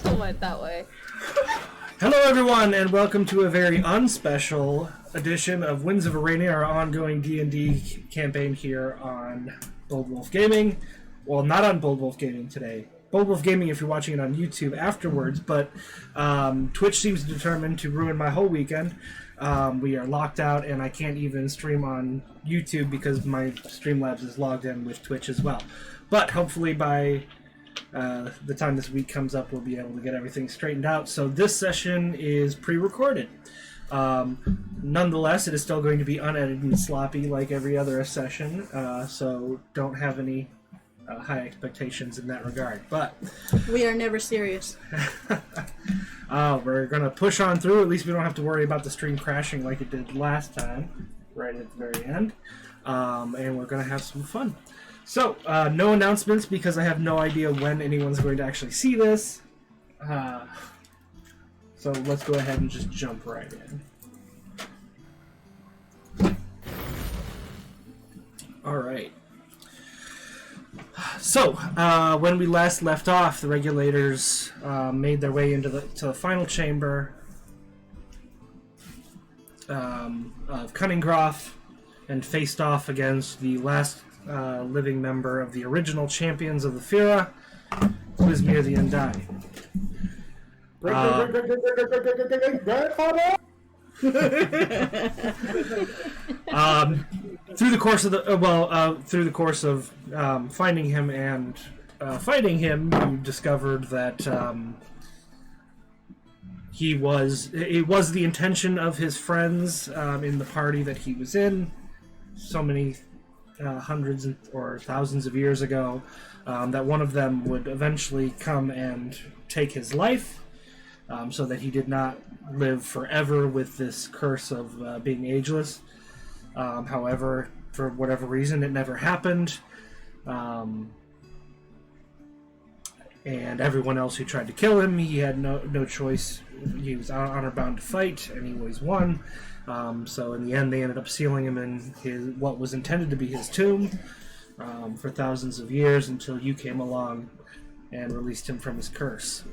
also went that way. Hello everyone, and welcome to a very unspecial edition of Winds of Earrenia, our ongoing D&D campaign here on Bold Wolf Gaming. Well, not on Bold Wolf Gaming today. Bold Wolf Gaming if you're watching it on YouTube afterwards, but Twitch seems determined to ruin my whole weekend. We are locked out, and I can't even stream on YouTube because my Streamlabs is logged in with Twitch as well. But hopefully by the time this week comes up, we'll be able to get everything straightened out. So this session is pre-recorded. Nonetheless, it is still going to be unedited and sloppy like every other session, so don't have any high expectations in that regard. But we are never serious. We're going to push on through. At least we don't have to worry about the stream crashing like it did last time, right at the very end. And we're going to have some fun. So, no announcements because I have no idea when anyone's going to actually see this. So let's go ahead and just jump right in. Alright. So, when we last left off, the Regulators made their way into the final chamber of Cunningroth and faced off against the last living member of the original champions of the Fira, Quizmir the Undying. Through the course of finding him and fighting him, you discovered that it was the intention of his friends in the party that he was in so many hundreds or thousands of years ago, that one of them would eventually come and take his life, so that he did not live forever with this curse of being ageless. However, for whatever reason, it never happened. And everyone else who tried to kill him, he had no choice. He was honor-bound to fight, and he always won. So in the end, they ended up sealing him in what was intended to be his tomb for thousands of years until you came along and released him from his curse,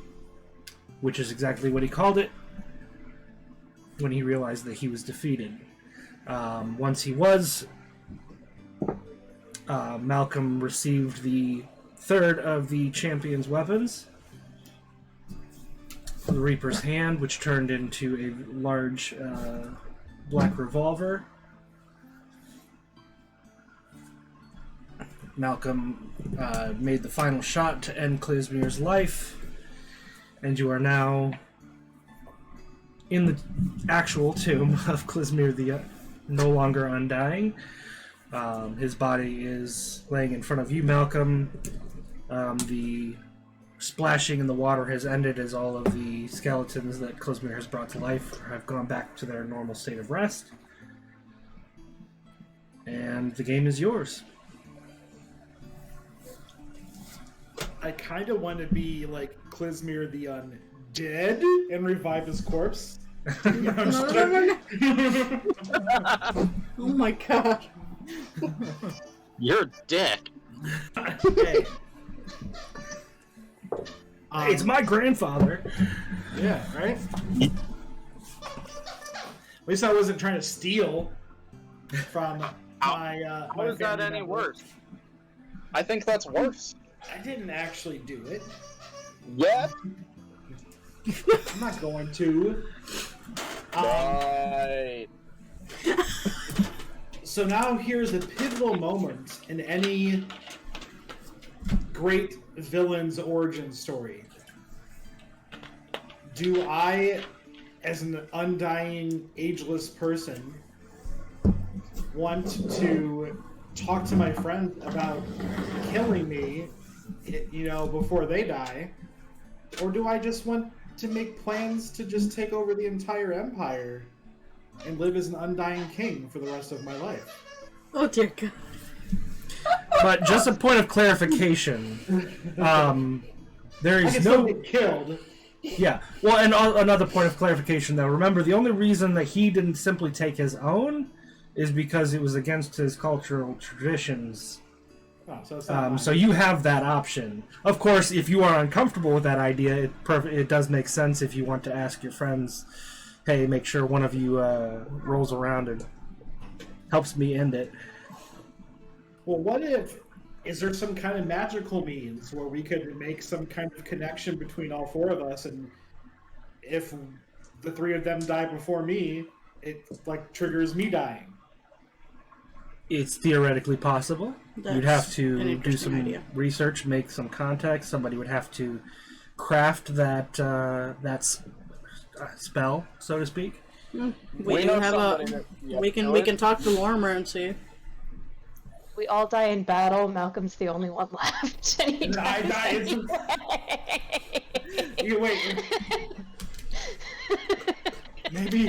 which is exactly what he called it when he realized that he was defeated. Once he was, Malcolm received the third of the champion's weapons, the Reaper's Hand, which turned into a large black revolver. Malcolm made the final shot to end Quizmir's life, and you are now in the actual tomb of Quizmir the no longer Undying. His body is laying in front of you, Malcolm. The splashing in the water has ended as all of the skeletons that Quizmir has brought to life have gone back to their normal state of rest. And the game is yours. I kind of want to be like Quizmir the Undead and revive his corpse. No. Oh my god. You're a dick. Hey. It's my grandfather. Yeah, right? At least I wasn't trying to steal from my How is that any member. worse? I think that's worse. I didn't actually do it. Yeah? I'm not going to. Right. So now here's a pivotal moment in any great villain's origin story. Do I, as an undying, ageless person, want to talk to my friends about killing me, before they die? Or do I just want to make plans to just take over the entire empire and live as an undying king for the rest of my life? Oh dear god. But just a point of clarification, there I is can no... still get killed. Yeah, well, and another point of clarification, though. Remember, the only reason that he didn't simply take his own is because it was against his cultural traditions Oh, so it's not So you have that option. Of course, if you are uncomfortable with that idea, it does make sense if you want to ask your friends, hey, make sure one of you rolls around and helps me end it. Well, what if... Is there some kind of magical means where we could make some kind of connection between all four of us, and if the three of them die before me, it, like, triggers me dying? It's theoretically possible. You'd have That's an to do interesting some idea. research, make some contacts. Somebody would have to craft that spell, so to speak. We do know have somebody a. that- yeah, We can do we it. can talk to Lorimer and see. We all die in battle. Malcolm's the only one left. And he I dies die anyway. You wait. Maybe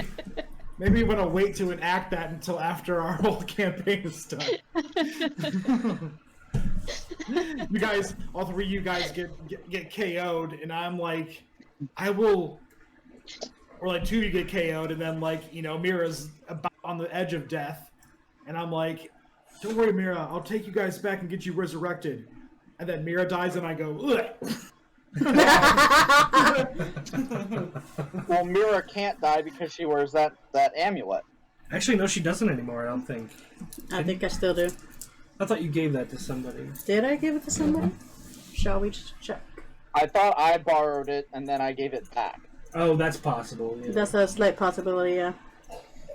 I'm gonna wait to enact that until after our whole campaign is done. You guys, all three of you guys get KO'd, and I'm like, I will, or like two of you get KO'd, and then like Mira's about on the edge of death, and I'm like, don't worry, Mira, I'll take you guys back and get you resurrected, and then Mira dies, and I go, ugh. Well, Mira can't die because she wears that amulet. Actually, no, she doesn't anymore, I don't think. I think I still do. I thought you gave that to somebody. Did I give it to somebody? Shall we just check? I thought I borrowed it and then I gave it back. Oh, that's possible. Yeah. That's a slight possibility, yeah.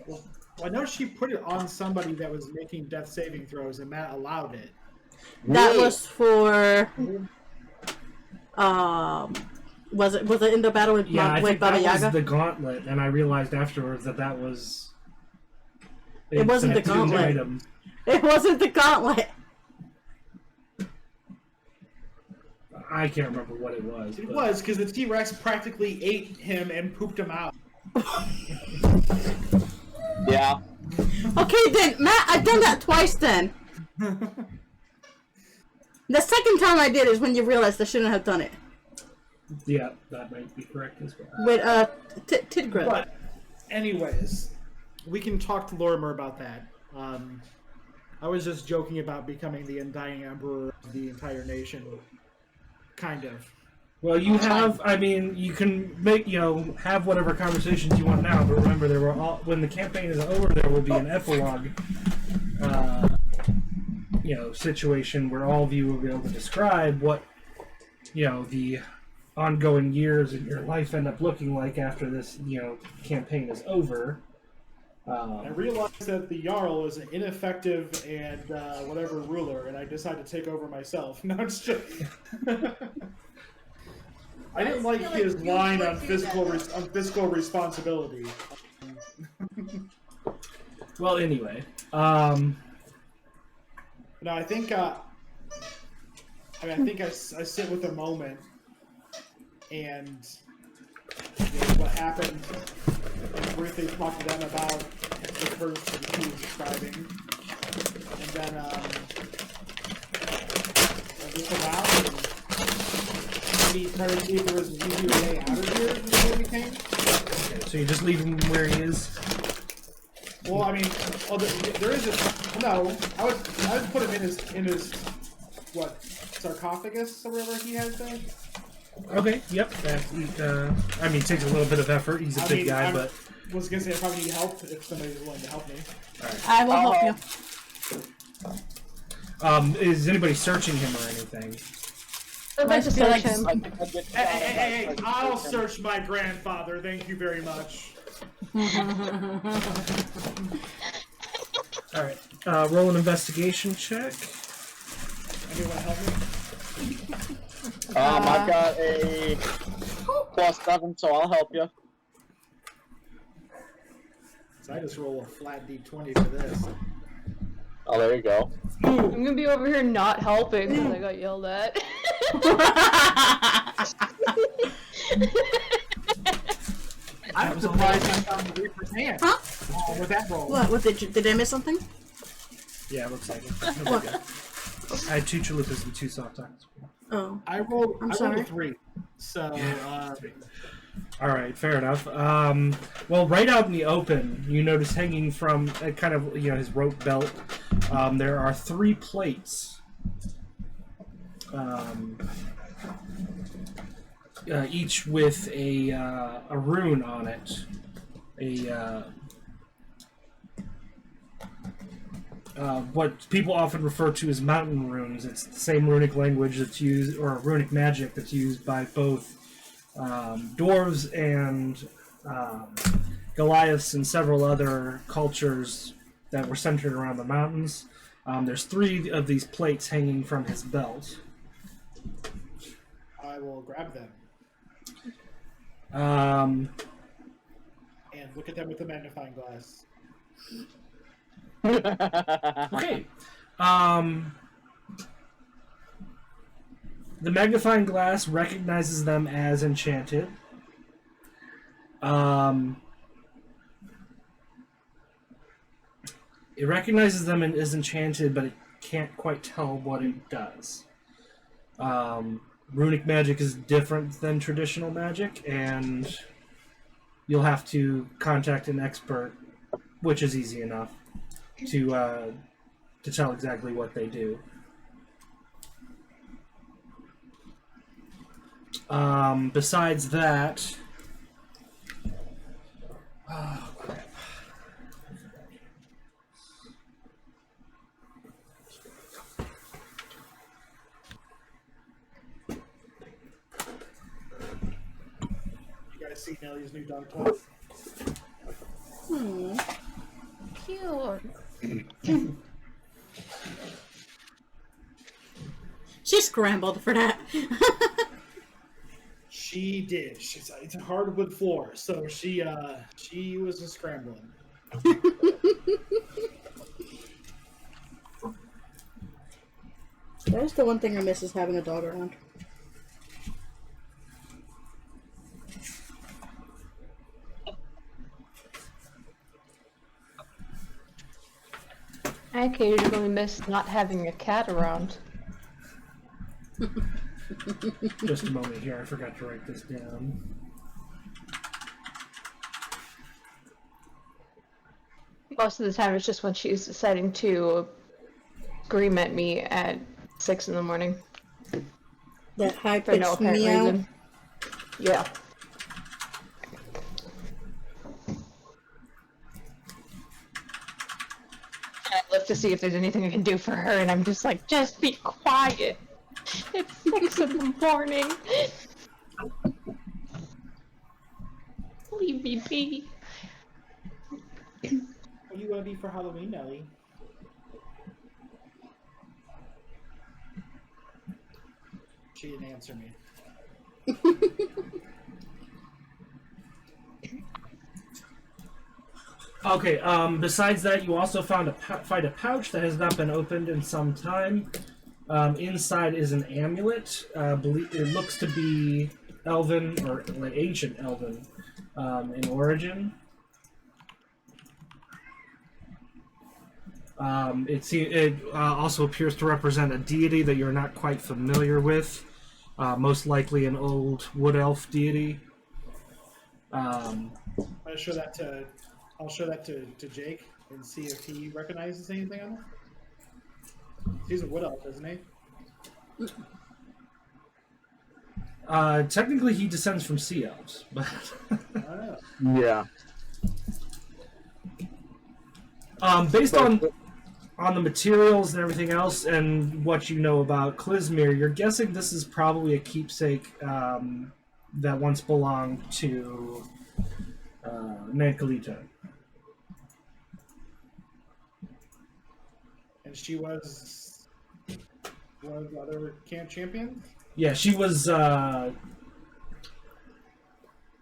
Well, I know she put it on somebody that was making death saving throws, and Matt allowed it. That Me. was for. Was it in the battle with Yeah, I with think Baba that Yaga? was the gauntlet, and I realized afterwards that was... It wasn't the it's an attuned gauntlet. item. It wasn't the gauntlet. I can't remember what it was. It but- was, because the T-Rex practically ate him and pooped him out. Yeah. Okay, then, Matt, I've done that twice then. The second time I did is when you realized I shouldn't have done it. Yeah, that might be correct as well. With, Tidgrud. But, anyways, we can talk to Lorimer about that. I was just joking about becoming the undying emperor of the entire nation. Kind of. Well, you have, I mean, you can make, have whatever conversations you want now, but remember, when the campaign is over, there will be an epilogue, situation where all of you will be able to describe what, the ongoing years in your life end up looking like after this, campaign is over. I realized that the Jarl is an ineffective and whatever ruler, and I decided to take over myself. No, it's just... I didn't like his line on fiscal responsibility. Well, anyway, No, I think I sit with a moment, and what happened, and briefly talk to them about the curse that he was describing, and then look around and maybe try to see if there was an easier way out of here before we came. so you just leave him where he is? Well, I mean, there is a no. I would put him in his what, sarcophagus or whatever he has there. Okay, yep. It takes a little bit of effort. He's a big guy, but... Was gonna say if I need help, if somebody's willing to help me. I will help you. Is anybody searching him or anything? I'd like to Must be like search him. I think I'd get Hey, I'll search my grandfather. Thank you very much. All right. Roll an investigation check. Anyone help me? I've got a +7, so I'll help you. So I just roll a flat d20 for this. Oh, there you go. I'm gonna be over here not helping because I got yelled at. I'm surprised I found the Reaper's hand. Huh? With that roll. What did I miss something? Yeah, it looks like it. No big deal. I had 2 chalupas and 2 soft tacos. Oh. I rolled sorry. a 3. So, All right, fair enough. Well, right out in the open, you notice hanging from kind of his rope belt, there are 3 plates each with a rune on it. What people often refer to as mountain runes. It's the same runic language that's used, or runic magic that's used by both dwarves and Goliaths and several other cultures that were centered around the mountains. There's 3 of these plates hanging from his belt. I will grab them Um, and look at them with a magnifying glass. okay. The magnifying glass recognizes them as enchanted. It recognizes them as enchanted, but it can't quite tell what it does. Runic magic is different than traditional magic, and you'll have to contact an expert, which is easy enough, to tell exactly what they do. Besides that, oh crap. You guys see Nellie's new dog toy? Cute. She scrambled for that. She did. It's a hardwood floor, so she was a scrambling. That is the one thing I miss, is having a dog around. I occasionally miss not having a cat around. Just a moment here, I forgot to write this down. Most of the time, it's just when she's deciding to scream at me at 6 in the morning That high for no pitched apparent meow. reason. Yeah. I look to see if there's anything I can do for her, and I'm just like, just be quiet. It's 6 in the morning. Leave me be. What do you want to be for Halloween, Nellie? She didn't answer me. Okay, besides that, you also find a pouch that has not been opened in some time. Inside is an amulet. It looks to be elven, or like ancient elven, in origin. It also appears to represent a deity that you're not quite familiar with, most likely an old wood elf deity. I'll show that to Jake and see if he recognizes anything on it. He's a wood elf, isn't he? Technically, he descends from sea elves, but I don't know. Yeah. based on the materials and everything else, and what you know about Klizmir, you're guessing this is probably a keepsake that once belonged to Mankalita. And she was one of the other camp champions? Yeah, she was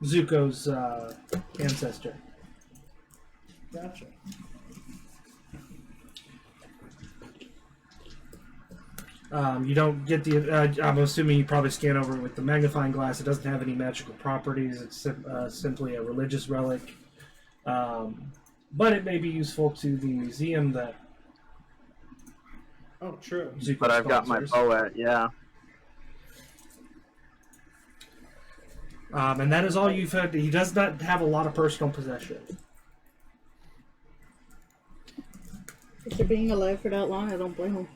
Zuko's ancestor. Gotcha. You don't get the. I'm assuming you probably scan over it with the magnifying glass. It doesn't have any magical properties. It's simply a religious relic. But it may be useful to the museum that. Oh, true. Zuko But I've got my sponsors. bow at, yeah. And that is all you've had. He does not have a lot of personal possessions. After being alive for that long, I don't blame him.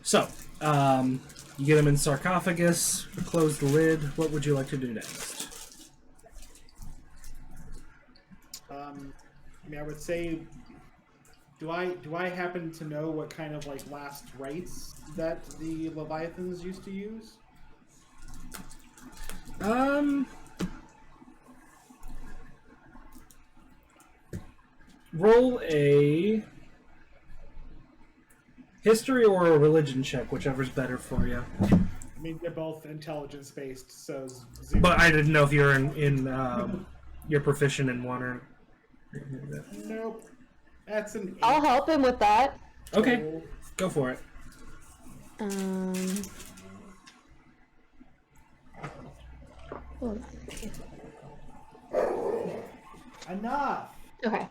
So, you get him in sarcophagus, close the lid. What would you like to do next? I mean, I would say, do I happen to know what kind of like last rites that the Leviathans used to use? Roll a history or a religion check, whichever's better for you. I mean, they're both intelligence based, so. But I didn't know if you're you're proficient in one or. Nope. That's an. I'll help him with that. Okay, go for it. Hold on. Enough. Okay.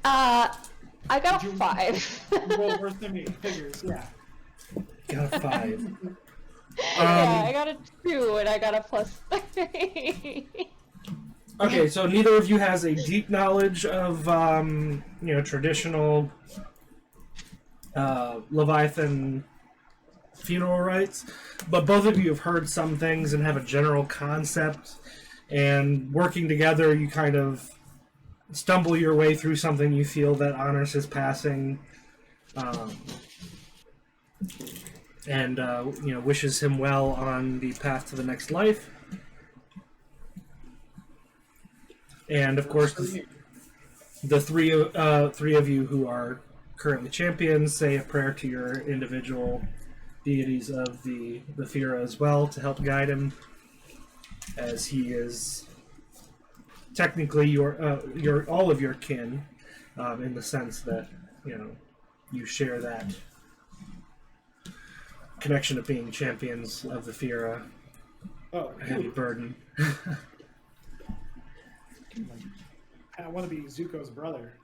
I got a 5. You rolled worse than me. Figures, yeah. Got a 5. Yeah, I got a 2 and I got a +3. Okay, so neither of you has a deep knowledge of traditional Leviathan funeral rites, but both of you have heard some things and have a general concept, and working together you kind of stumble your way through something you feel that honors his passing, and wishes him well on the path to the next life. And of course, the three of you who are currently champions say a prayer to your individual deities of the Fira as well to help guide him, as he is technically your all of your kin, in the sense that you share that connection of being champions of the Fira. Oh, A heavy burden. I want to be Zuko's brother.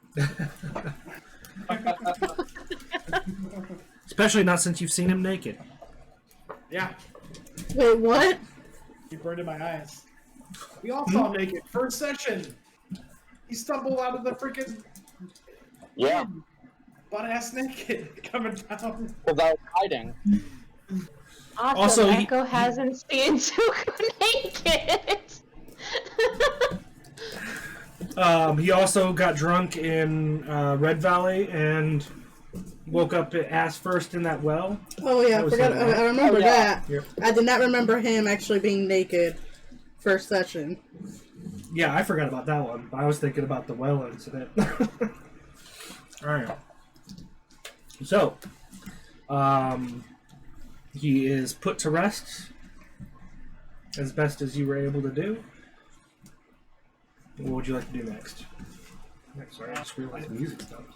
Especially not since you've seen him naked. Yeah, Wait, what? he burned in my eyes. We all saw him naked. First session. He stumbled out of the freaking Yeah, butt ass naked coming down. without hiding. Awesome. Also, Echo hasn't seen Zuko naked. He also got drunk in Red Valley and woke up ass first in that well. Oh yeah, I That was forgot. him, right? I remember Oh, yeah. that. Yep. I did not remember him actually being naked first session. Yeah, I forgot about that one. I was thinking about the well incident. Alright. So, he is put to rest as best as you were able to do. What would you like to do next? Sorry, I just realized the music stopped.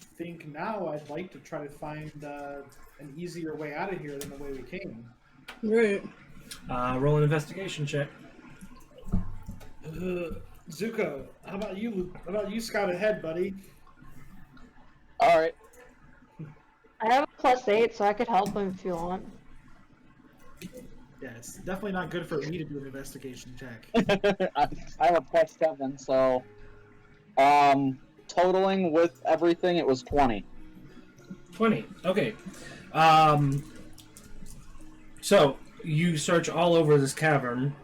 I think now I'd like to try to find an easier way out of here than the way we came. Right. Roll an investigation check. Zuko, how about you? How about you scout ahead, buddy? All right. I have a +8, so I could help him if you want. Yeah, it's definitely not good for me to do an investigation check. I have a +7, so totaling with everything, it was 20. 20. Okay. So you search all over this cavern.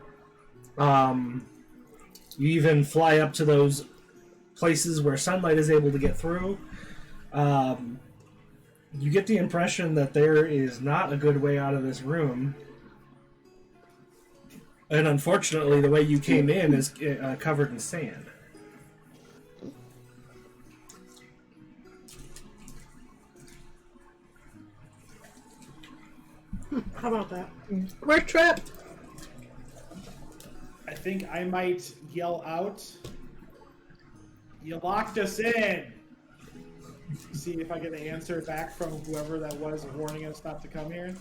You even fly up to those places where sunlight is able to get through. You get the impression that there is not a good way out of this room. And unfortunately, the way you came in is covered in sand. How about that? We're trapped. I think I might yell out, "You locked us in!" See if I get an answer back from whoever that was warning us not to come here.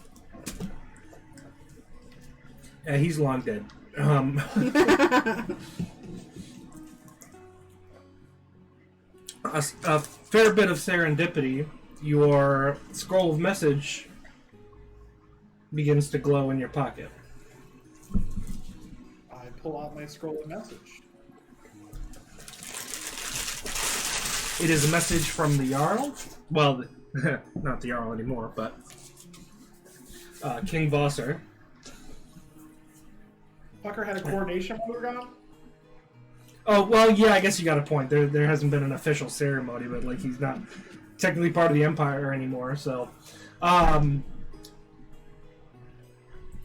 Yeah, he's long dead. A fair bit of serendipity. Your scroll of message begins to glow in your pocket. I pull out my scroll of message. It is a message from the Jarl. Well, not the Jarl anymore, but King Vosser. Fucker had a coronation when we were gone? Oh, well, yeah, I guess you got a point. There hasn't been an official ceremony, but like he's not technically part of the Empire anymore, so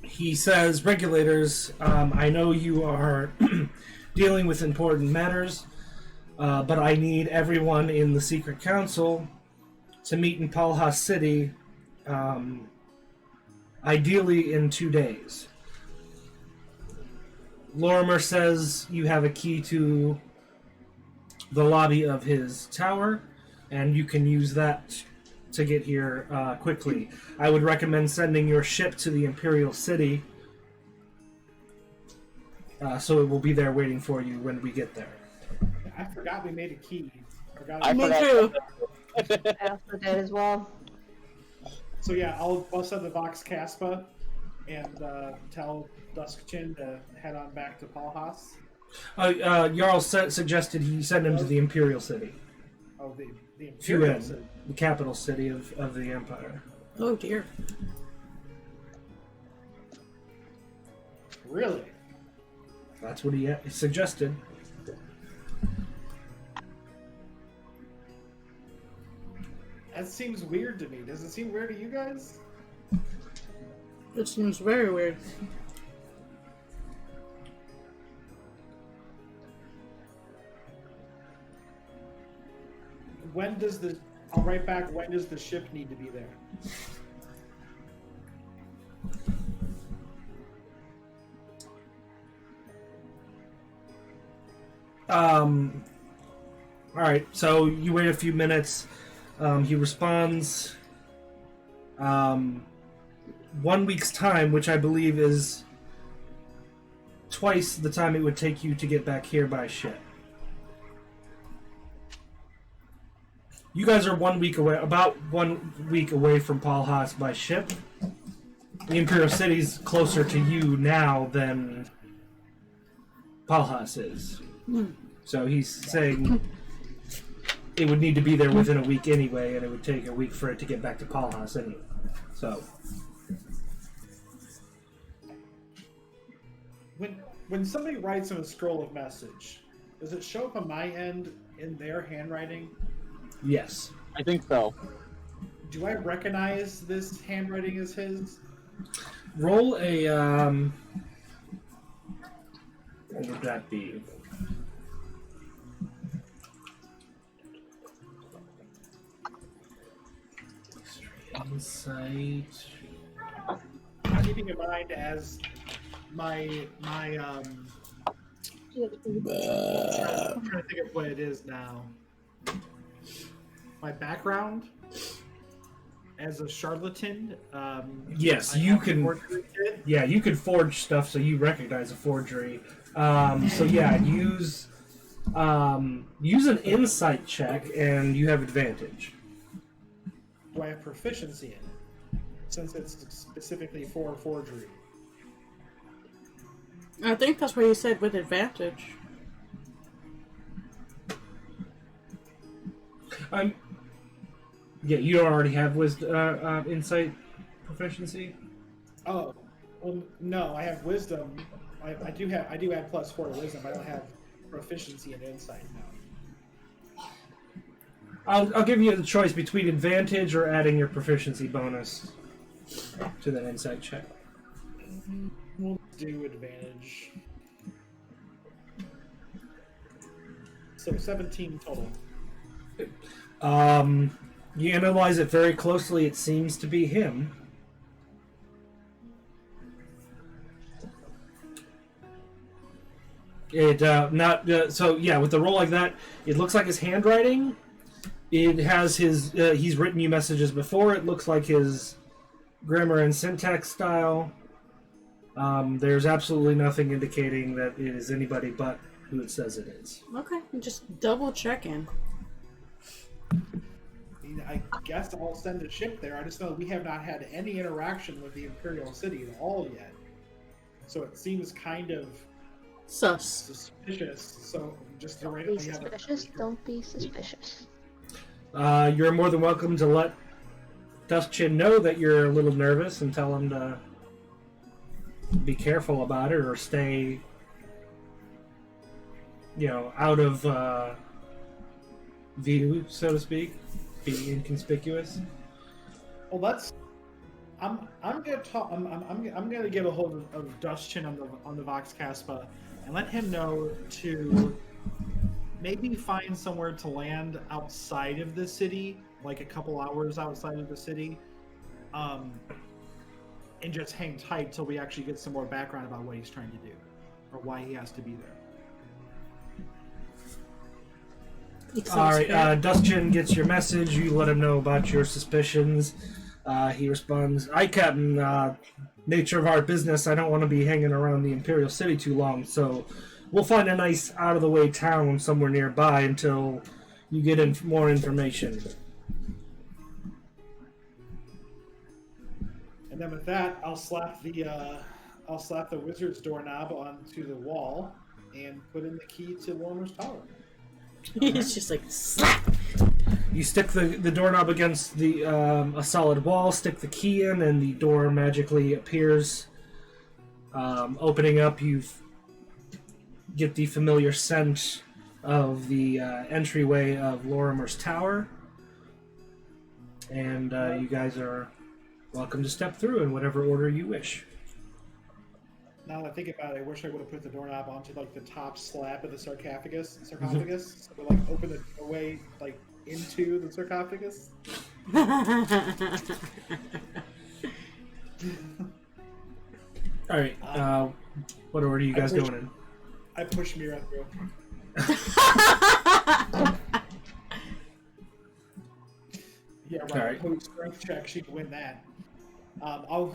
he says, Regulators, I know you are dealing with important matters, but I need everyone in the Secret Council to meet in Palhas City, ideally in 2 days. Lorimer says you have a key to the lobby of his tower, and you can use that to get here quickly. I would recommend sending your ship to the Imperial City, so it will be there waiting for you when we get there. I forgot we made a key. Me too. I also did as well. So yeah, I'll send the Vox Caspa and tell Duskchin to head on back to Palhas. Jarl suggested he send him to the Imperial City. Oh, the Imperial QN, City. the capital city of the Empire. Oh dear. Really? That's what he suggested. That seems weird to me. Does it seem weird to you guys? It seems very weird. I'll write back, when does the ship need to be there? Alright, so you wait a few minutes. He responds 1 week's time, which I believe is twice the time it would take you to get back here by ship. You guys are 1 week away, about 1 week away from Palhas by ship. The Imperial City's closer to you now than Palhas is. So he's saying it would need to be there within a week anyway, and it would take a week for it to get back to Palhas anyway. So when somebody writes in a scroll of message, does it show up on my end in their handwriting? yes. I think so. Do I recognize this handwriting as his? Roll a what would that be? Insight. Keeping in mind as my I'm trying to think of what it is now. My background as a charlatan. Yes, I you have a can. forgery kit. Yeah, you can forge stuff, so you recognize a forgery. So yeah, use an insight check, and you have advantage. Do I have proficiency in it? Since it's specifically for forgery. I think that's what he said, with advantage. Yeah, you don't already have insight proficiency. Oh, well, no, I have wisdom. I do add +4 to wisdom. I don't have proficiency in insight now. I'll give you the choice between advantage or adding your proficiency bonus to the insight check. We'll do advantage. So 17 total. You analyze it very closely. It seems to be him. So yeah, with the roll like that, it looks like his handwriting. It has his. He's written you messages before. It looks like his grammar and syntax style. There's absolutely nothing indicating that it is anybody but who it says it is. Okay, just double checking. I guess I'll send a ship there. I just know we have not had any interaction with the Imperial City at all yet. So it seems kind of Sus. suspicious. So just to Don't be suspicious. Don't be suspicious. You're more than welcome to let Duskchin know that you're a little nervous and tell him to be careful about it or stay, out of view, so to speak. Be inconspicuous. Well, I'm gonna talk. I'm gonna get a hold of Duskchin on the Vox Caspa and let him know to maybe find somewhere to land outside of the city, like a couple hours outside of the city, and just hang tight till we actually get some more background about what he's trying to do or why he has to be there. Alright, Duskchin gets your message. You let him know about your suspicions. He responds, "Aye, Captain. Nature of our business, I don't want to be hanging around the Imperial City too long, so we'll find a nice out-of-the-way town somewhere nearby until you get more information." And then with that, I'll slap the wizard's doorknob onto the wall and put in the key to Lormer's tower. He's just like, slap! You stick the doorknob against a solid wall, stick the key in, and the door magically appears. Opening up, you get the familiar scent of the entryway of Lorimer's tower. And you guys are welcome to step through in whatever order you wish. Now that I think about it, I wish I would have put the doorknob onto like the top slab of the sarcophagus, so we like open the doorway like into the sarcophagus. All right. What order are you guys going in? I push Mira through. Yeah, right. Alright. Post strength check, she can win that. I'll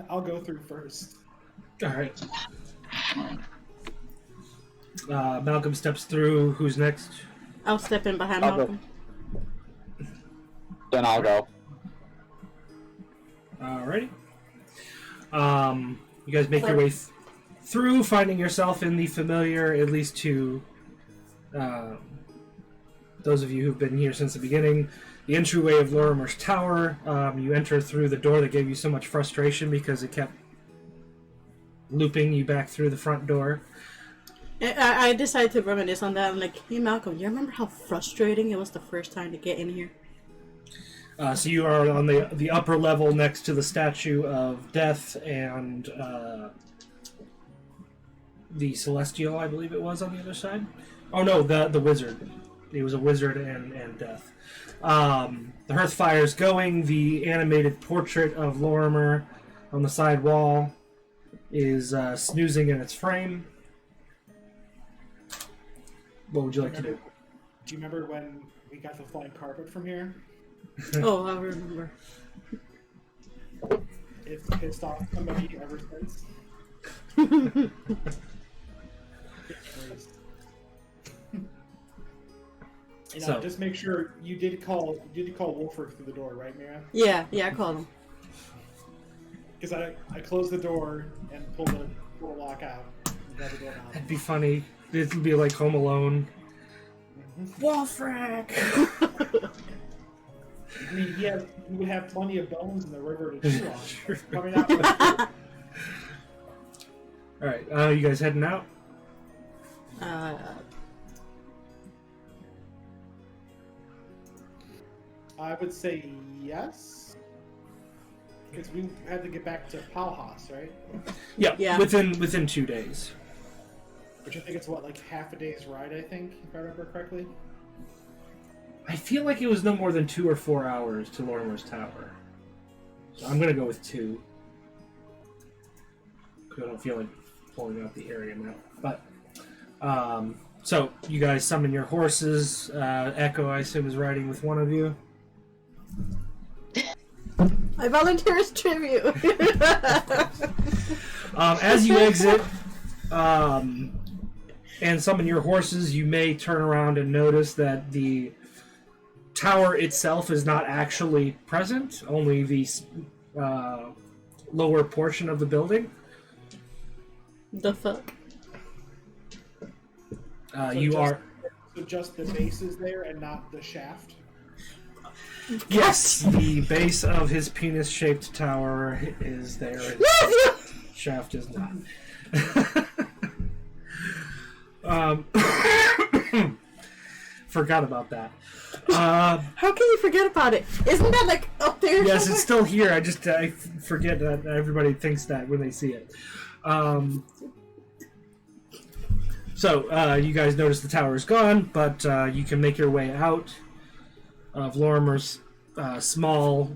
go through first. All right. Malcolm steps through. Who's next? I'll step in behind I'll go. Malcolm. Then I'll go. Alrighty. You guys make your way through, finding yourself in the familiar, at least to those of you who've been here since the beginning, the entryway of Lorimer's tower. You enter through the door that gave you so much frustration because it kept looping you back through the front door. I decided to reminisce on that. I'm like, hey Malcolm, you remember how frustrating it was the first time to get in here? So you are on the upper level next to the statue of Death and the Celestial, I believe it was, on the other side. Oh no, the Wizard. He was a Wizard and Death. The hearth fire is going. The animated portrait of Lorimer on the side wall is snoozing in its frame. What would you like to do? Do you remember when we got the flying carpet from here? Oh, I remember. It's pissed off somebody ever since. So, just make sure you did call Wolfric through the door, right, Mira? Yeah, I called him. Because I closed the door and pulled the lock out. And grabbed the doorknob. that'd be funny. It'd be like Home Alone. Wolfric! I mean, he would have plenty of bones in the river to chew on. Probably not. Alright, you guys heading out? I would say yes. Because we had to get back to Palhas, right? Yeah. Within 2 days. Which I think it's like half a day's ride, I think, if I remember correctly. I feel like it was no more than 2 or 4 hours to Lorimer's tower. So I'm gonna go with 2. Because I don't feel like pulling out the area map. But, so you guys summon your horses. Echo, I assume, is riding with one of you. I volunteer as tribute. As you exit and summon your horses, you may turn around and notice that the tower itself is not actually present, only the lower portion of the building. The fuck? So just the base is there and not the shaft? Yes, the base of his penis-shaped tower is there. Shaft is not. Forgot about that. How can you forget about it? Isn't that like up there? Yes, somewhere? it's still here. I forget that everybody thinks that when they see it. So you guys notice the tower is gone, but you can make your way out of Lorimer's small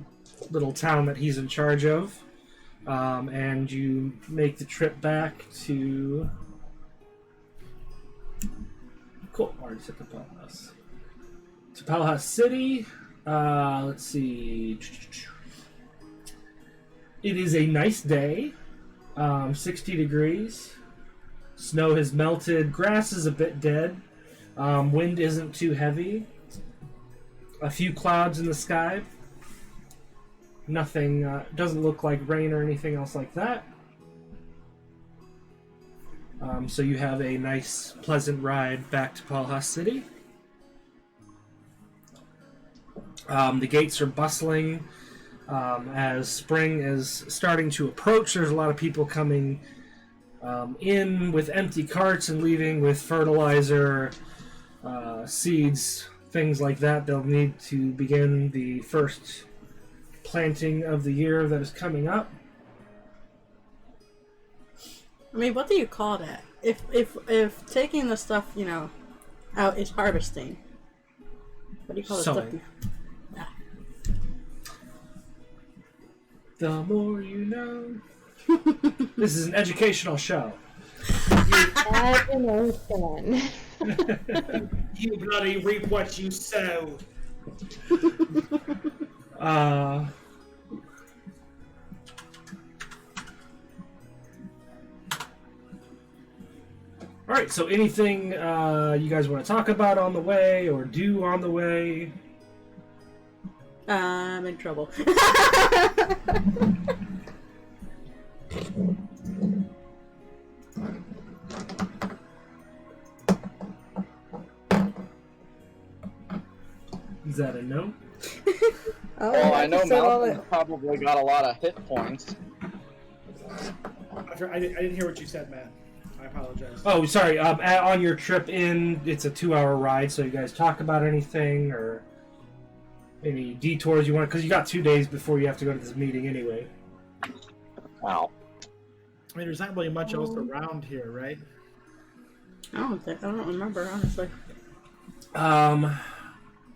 little town that he's in charge of, and you make the trip back to. Cool. Already set the Palhas. To Palhas City. Let's see. It is a nice day. 60 degrees. Snow has melted. Grass is a bit dead. Wind isn't too heavy. A few clouds in the sky. Nothing. Doesn't look like rain or anything else like that. So you have a nice, pleasant ride back to Palhas City. The gates are bustling as spring is starting to approach. There's a lot of people coming in with empty carts and leaving with fertilizer, seeds, things like that. They'll need to begin the first planting of the year that is coming up. I mean, what do you call that? If taking the stuff, out is harvesting. What do you call the stuff? Sowing. The more you know. This is an educational show. Imagination. You bloody reap what you sow. Alright, so anything you guys want to talk about on the way or do on the way? I'm in trouble. Is that a no? Well, I know Malcolm probably got a lot of hit points. I didn't hear what you said, Matt. I apologize. Oh, sorry. On your trip in, it's a 2-hour ride, so you guys talk about anything or any detours you want? Because you got 2 days before you have to go to this meeting anyway. Wow. I mean, there's not really much else around here, right? I don't remember, honestly.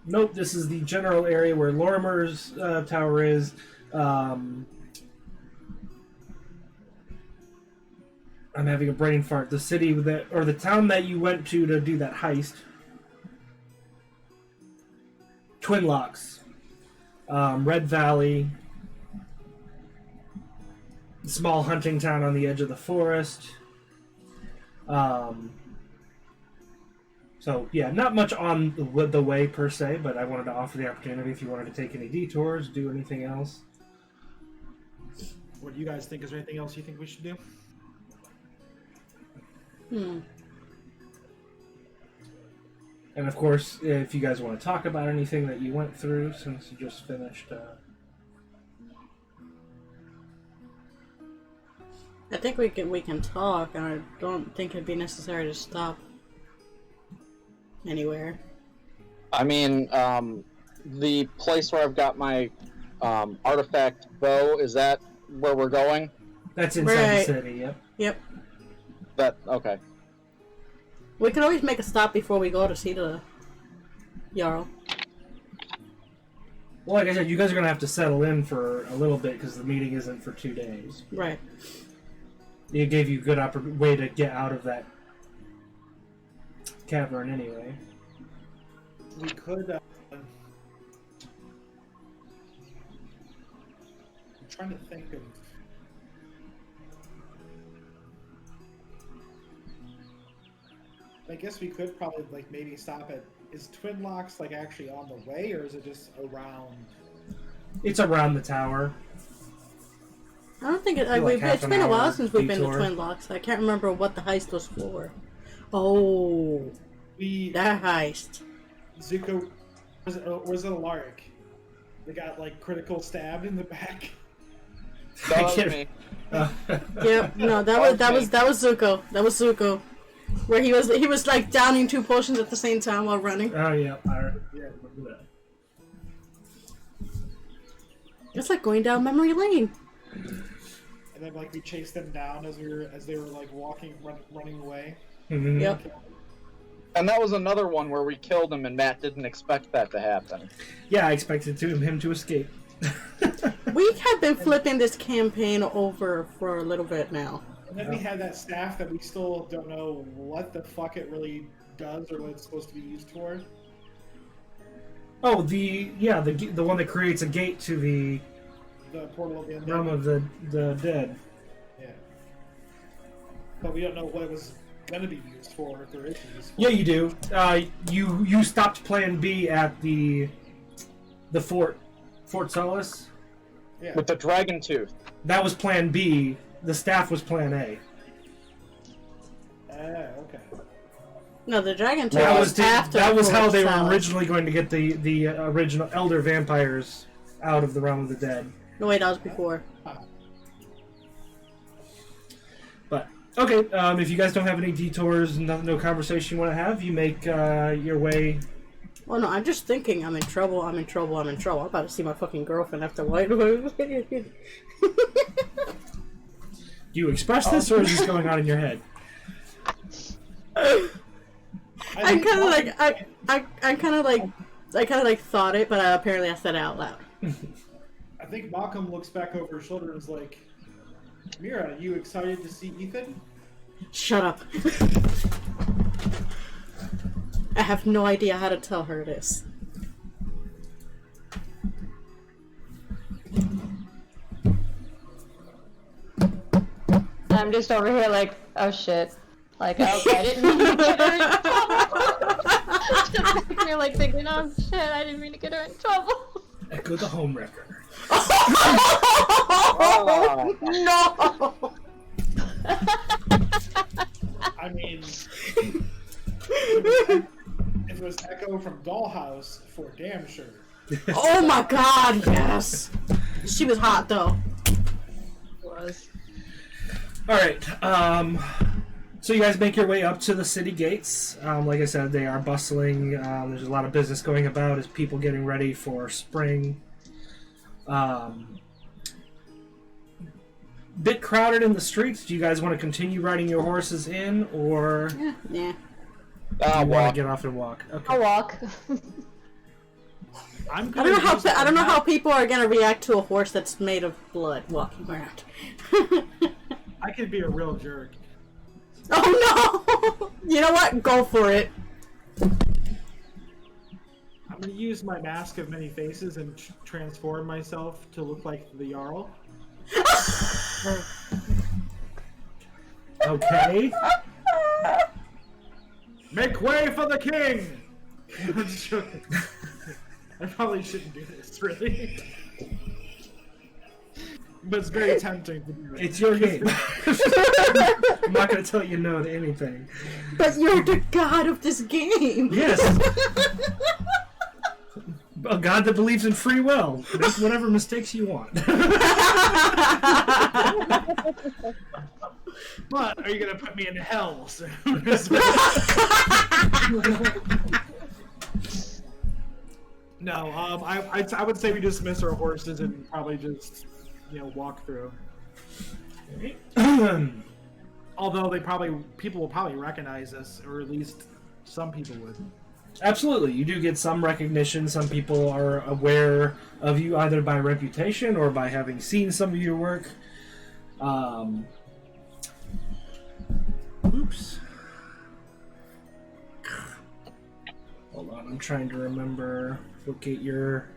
Nope, this is the general area where Lorimer's tower is. I'm having a brain fart. The city or the town that you went to do that heist. Twin Locks. Red Valley. Small hunting town on the edge of the forest. So, yeah, not much on the way per se, but I wanted to offer the opportunity if you wanted to take any detours, do anything else. What do you guys think? Is there anything else you think we should do? And of course, if you guys want to talk about anything that you went through since you just finished... I think we can talk, and I don't think it'd be necessary to stop anywhere. I mean, the place where I've got my artifact bow, is that where we're going? That's inside Right. the city, yep. Yep. Okay. We could always make a stop before we go to see the Jarl. Well, like I said, you guys are going to have to settle in for a little bit because the meeting isn't for 2 days. Right. It gave you a good way to get out of that cavern anyway. We could. I'm trying to think of. I guess we could probably maybe stop at. Is Twin Locks actually on the way, or is it just around? It's around the tower. I don't think it. Half It's an been a while hour since we've been to detour. Twin Locks. I can't remember what the heist was for. Oh, that heist. Zuko, was it Alaric? They got like critical stabbed in the back. That was me. Yep. No, that was Zuko. That was Zuko. Where he was like downing 2 potions at the same time while running. Oh yeah, I remember that. It's like going down memory lane. And then like we chased them down as they were like running away. Mhm. Yep. And that was another one where we killed him, and Matt didn't expect that to happen. Yeah, I expected him to escape. We have been flipping this campaign over for a little bit now. And then we had that staff that we still don't know what the fuck it really does or what it's supposed to be used for. Oh, the one that creates a gate to the portal of the undead. realm of the dead. Yeah. But we don't know what it was going to be used for, if there is use for. Yeah, you do. You stopped Plan B at the Fort Solace. Yeah. With the dragon tooth. That was Plan B. The staff was Plan A. Okay. No, the dragon tooth That was was after. that was how they were Salad. originally going to get the original elder vampires out of the realm of the dead. No, wait, that was before. But okay, if you guys don't have any detours, no conversation you want to have, you make your way. Well, no, I'm just thinking I'm in trouble. I'm about to see my fucking girlfriend after white. Do you express this, or is this going on in your head? I kind of like thought it, but apparently I said it out loud. I think Malcolm looks back over his shoulder and is like, Mira, you excited to see Ethan? Shut up. I have no idea how to tell her this. I'm just over here like, oh shit. Like, okay, I didn't mean to get her in trouble. Just sitting there like thinking, oh shit, I didn't mean to get her in trouble. Echo the homewrecker. Oh, no! I mean, it was Echo from Dollhouse for damn sure. Oh my god, yes! She was hot though. Was. Alright, so you guys make your way up to the city gates. Like I said, they are bustling. There's a lot of business going about as people getting ready for spring. Bit crowded in the streets. Do you guys want to continue riding your horses in, or Yeah. do you want to get off and walk? Okay. I'll walk. I don't know how people are gonna react to a horse that's made of blood walking around. I could be a real jerk. Oh no! You know what? Go for it. I'm going to use my mask of many faces and transform myself to look like the Jarl. Okay. Make way for the king! I'm just joking. I probably shouldn't do this, really. But it's very tempting to do it. It's your game. I'm not going to tell you no to anything. But you're the god of this game. Yes. A god that believes in free will. Make whatever mistakes you want. But are you going to put me in hell soon? No, I would say we dismiss our horses and probably just, walk through. Although people will probably recognize us, or at least some people would. Absolutely. You do get some recognition. Some people are aware of you either by reputation or by having seen some of your work. Oops. Hold on, I'm trying to remember. Look at your...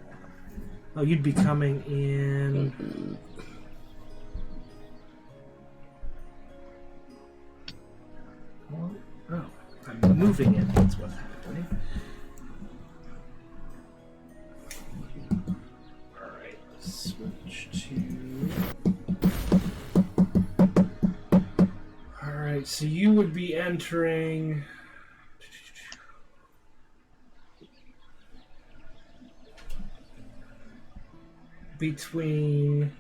Oh, you'd be coming in... Oh, I'm moving it. That's what's happening. Alright, switch to... Alright, so you would be entering... between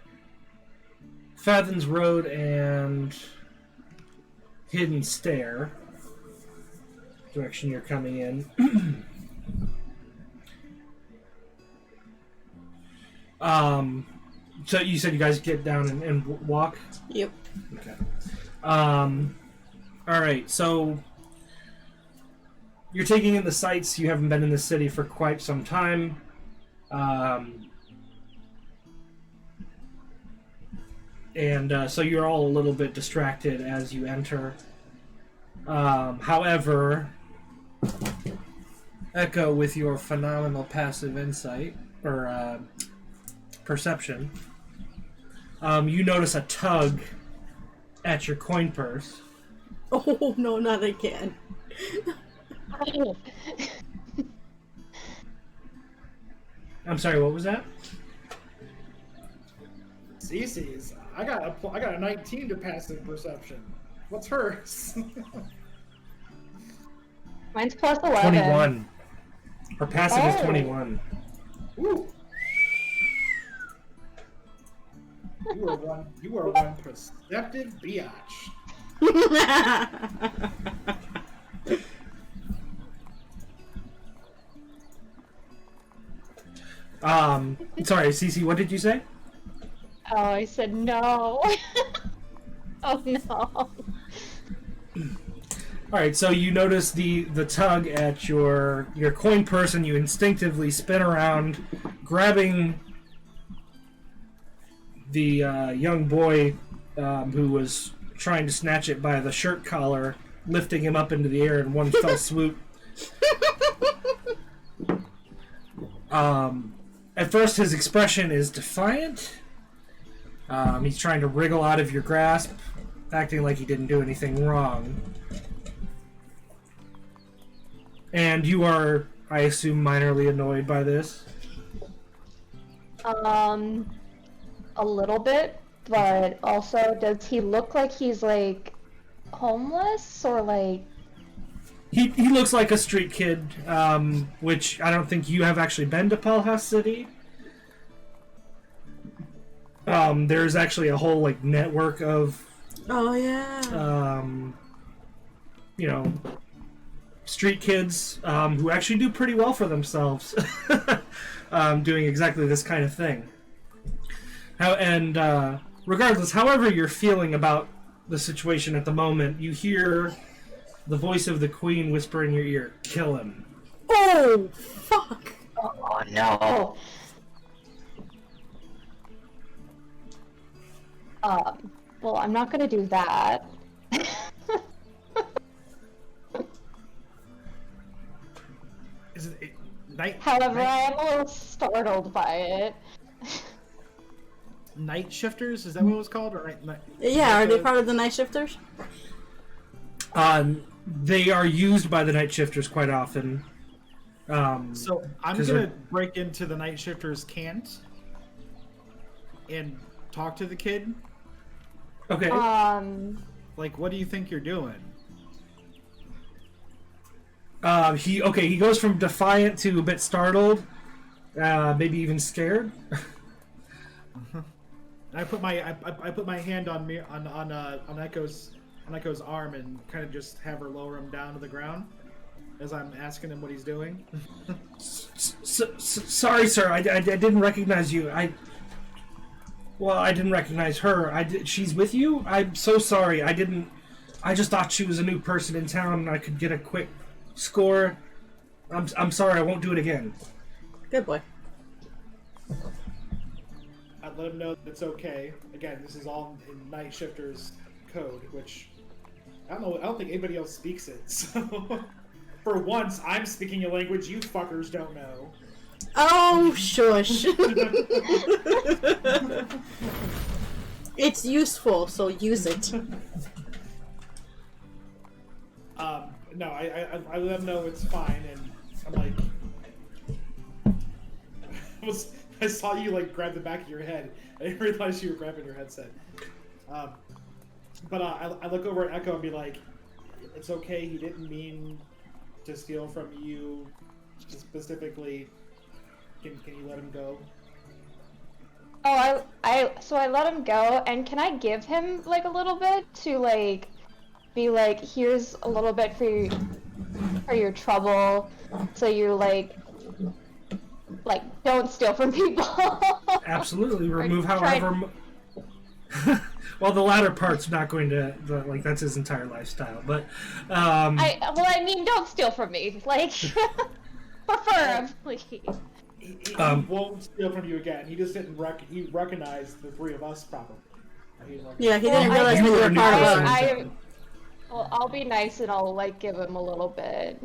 Fathom's Road and Hidden Stair, direction you're coming in. So you said you guys get down and walk? Yep. Okay. Alright, so you're taking in the sights. You haven't been in the city for quite some time. So you're all a little bit distracted as you enter. However, Echo, with your phenomenal passive insight, or perception, you notice a tug at your coin purse. Oh, no, not again. I'm sorry, what was that? Cece's. I got a 19 to passive perception. What's hers? Mine's plus 11. 21. Her passive is 21. Ooh. You are one perceptive biatch. Sorry, Cece, what did you say? Oh, I said no. Oh no. Alright, so you notice the tug at your coin purse, and you instinctively spin around, grabbing the young boy who was trying to snatch it by the shirt collar, lifting him up into the air in one fell swoop. At first, his expression is defiant. He's trying to wriggle out of your grasp, acting like he didn't do anything wrong. And you are, I assume, minorly annoyed by this? A little bit, but also, does he look like he's, like, homeless, or, like... He looks like a street kid, which I don't think you have actually been to Palhas City. There's actually a whole, like, network of... Oh, yeah. Street kids who actually do pretty well for themselves doing exactly this kind of thing. Regardless, however you're feeling about the situation at the moment, you hear the voice of the queen whisper in your ear, "Kill him." Oh, fuck. Oh, no. Well, I'm not gonna do that. Is it night? However, I night, am a little startled by it. night shifters? Is that what it was called? Or Yeah, are they part of the night shifters? They are used by the night shifters quite often. So I'm gonna break into the night shifters' camp and talk to the kid. Okay. Like, what do you think you're doing? He goes from defiant to a bit startled, maybe even scared. I put my hand on Echo's arm and kind of just have her lower him down to the ground as I'm asking him what he's doing. Sorry, sir. I didn't recognize you. I didn't recognize her. She's with you? I'm so sorry. I just thought she was a new person in town and I could get a quick score. I'm sorry. I won't do it again. Good boy. I'd let him know that it's okay. Again, this is all in night shifters code, which I don't think anybody else speaks it. So for once, I'm speaking a language you fuckers don't know. Oh, shush. It's useful, so use it. No, I let them know it's fine, and I'm like, I saw you like grab the back of your head. I didn't realize you were grabbing your headset. But I look over at Echo and be like, it's okay. He didn't mean to steal from you specifically. Can you let him go? So I let him go, and can I give him like a little bit to like be like, here's a little bit for your trouble, so you like don't steal from people. Absolutely, remove try- however. Well, the latter part's not going to like that's his entire lifestyle, but I mean, don't steal from me, like preferably. He won't steal from you again. He just didn't he recognized the three of us properly. Yeah, he didn't realize you we were were a new part of person. us. Well, I'll be nice and I'll like give him a little bit.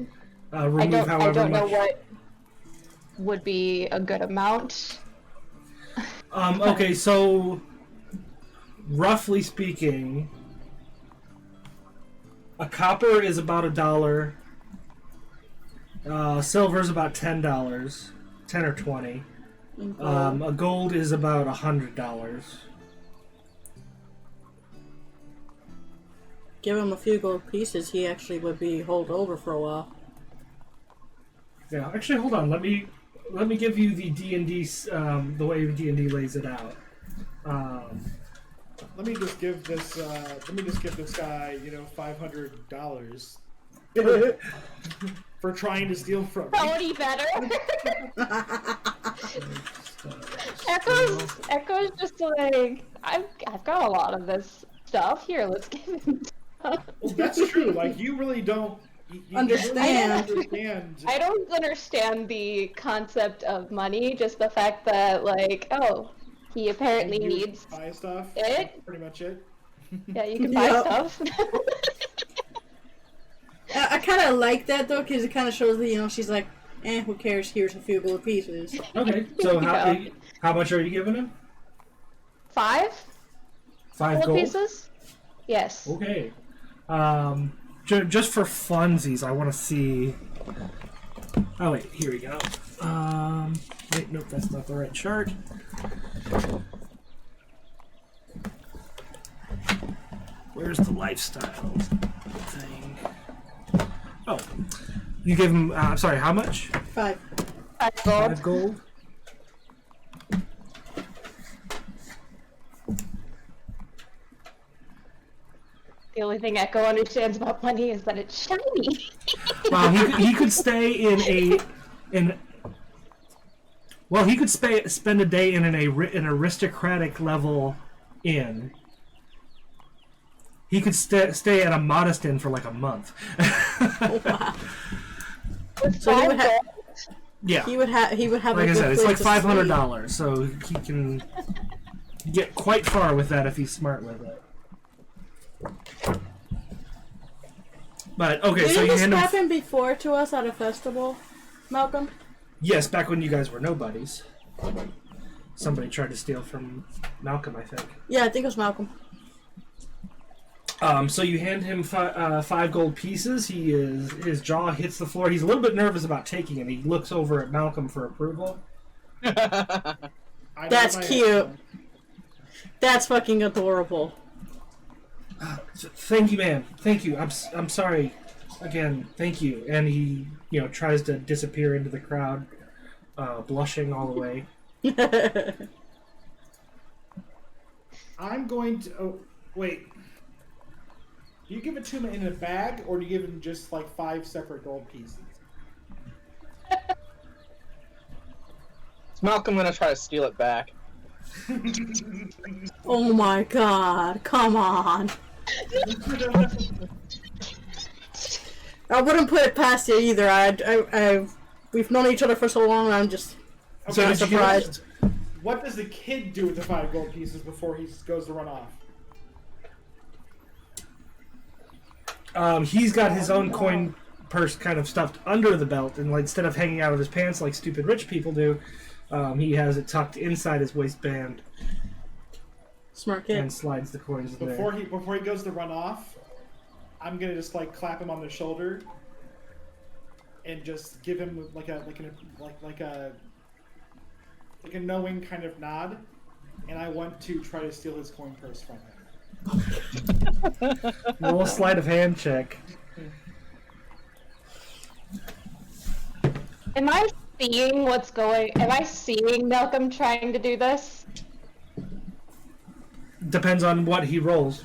Remove however I don't know much. what would be a good amount. Okay, so roughly speaking, a copper is about $1. Silver is about $10, 10 or 20. A gold is about $100. Give him a few gold pieces, he actually would be holed over for a while. Yeah, actually, hold on. Let me give you the D&D, the way D&D lays it out. Let me just give this guy, $500 for trying to steal from me. Already better. Echo's just like, I've got a lot of this stuff here. Let's give him. Well, that's true. Like you really don't you Understand. really don't understand. I don't understand the concept of money. Just the fact that like, oh, he apparently You needs buy stuff. it. That's pretty much it. Yeah, you can buy Yep. stuff. I kind of like that though, because it kind of shows that she's like, who cares? Here's a few gold pieces. Okay, so how much are you giving him? 5 5 gold gold? pieces. Yes. Okay. Just for funsies, I want to see. Oh wait, here we go. Wait, nope, that's not the right chart. Where's the lifestyle thing? Oh, you give him. I'm sorry, how much? 5. 5 gold. 5 gold. The only thing Echo understands about money is that it's shiny. Well, he could stay he could spend a day in an aristocratic level inn. He could stay at a modest inn for like a month. Oh, wow. With So he 5 would have. gold. Yeah, He would have. like a I good said, it's like place to sleep. $500, so he can get quite far with that if he's smart with it. But okay, so Didn't you this hand him. happen before to us at a festival, Malcolm? Yes, back when you guys were nobodies. Somebody tried to steal from Malcolm, I think. Yeah, I think it was Malcolm. So you hand him 5 gold pieces. His jaw hits the floor. He's a little bit nervous about taking it. He looks over at Malcolm for approval. That's cute. That's fucking adorable. Thank you, man. Thank you. I'm sorry. Again, thank you. And he, tries to disappear into the crowd, blushing all the way. I'm going to. Oh, wait. Do you give it to him in a bag, or do you give him just like 5 separate gold pieces? Is Malcolm gonna try to steal it back? Oh my god, come on. I wouldn't put it past you either. We've known each other for so long, I'm just So not did you get- surprised. What does the kid do with the 5 gold pieces before he goes to run off? He's got his own coin purse kind of stuffed under the belt, and instead of hanging out of his pants like stupid rich people do, he has it tucked inside his waistband Smart kid. and slides the coins in there. Before he goes to run off, I'm gonna just like clap him on the shoulder and just give him like a knowing kind of nod, and I want to try to steal his coin purse from him. Roll a sleight of hand check. Am I seeing what's going? Am I seeing Malcolm trying to do this? Depends on what he rolls.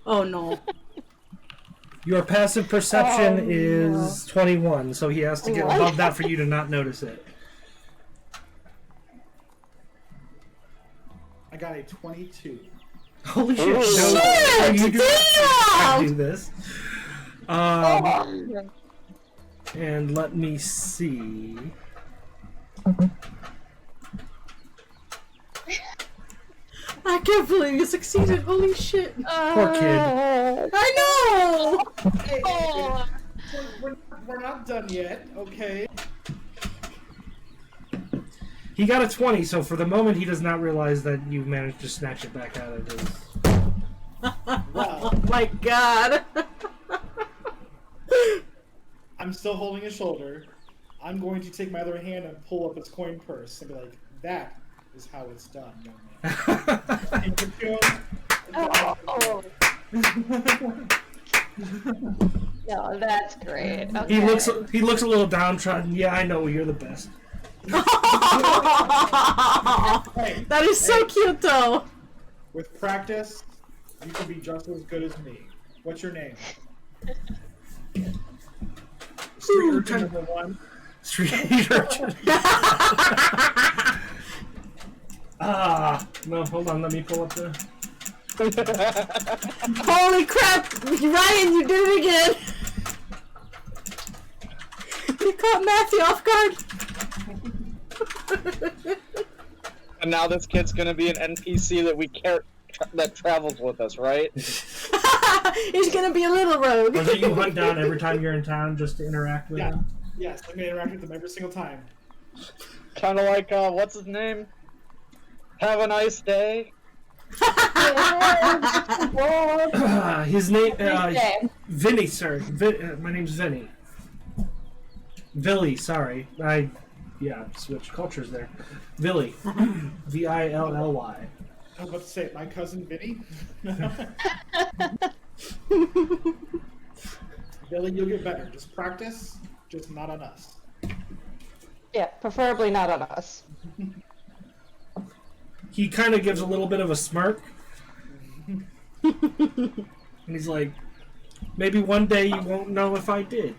Oh no. Your passive perception Oh, is 21, so he has to get What? above that for you to not notice it. I got a 22. Holy shit! Oh, No, shit, you do not damn! do this. And let me see. I can't believe you succeeded. Holy shit. Poor kid. I know! Oh. We're not done yet, okay? He got a 20, so for the moment he does not realize that you managed to snatch it back out of his. Wow. Oh my god. I'm still holding his shoulder. I'm going to take my other hand and pull up his coin purse and be like, that is how it's done, young man. And you feel- Oh. No, that's great. Okay. He looks a little downtrodden. Yeah, I know you're the best. Hey, That is so cute though. with practice, you can be just as good as me. What's your name? Street urchin number 1. Street urchin. No, hold on. Let me pull up the. Holy crap! Ryan, you did it again! You caught Matthew off guard! And now this kid's gonna be an NPC that we care that travels with us, right? He's gonna be a little rogue. Or that you hunt down every time you're in town just to interact with Yeah. him. Yes, I'm going to interact with them every single time. Kind of like what's his name? Have a nice day. His name, Okay. Vinny, sir. My name's Vinny. Villy, sorry. Switched cultures there. Villy. Villy. I was about to say, my cousin Vinny. Billy, you'll get better. Just practice, just not on us. Yeah, preferably not on us. He kind of gives a little bit of a smirk. And he's like, maybe one day you won't know if I did.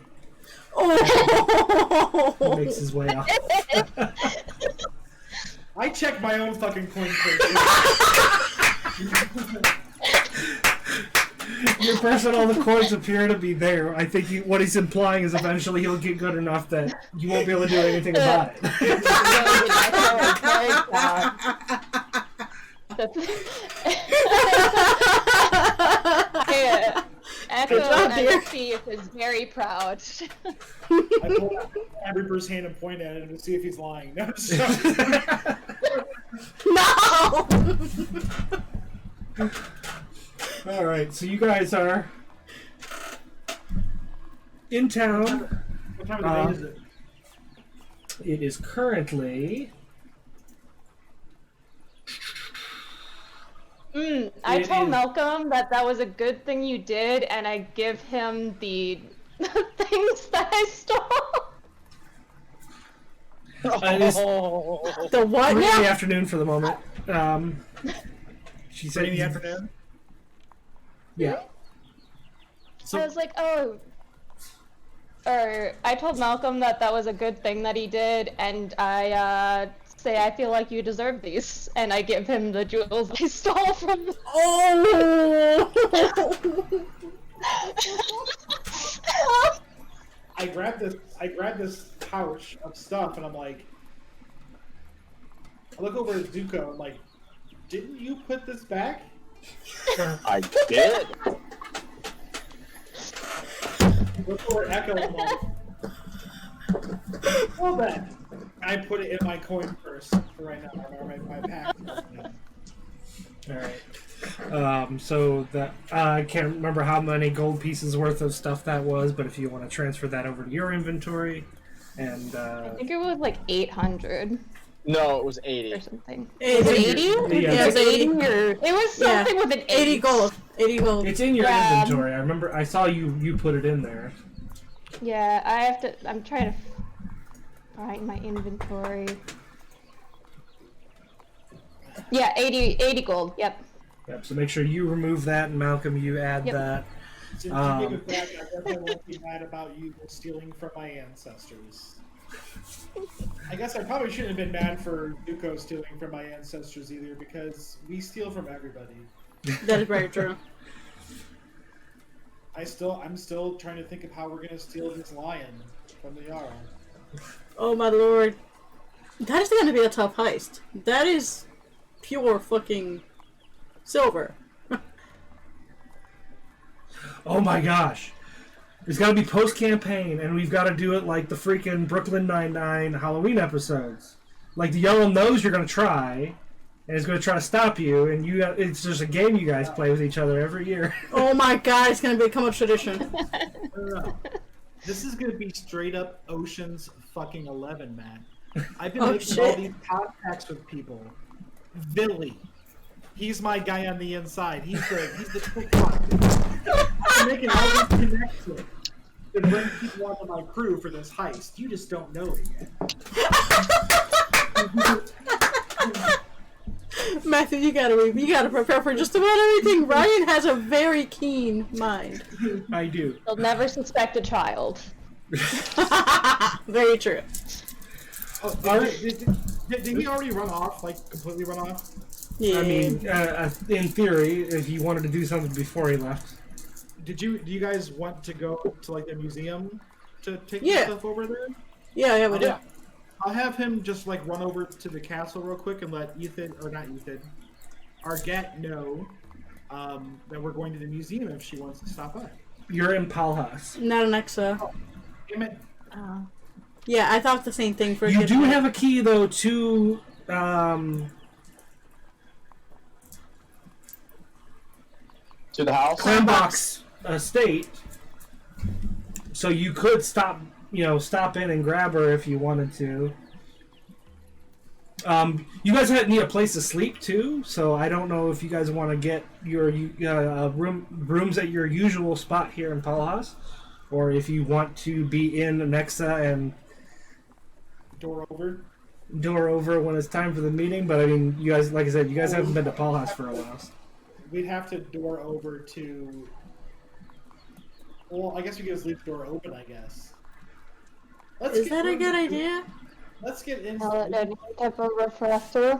Oh! He makes his way off. I check my own fucking coin purse. Your purse and all the coins appear to be there. I think what he's implying is eventually he'll get good enough that you won't be able to do anything about it. Echo Good job, dear. Steve is very proud. I pull out Reaper's hand and point at him to see if he's lying. No, No! Alright, so you guys are in town. what time of day is it? It is currently... I It told is- Malcolm that was a good thing you did, and I give him the things that I stole. It is The what 3 in the now? afternoon for the moment. She said In the afternoon? Yeah. I was like, oh. Or I told Malcolm that was a good thing that he did, and I say I feel like you deserve these, and I give him the jewels I stole from. Oh! I grabbed this pouch of stuff and I'm like, I look over at Zuko. I'm like, didn't you put this back? I did. Look over at Echo. I'm like, well then, I put it in my coin purse for right now, or my pack. Alright. So that I can't remember how many gold pieces worth of stuff that was, but if you want to transfer that over to your inventory, and I think it was like 800 No, it was or 80. something. It's 80? Yeah, it's 80. It was something with an 80 gold. 80 gold. it's in your Yeah. inventory. I remember I saw you put it in there. Yeah, I'm trying to find my inventory. Yeah, 80 gold. Yep. Yep. So make sure you remove that, and Malcolm, you add Yep. that. To give it back, I guess I won't be mad about you stealing from my ancestors. I guess I probably shouldn't have been mad for Zuko stealing from my ancestors either, because we steal from everybody. That is very true. I'm still trying to think of how we're gonna steal this lion from the Jarl. Oh my lord. That is going to be a tough heist. That is pure fucking silver. Oh my gosh. There's got to be post-campaign, and we've got to do it like the freaking Brooklyn Nine-Nine Halloween episodes. Like, the yellow knows you're going to try, and it's going to try to stop you, and it's just a game you guys play with each other every year. Oh my god, it's going to become a tradition. No. This is gonna be straight up Ocean's fucking 11, man. I've been Oh, making shit. all these contacts with people. Billy, he's my guy on the inside. He's the pickpocket. I'm making all these connections to bring people onto my crew for this heist. You just don't know it yet. Matthew, you gotta prepare for just about everything. Ryan has a very keen mind. I do. They'll never suspect a child. Very true. Oh, did he already run off? Like completely run off? Yeah. I mean, in theory, if he wanted to do something before he left. Do you guys want to go to like the museum to take Yeah. stuff over there? yeah, we do. I'll have him just like run over to the castle real quick and let Argat know that we're going to the museum if she wants to stop by. You're in Palhas. Not an Exa. Damn it. Yeah, I thought the same thing for. You do have a key, though, to... To the house? Clambach's estate, so you could stop in and grab her if you wanted to. You guys need a place to sleep too, so I don't know if you guys want to get your rooms at your usual spot here in Palhas, or if you want to be in Nexa and Door over when it's time for the meeting. But I mean, you guys, like I said, you guys haven't been to Palhas for a while. We'd have to door over to. Well, I guess we could just leave the door open. I guess. Is that a good idea? Let's get in. Type of refresher.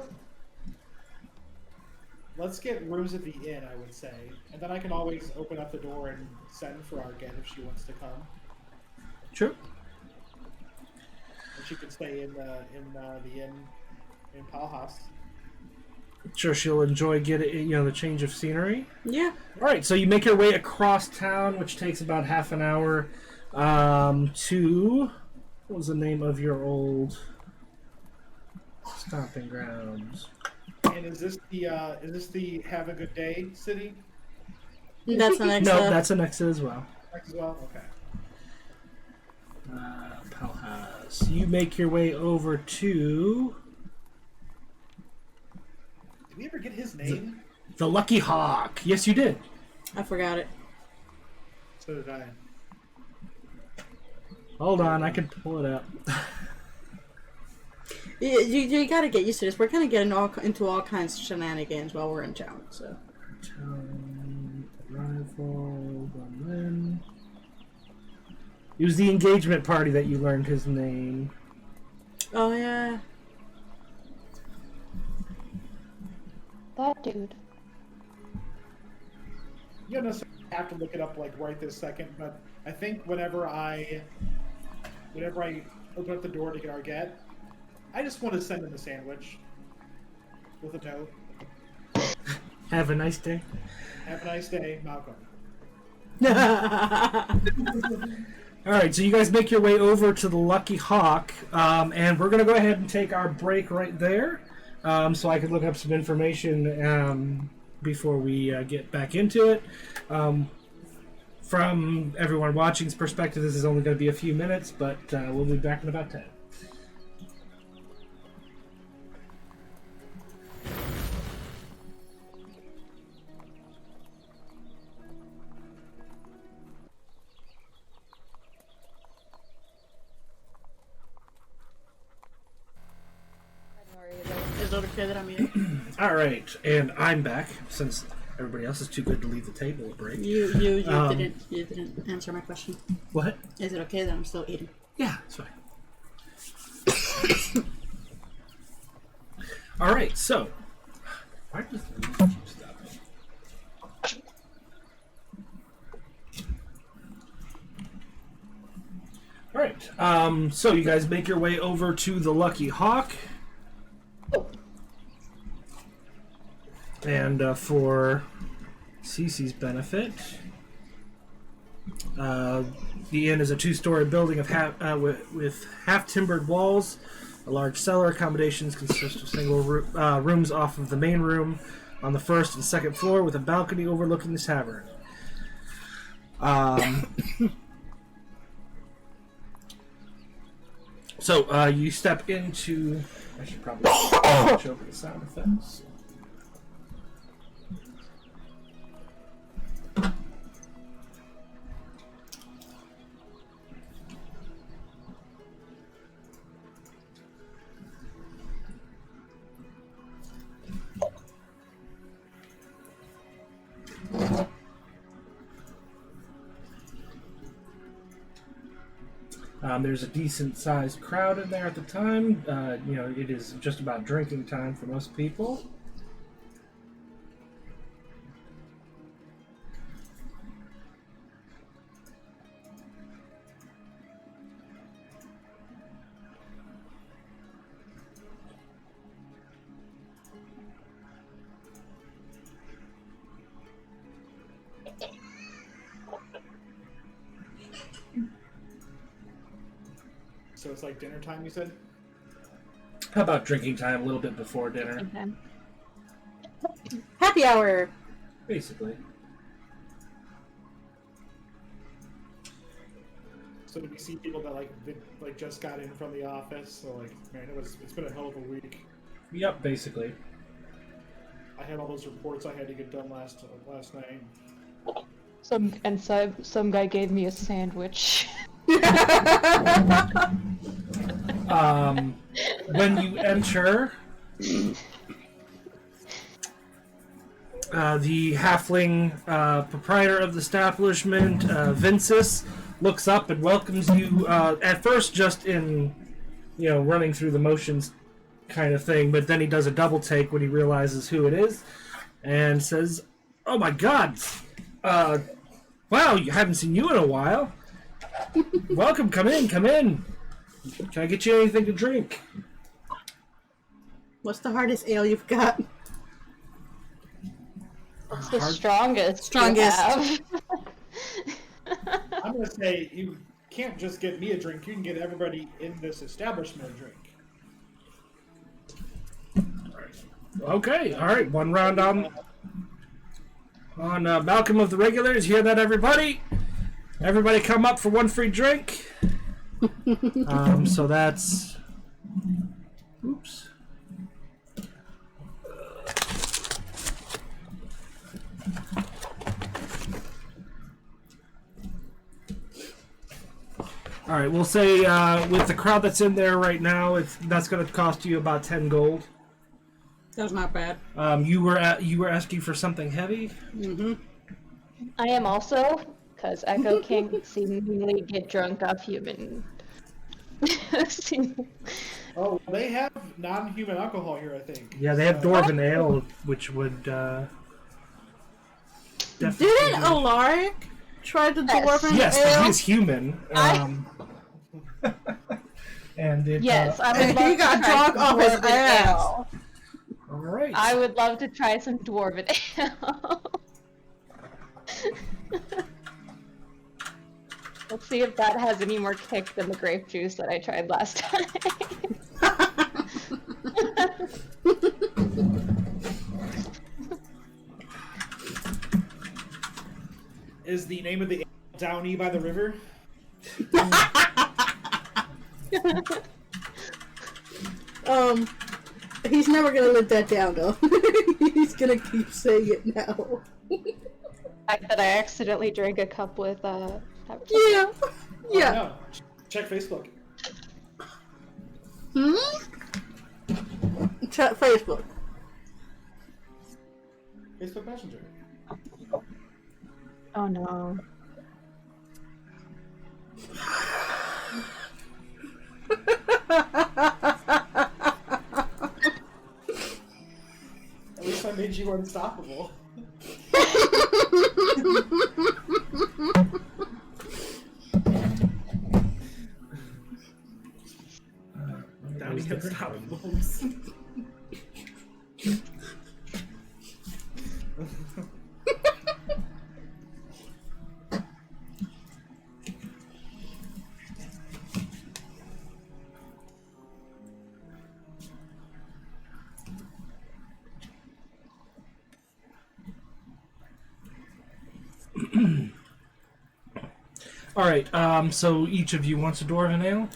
Let's get rooms at the inn, I would say, and then I can always open up the door and send for Argat if she wants to come. Sure. And she could stay in the inn in Palhas. Sure, she'll enjoy getting the change of scenery. Yeah. All right, so you make your way across town, which takes about half an hour, to what was the name of your old stomping grounds? And is this the Have a Good Day city That's an Exa. No, that's an exit as well. as well? Okay. Palhas. You make your way over to Did we ever get his name? the Lucky Hawk. Yes, you did. I forgot it. So did I. Hold on, I can pull it up. You gotta get used to this. We're gonna get into all kinds of shenanigans while we're in town. So. Town arrival, Berlin. It was the engagement party that you learned his name. Oh yeah. That dude. You don't necessarily have to look it up like right this second, but I think whenever I open up the door to get Argat, I just want to send him a sandwich with a note. Have a nice day. Have a nice day, Malcolm. All right, so you guys make your way over to the Lucky Hawk, and we're going to go ahead and take our break right there, so I could look up some information before we get back into it. From everyone watching's perspective, this is only going to be a few minutes, but we'll be back in about 10. Is it okay that I'm eating? Alright, and I'm back, since everybody else is too good to leave the table a break. You didn't answer my question. What? Is it okay that I'm still eating? Yeah, it's fine. Alright, so. Why does the music keep stopping? Alright, so you guys make your way over to the Lucky Hawk. And for Cece's benefit, the inn is a two-story building of with half-timbered walls. A large cellar. Accommodations consist of single rooms off of the main room on the first and second floor with a balcony overlooking the tavern. So you step into... I should probably switch over the sound effects. There's a decent-sized crowd in there at the time. It is just about drinking time for most people. So it's like dinner time, you said? How about drinking time a little bit before dinner? Happy hour! Basically. So do we see people that like just got in from the office? So like, man, it's been a hell of a week. Yep, basically. I had all those reports I had to get done last night. Some guy gave me a sandwich. When you enter, the halfling proprietor of the establishment, Vinces, looks up and welcomes you. At first, just in running through the motions kind of thing, but then he does a double take when he realizes who it is, and says, "Oh my God! Wow, you haven't seen you in a while. Welcome, come in. Can I get you anything to drink?" What's the hardest ale you've got? What's the strongest? Strongest. You have? I'm gonna say you can't just get me a drink. You can get everybody in this establishment a drink. Okay, all right. One round on Malcolm of the Regulators. You hear that, everybody? Everybody come up for one free drink. So that's... Oops. All right, we'll say with the crowd that's in there right now, that's going to cost you about 10 gold. That's not bad. You were asking for something heavy? Mm-hmm. I am also, because Echo can't seemingly get drunk off human. Oh, they have non-human alcohol here, I think. Yeah, they have Dwarven Ale, which would definitely... Didn't Alaric try the Dwarven Yes, Ale? he's human. And it, yes, I would love he got to try drunk some off his Dwarven ass. Ale. all right. I would love to try some Dwarven Ale. Let's see if that has any more kick than the grape juice that I tried last time. Is the name of the ale Downey by the river? He's never gonna live that down though. He's gonna keep saying it now. The fact that I accidentally drank a cup with Yeah. Oh, Yeah. no. Check Facebook. Facebook. Facebook Messenger. Oh no. At least I made you unstoppable. Down to unstoppables. All right. So each of you wants a dwarven ale.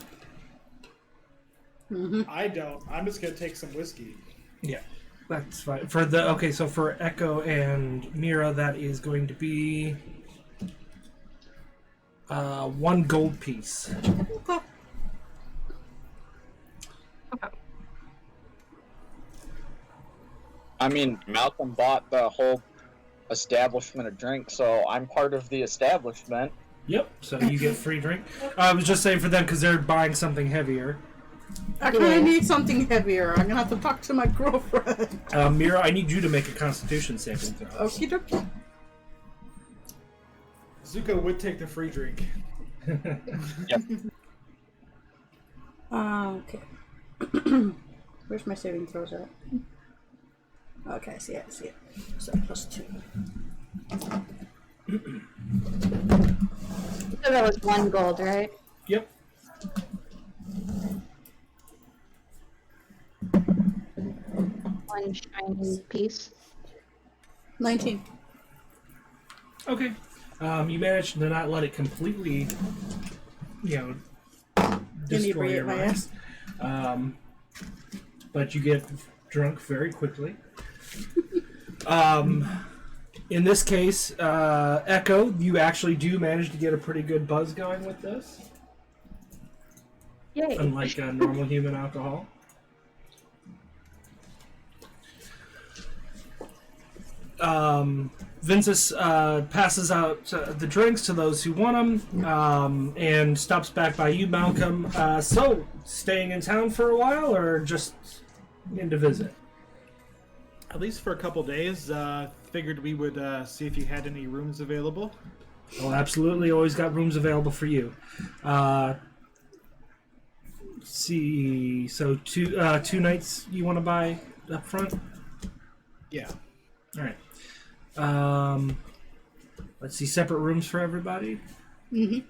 I don't. I'm just gonna take some whiskey. Yeah, that's fine. For the okay, so for Echo and Mira, that is going to be 1 gold piece. Okay. I mean, Malcolm bought the whole establishment a drink, so I'm part of the establishment. Yep. So you get free drink. I was just saying for them because they're buying something heavier. I kind of need something heavier. I'm gonna have to talk to my girlfriend. Mira, I need you to make a Constitution saving throw. Okie dokie. Zuko would take the free drink. Yep. Okay. Where's my saving throws at? Okay, I see it. So +2. So that was 1 gold, right? Yep. One shiny piece. 19. Okay. You managed to not let it completely, destroy Inebriate your my mind. ass. But you get drunk very quickly. In this case, Echo, you actually do manage to get a pretty good buzz going with this, Yay. unlike normal human alcohol. Vinces passes out the drinks to those who want them, and stops back by you, Malcolm. So, staying in town for a while, or just in to visit? At least for a couple days. Figured we would see if you had any rooms available. Oh, absolutely. Always got rooms available for you. See, so two nights you want to buy up front? Yeah. All right. Let's see, separate rooms for everybody. I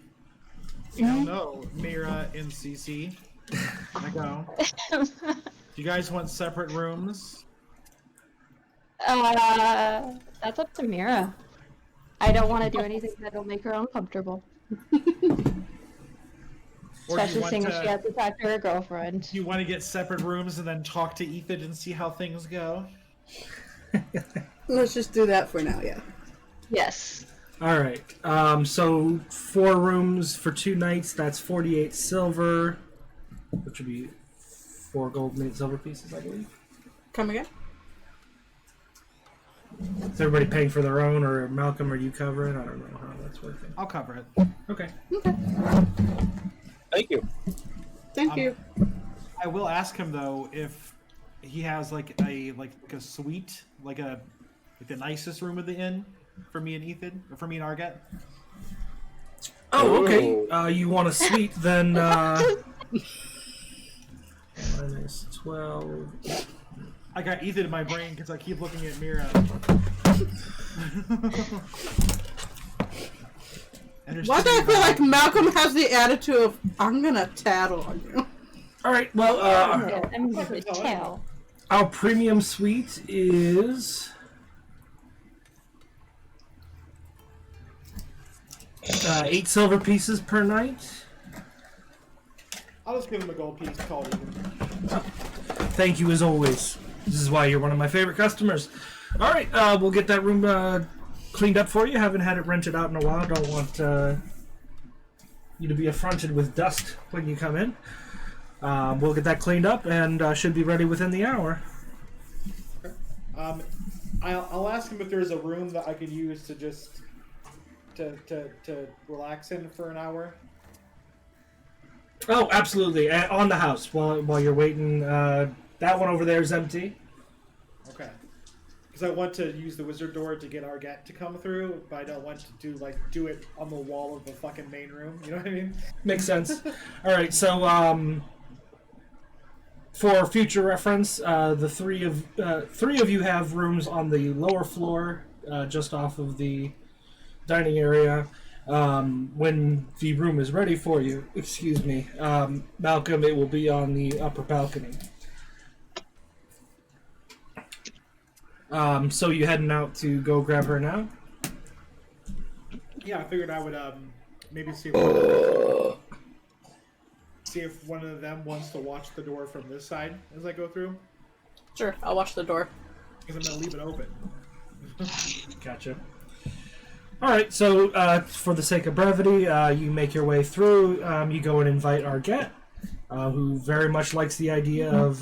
don't know. Mira and CC. I go. Do you guys want separate rooms? That's up to Mira. I don't want to do anything that'll make her uncomfortable. Or do you Especially want seeing if to- she has to talk to her girlfriend. Do you want to get separate rooms and then talk to Ethan and see how things go? Let's just do that for now, yeah. Yes. All right. So 4 rooms for 2 nights. That's 48 silver, which would be 4 gold and 8 silver pieces, I believe. Come again? Is everybody paying for their own, or Malcolm, are you covering? I don't know how that's working. I'll cover it. Okay. Thank you. Thank you. I will ask him though if he has like a suite, like the nicest room of the inn for me and Ethan, or for me and Arget. Oh, okay. You want a suite, then minus 12. I got Ethan in my brain because I keep looking at Mira. Why do I feel like Malcolm has the attitude of, I'm gonna tattle on you? All right. Well, I'm gonna tell. our premium suite is 8 silver pieces per night. I'll just give him a gold piece. Call it even. Thank you as always. This is why you're one of my favorite customers. All right, we'll get that room cleaned up for you. Haven't had it rented out in a while. Don't want you to be affronted with dust when you come in. We'll get that cleaned up and should be ready within the hour. I'll ask him if there's a room that I could use to just to relax in for an hour. Oh, absolutely. On the house while you're waiting. That one over there is empty. Okay. Because I want to use the wizard door to get Arget to come through, but I don't want to do it on the wall of the fucking main room. You know what I mean? Makes sense. All right, so for future reference, the three of you have rooms on the lower floor, just off of the dining area. When the room is ready for you, excuse me, Malcolm, it will be on the upper balcony. So you heading out to go grab her now? Yeah, I figured I would maybe see if one of them wants to watch the door from this side as I go through. Sure, I'll watch the door. Because I'm gonna leave it open. Gotcha. All right, so for the sake of brevity, you make your way through. You go and invite Arget, who very much likes the idea of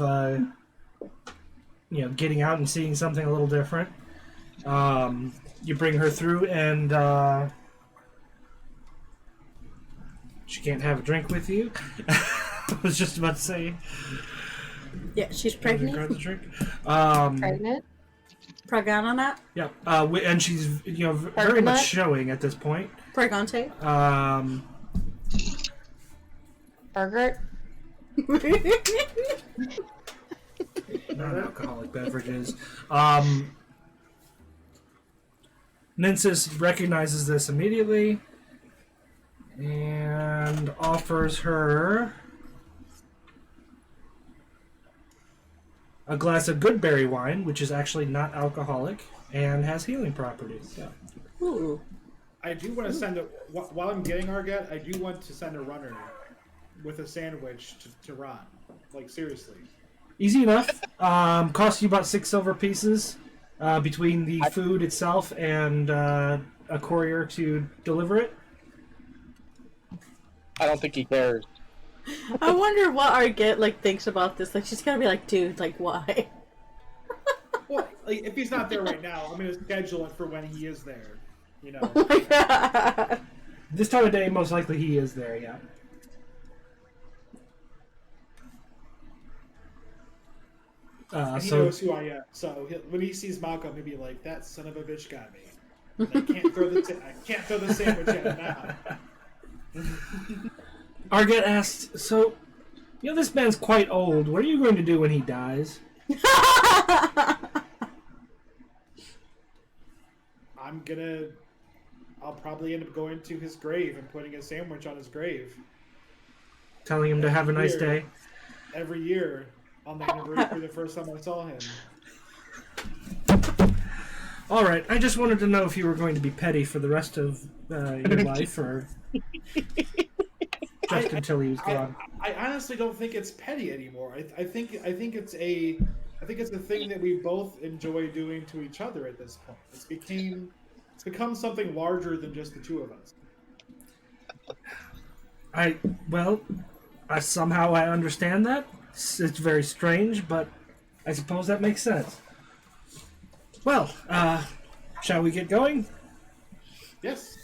getting out and seeing something a little different. You bring her through, and she can't have a drink with you. I was just about to say. Yeah, she's pregnant. Grab the drink. Pregnant? Pregnant? Yeah, and she's very much showing at this point. Pregante? Burger? Non-alcoholic beverages. Ninsis recognizes this immediately and offers her a glass of good berry wine, which is actually not alcoholic and has healing properties. Yeah. Ooh. I do want to send while I'm getting Arget, I do want to send a runner with a sandwich to Ron. Like, seriously. Easy enough. Costs you about 6 silver pieces between the food itself and a courier to deliver it. I don't think he cares. I wonder what Arget thinks about this. Like, she's gonna be like, dude, like, why? Well, like, if he's not there right now, I'm gonna schedule it for when he is there. You know. Oh my god. This time of day, most likely he is there. Yeah. And he knows who I am, so when he sees Malcolm, he'll be like, "That son of a bitch got me." And I can't throw the sandwich at him now. Arget asked, "So, this man's quite old. What are you going to do when he dies?" I'll probably end up going to his grave and putting a sandwich on his grave. Telling him to have a nice day. Every year, on the anniversary, the first time I saw him. All right, I just wanted to know if you were going to be petty for the rest of your life, or just until he was gone. I honestly don't think it's petty anymore. I think it's a thing that we both enjoy doing to each other at this point. It's become something larger than just the two of us. Somehow I understand that. It's very strange, but I suppose that makes sense. Well, shall we get going? Yes.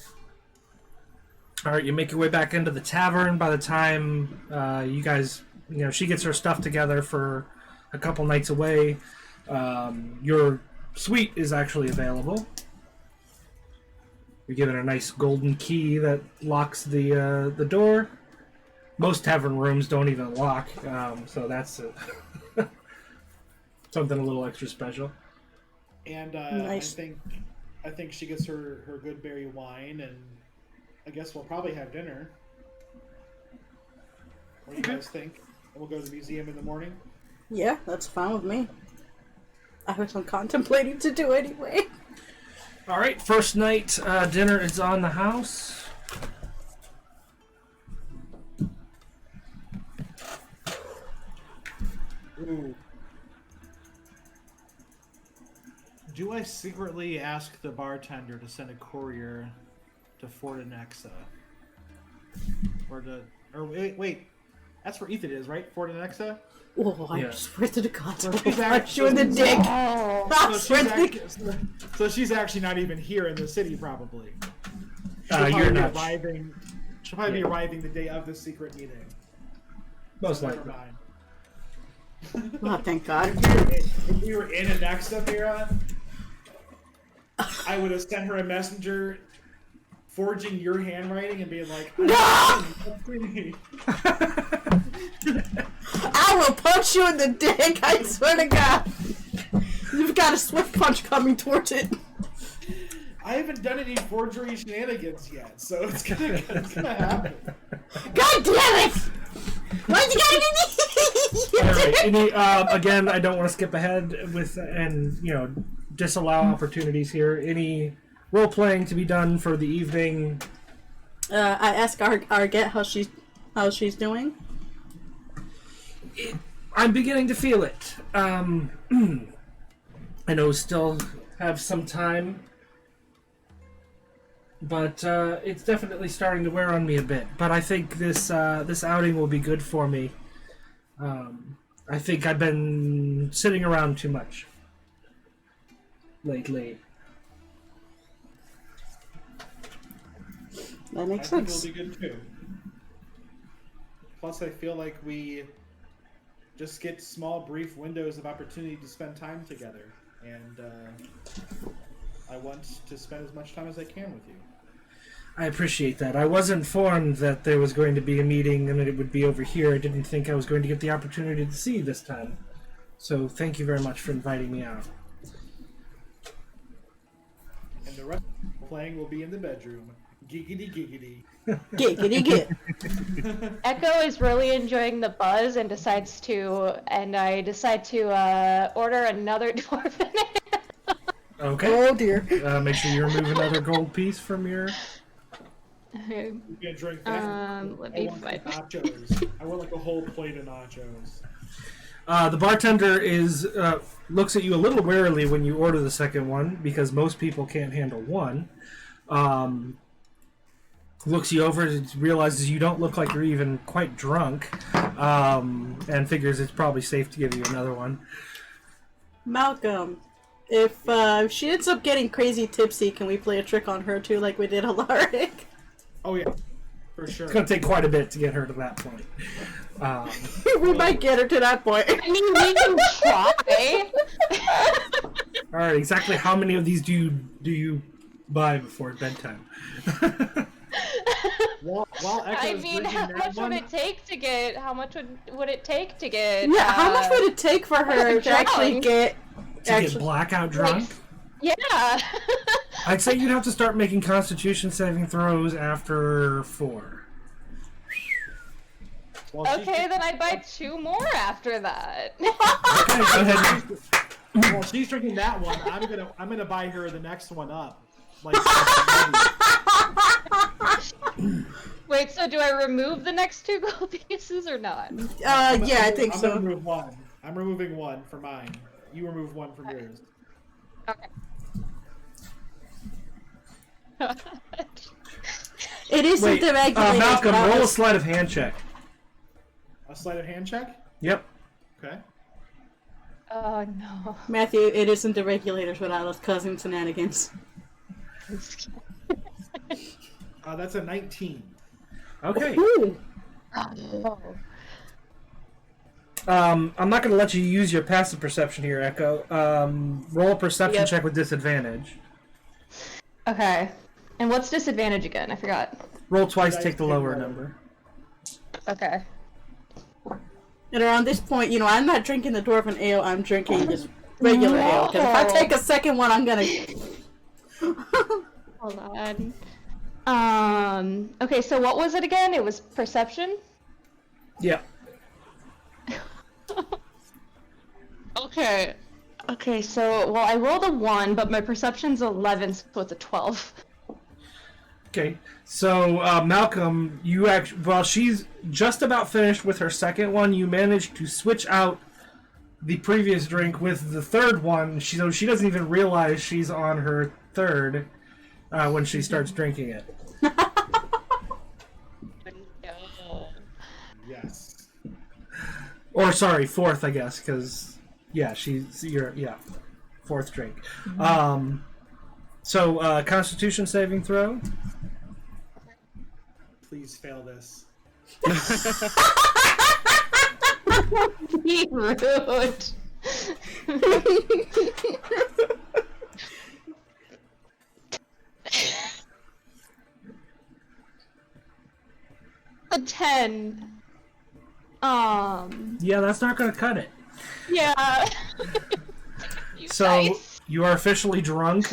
All right, you make your way back into the tavern. By the time you guys, she gets her stuff together for a couple nights away, your suite is actually available. You're given a nice golden key that locks the door. Most tavern rooms don't even lock, so that's something a little extra special. And nice. I think she gets her good berry wine, and I guess we'll probably have dinner. What do you guys think? And we'll go to the museum in the morning? Yeah, that's fine with me. I was contemplating to do anyway. All right, first night dinner is on the house. Ooh. Do I secretly ask the bartender to send a courier to Fort Anexa? Or wait. That's where Ethan is, right? Fort Anexa? Oh, I Yeah. swear to God, So I she's will act- punch you in the dick. Oh. I So swear she's, to actually, so she's actually not even here in the city, probably. She'll You're probably be not. arriving. She'll probably be Yeah. arriving the day of the secret meeting. Most Never likely. mind. Oh, thank God. If we were in Anexa, Mira, I would have sent her a messenger forging your handwriting and being like, No! I will punch you in the dick, I swear to God. You've got a swift punch coming towards it. I haven't done any forgery shenanigans yet, so it's gonna happen. God damn it! Why'd you gotta be me? All right. Again, I don't want to skip ahead with and disallow opportunities here. Any role playing to be done for the evening? I asked Arget how she's doing. I'm beginning to feel it. I know we still have some time, but it's definitely starting to wear on me a bit. But I think this outing will be good for me. I think I've been sitting around too much lately. That makes I think sense. it'll be good too. Plus, I feel like we just get small, brief windows of opportunity to spend time together, and I want to spend as much time as I can with you. I appreciate that. I was informed that there was going to be a meeting and that it would be over here. I didn't think I was going to get the opportunity to see you this time. So thank you very much for inviting me out. And the rest of the playing will be in the bedroom. Giggity giggity. Giggity git. Echo is really enjoying the buzz and I decide to order another dwarven. Okay. Oh dear. Make sure you remove another gold piece from your... You're gonna drink that? Let I me want find. nachos. I want like a whole plate of nachos. The bartender looks at you a little warily when you order the second one, because most people can't handle one. Looks you over and realizes you don't look like you're even quite drunk, and figures it's probably safe to give you another one. Malcolm, if she ends up getting crazy tipsy, can we play a trick on her too, like we did Alaric? Oh yeah, for sure. It's going to take quite a bit to get her to that point. We might get her to that point. I mean, we can try. All right, exactly how many of these do you buy before bedtime? While I Echo's mean, drinking how that much one, would it take to get? How much would it take to get? Yeah, how much would it take for her to actually drunk? get... Get blackout drunk? Yeah. I'd say you'd have to start making Constitution saving throws after 4. while she's- Okay, then I'd buy 2 more after that. Okay, go ahead. While she's drinking that one, I'm gonna buy her the next one up. Like, Wait, so do I remove the next 2 gold pieces or not? yeah, I think I'm so. gonna remove one. I'm removing one for mine. You remove one from yours. Okay. It isn't Wait, the regulators. Malcolm, but I roll a was- sleight of hand check. A sleight of hand check. Yep. Okay. Oh no. Matthew, it isn't the regulators without us cousin shenanigans. That's a 19. Okay. Ooh. Oh. I'm not going to let you use your passive perception here, Echo. Roll a perception Yep. check with disadvantage. Okay. And what's disadvantage again? I forgot. Roll twice, take the lower number. Okay. And around this point, I'm not drinking the dwarven ale, I'm drinking just regular ale. 'Cause if I take a second one, I'm gonna... Hold on. Okay, so what was it again? It was perception? Yeah. Okay. Okay, so, well, I rolled a 1, but my perception's 11, so it's a 12. Okay. So, Malcolm, you actually, while she's just about finished with her second one, you managed to switch out the previous drink with the third one. So she doesn't even realize she's on her third when she starts drinking it. No. Yes. Or sorry, fourth, I guess, because fourth drink. So Constitution saving throw. Please fail this. Be rude. A 10. Yeah, that's not going to cut it. Yeah. So Nice. you are officially drunk.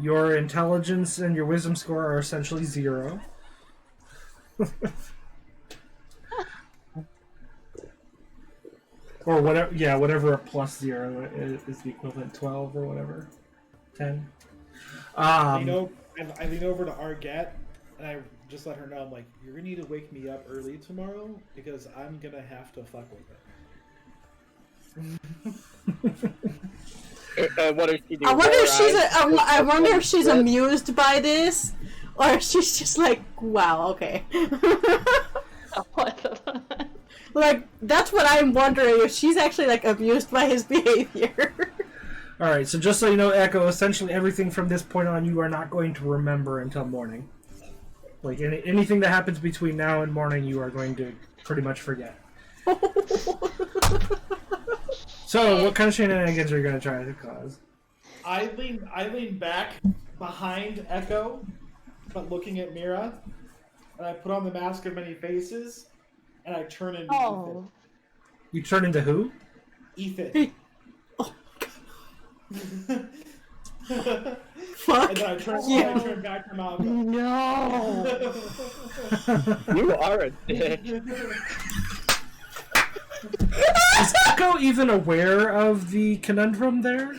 Your intelligence and your wisdom score are essentially 0. Or whatever. Yeah, whatever a plus 0 is the equivalent, 12 or whatever. 10. I lean over to Argette, and I just let her know, I'm like, you're gonna need to wake me up early tomorrow because I'm gonna have to fuck with it. What does she do? I wonder if Roll she's eyes? I wonder if she's amused by this, or if she's just like, wow, okay. What the Like, that's what I'm wondering, if she's actually like amused by his behavior. Alright, so just so you know, Echo, essentially everything from this point on you are not going to remember until morning. Like, anything that happens between now and morning, you are going to pretty much forget. So, what kind of shenanigans are you going to try to cause? I lean back behind Echo, but looking at Mira, and I put on the mask of many faces, and I turn into Oh. You turn into who? Ethan. Fuck. And then I turn back to Malcolm. No. You are a dick. Is Echo even aware of the conundrum there?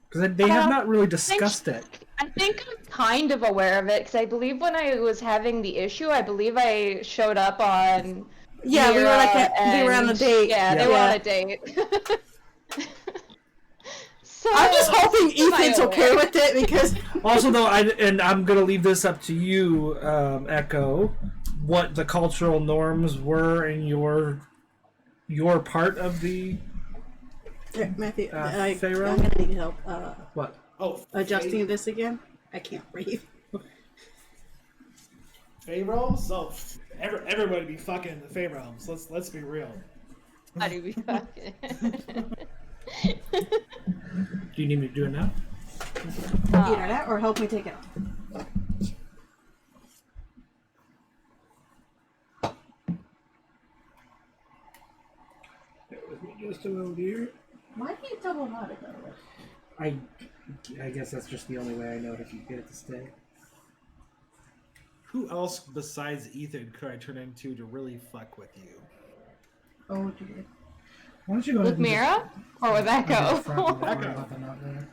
Because they have not really discussed it. I think I'm kind of aware of it because I believe when I was having the issue, I believe I showed up on. Yeah, we were Mira like they were on a and- date. Yeah, they were on a date. So I'm just hoping Ethan's aware. okay with it because Also, though, I'm going to leave this up to you, Echo, what the cultural norms were in your part of the... yeah, Matthew, I'm Pharaoh? gonna need help What? Oh, adjusting this again. I can't breathe. Fey realms? Oh, everybody be fucking in the Fey realms. Let's be real. How do we fucking? Do you need me to do it now? Either that or help me take it off. Bear with me just a little here. Why do you double knot it though? I guess that's just the only way I know to get it to stay. Who else besides Ethan could I turn into to really fuck with you? Oh, dear. Why don't you go With ahead and Mira or with just- Echo? Don't worry about the knot there.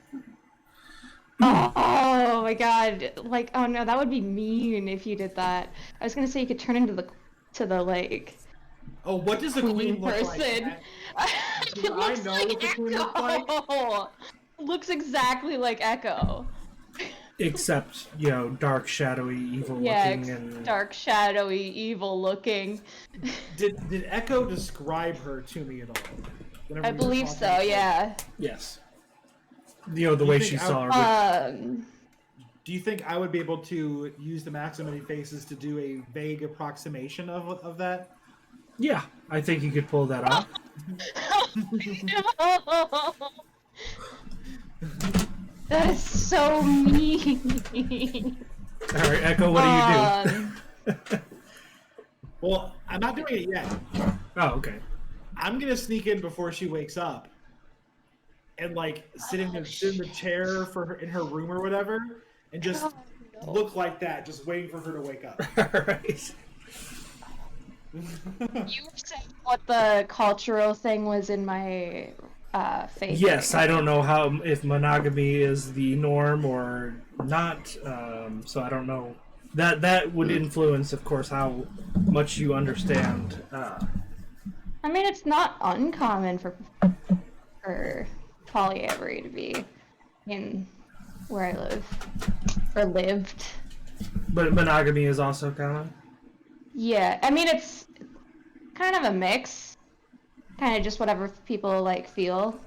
Oh my god! Like, oh no, that would be mean if you did that. I was gonna say you could turn into the like Oh, what does the queen queen look person. like? It Do I looks know like what the queen looks like? Echo. Looks exactly like Echo. Except, dark, shadowy, evil Yeah, looking and... dark, shadowy, evil looking. Did Echo describe her to me at all? Whenever I we were believe talking so. before? Yeah. Yes. The way think she I- saw her. Do you think I would be able to use the max of many faces to do a vague approximation of that? Yeah, I think you could pull that off. That is so mean. Alright, Echo, what do you do? Well, I'm not doing it yet. Oh, okay. I'm gonna sneak in before she wakes up, and sit in the chair in her room or whatever, and just look like that, just waiting for her to wake up. Alright. You were saying what the cultural thing was in my face. Yes, I don't know if monogamy is the norm or not, so I don't know. That would influence, of course, how much you understand. I mean, it's not uncommon for polyamory to be in where I live or lived. But monogamy is also common. Yeah, I mean it's kind of a mix. kind of just whatever people like feel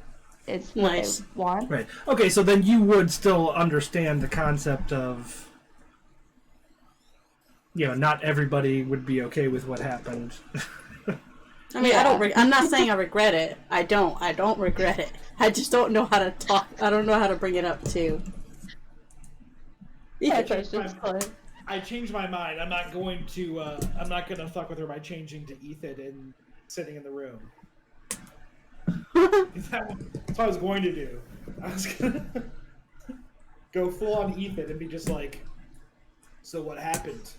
is what Nice. they want. Right. Okay, so then you would still understand the concept of, not everybody would be okay with what happened. I mean, Yeah. I'm not saying I regret it. I don't regret it. I just don't know how to talk. I don't know how to bring it up to. Yeah, Yeah. it's just like, I changed my mind. I'm not going to fuck with her by changing to Ethan and sitting in the room. That's what I was going to do. I was gonna go full on Ethan and be just like, so what happened?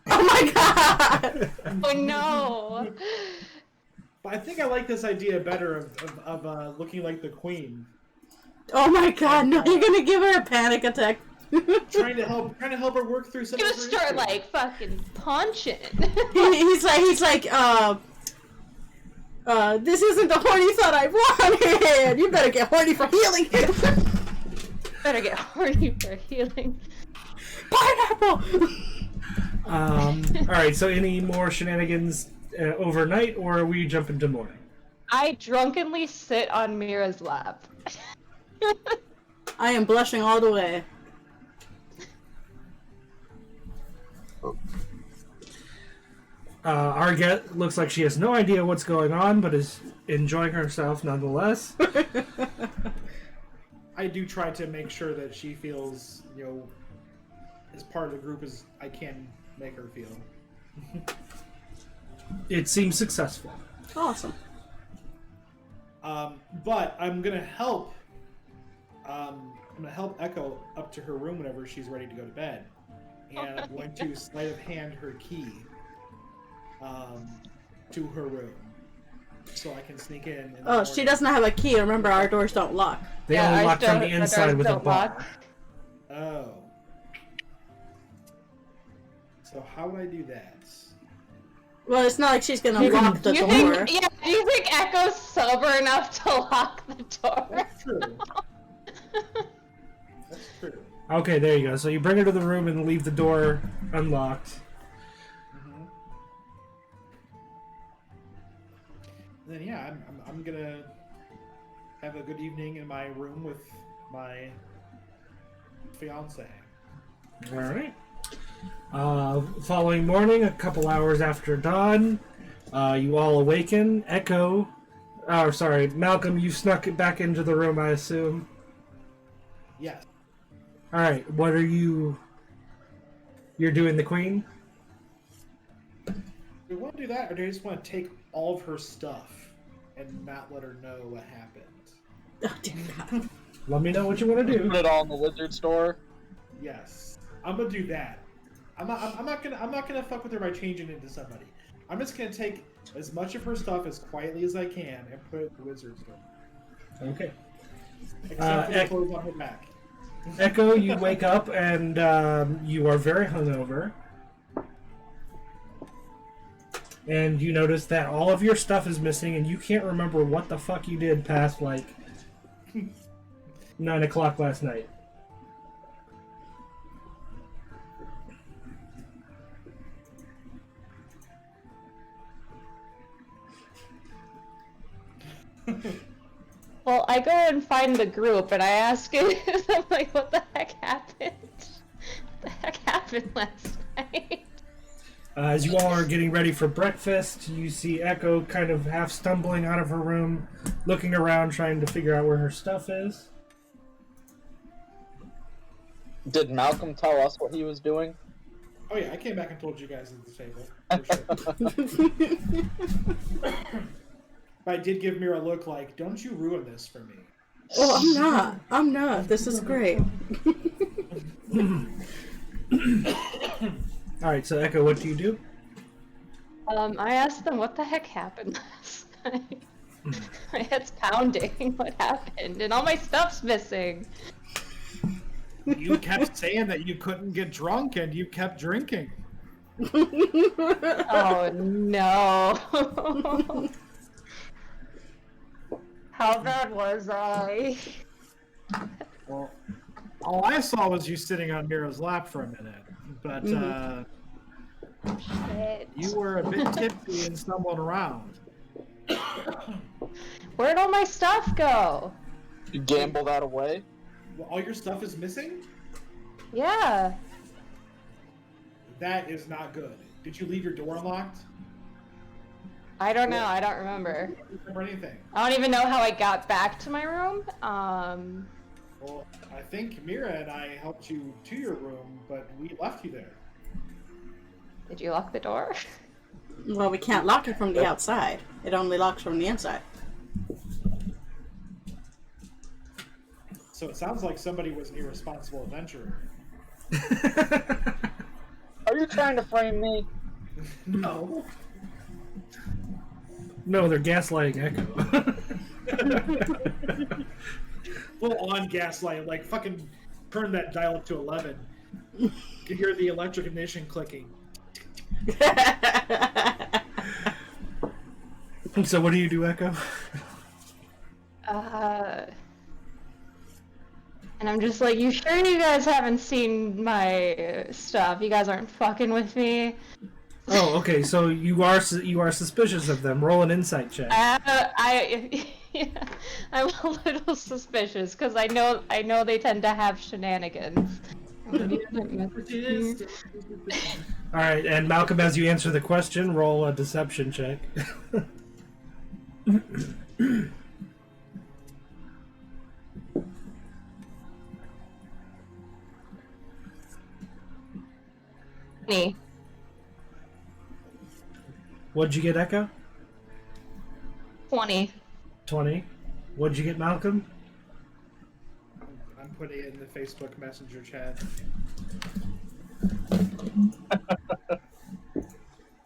Oh my god! oh no. But I think I like this idea better of looking like the queen. Oh my god! No, you're gonna give her a panic attack. trying to help her work through some of Just her start issues. like fucking punching. he's like, this isn't the horny thought I wanted. You better get horny for healing. Better get horny for healing. Pineapple. All right, so any more shenanigans overnight, or are we jumping to morning? I drunkenly sit on Mira's lap. I am blushing all the way. Arget looks like she has no idea what's going on, but is enjoying herself nonetheless. I do try to make sure that she feels, as part of the group as I can make her feel. It seems successful. Awesome. But I'm gonna help. Echo up to her room whenever she's ready to go to bed, and I'm going to sleight of hand her key to her room, so I can sneak in. Oh, she doesn't have a key. Remember, our doors don't lock. They Yeah, only I lock from the don't- inside doors with a don't bar. lock. Oh. So how would I do that? Well, it's not like she's gonna lock the you door. Think, do you think Echo's sober enough to lock the door? That's true. That's true. Okay, there you go. So you bring her to the room and leave the door unlocked. Then yeah, I'm gonna have a good evening in my room with my fiance. All right. Following morning, a couple hours after dawn, you all awaken. Echo, Malcolm, you snuck it back into the room, I assume. Yes. All right. What are you? You're doing the queen. Do we want to do that, or do we just want to take all of her stuff and not let her know what happened? Oh, dear God. Let me know what you want to Put do. it all in the wizard store. Yes, I'm gonna do that. I'm not gonna fuck with her by changing into somebody. I'm just gonna take as much of her stuff as quietly as I can and put it in the wizard's room, Okay. except for the clothes on her back. Echo, you wake up and you are very hungover. And you notice that all of your stuff is missing and you can't remember what the fuck you did past, 9 o'clock last night. Well, I go and find the group and I ask it. I'm like, what the heck happened? What the heck happened last night? As you all are getting ready for breakfast, you see Echo kind of half stumbling out of her room, looking around trying to figure out where her stuff is. Did Malcolm tell us what he was doing? Oh yeah, I came back and told you guys at the table. For sure. But I did give Mira a look like, don't you ruin this for me. Oh, I'm not. This is great. Alright, so Echo, what do you do? I asked them what the heck happened last night. My head's pounding. What happened? And all my stuff's missing. You kept saying that you couldn't get drunk and you kept drinking. Oh no. How bad was I? Well, all I saw was you sitting on Mira's lap for a minute. But Shit. you were a bit tipsy and stumbling around. Where'd all my stuff go? You gamble that away? Well, all your stuff is missing? Yeah. That is not good. Did you leave your door unlocked? I don't know. I don't remember. I don't remember anything. I don't even know how I got back to my room. Well, I think Mira and I helped you to your room, but we left you there. Did you lock the door? Well, we can't lock it from the outside. It only locks from the inside. So it sounds like somebody was an irresponsible adventurer. Are you trying to frame me? No. No, they're gaslighting Echo. Full on gaslight, like fucking turn that dial up to 11. You can hear the electric ignition clicking. So what do you do, Echo? And I'm just like, you sure you guys haven't seen my stuff? You guys aren't fucking with me? Oh, okay. So you are suspicious of them. Roll an insight check. Yeah, I'm a little suspicious because I know they tend to have shenanigans. All right, and Malcolm, as you answer the question, roll a deception check. Me. What'd you get, Echo? 20. 20. What'd you get, Malcolm? I'm putting it in the Facebook Messenger chat.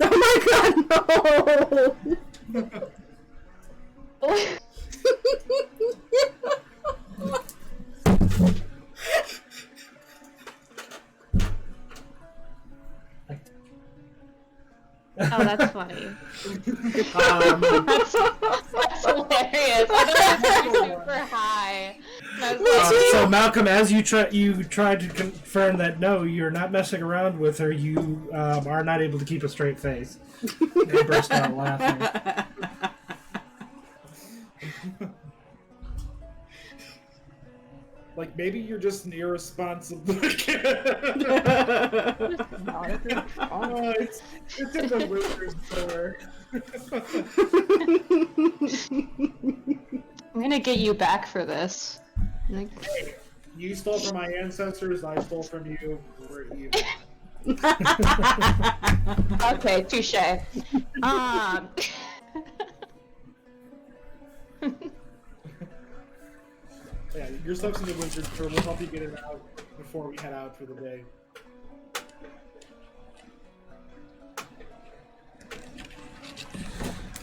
Oh my god, no! Oh, that's funny. That's hilarious. I thought it was super high. And I was like, So Malcolm, as you tried to confirm that no, you're not messing around with her, you are not able to keep a straight face. They burst out laughing. Like, maybe you're just an irresponsible kid. Oh, it's in the loser's store. I'm gonna get you back for this. Like, Hey, you stole from my ancestors, I stole from you. We're even. okay, touche. Yeah, your stuff's in the wizard store. We'll help you get it out before we head out for the day.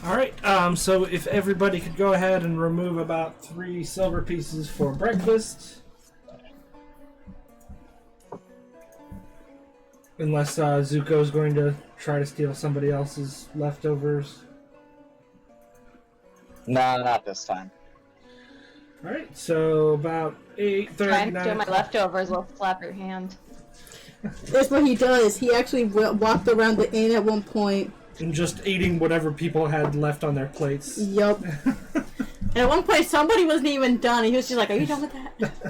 Alright, so if everybody could go ahead and remove about 3 silver pieces for breakfast. Unless Zuko's going to try to steal somebody else's leftovers. Nah, not this time. Alright, so about 8:30, trying to 9 steal my o'clock. leftovers will slap your hand. That's what he does. He actually walked around the inn at one point. And just eating whatever people had left on their plates. Yup. And at one point, somebody wasn't even done. He was just like, "Are you done with that?"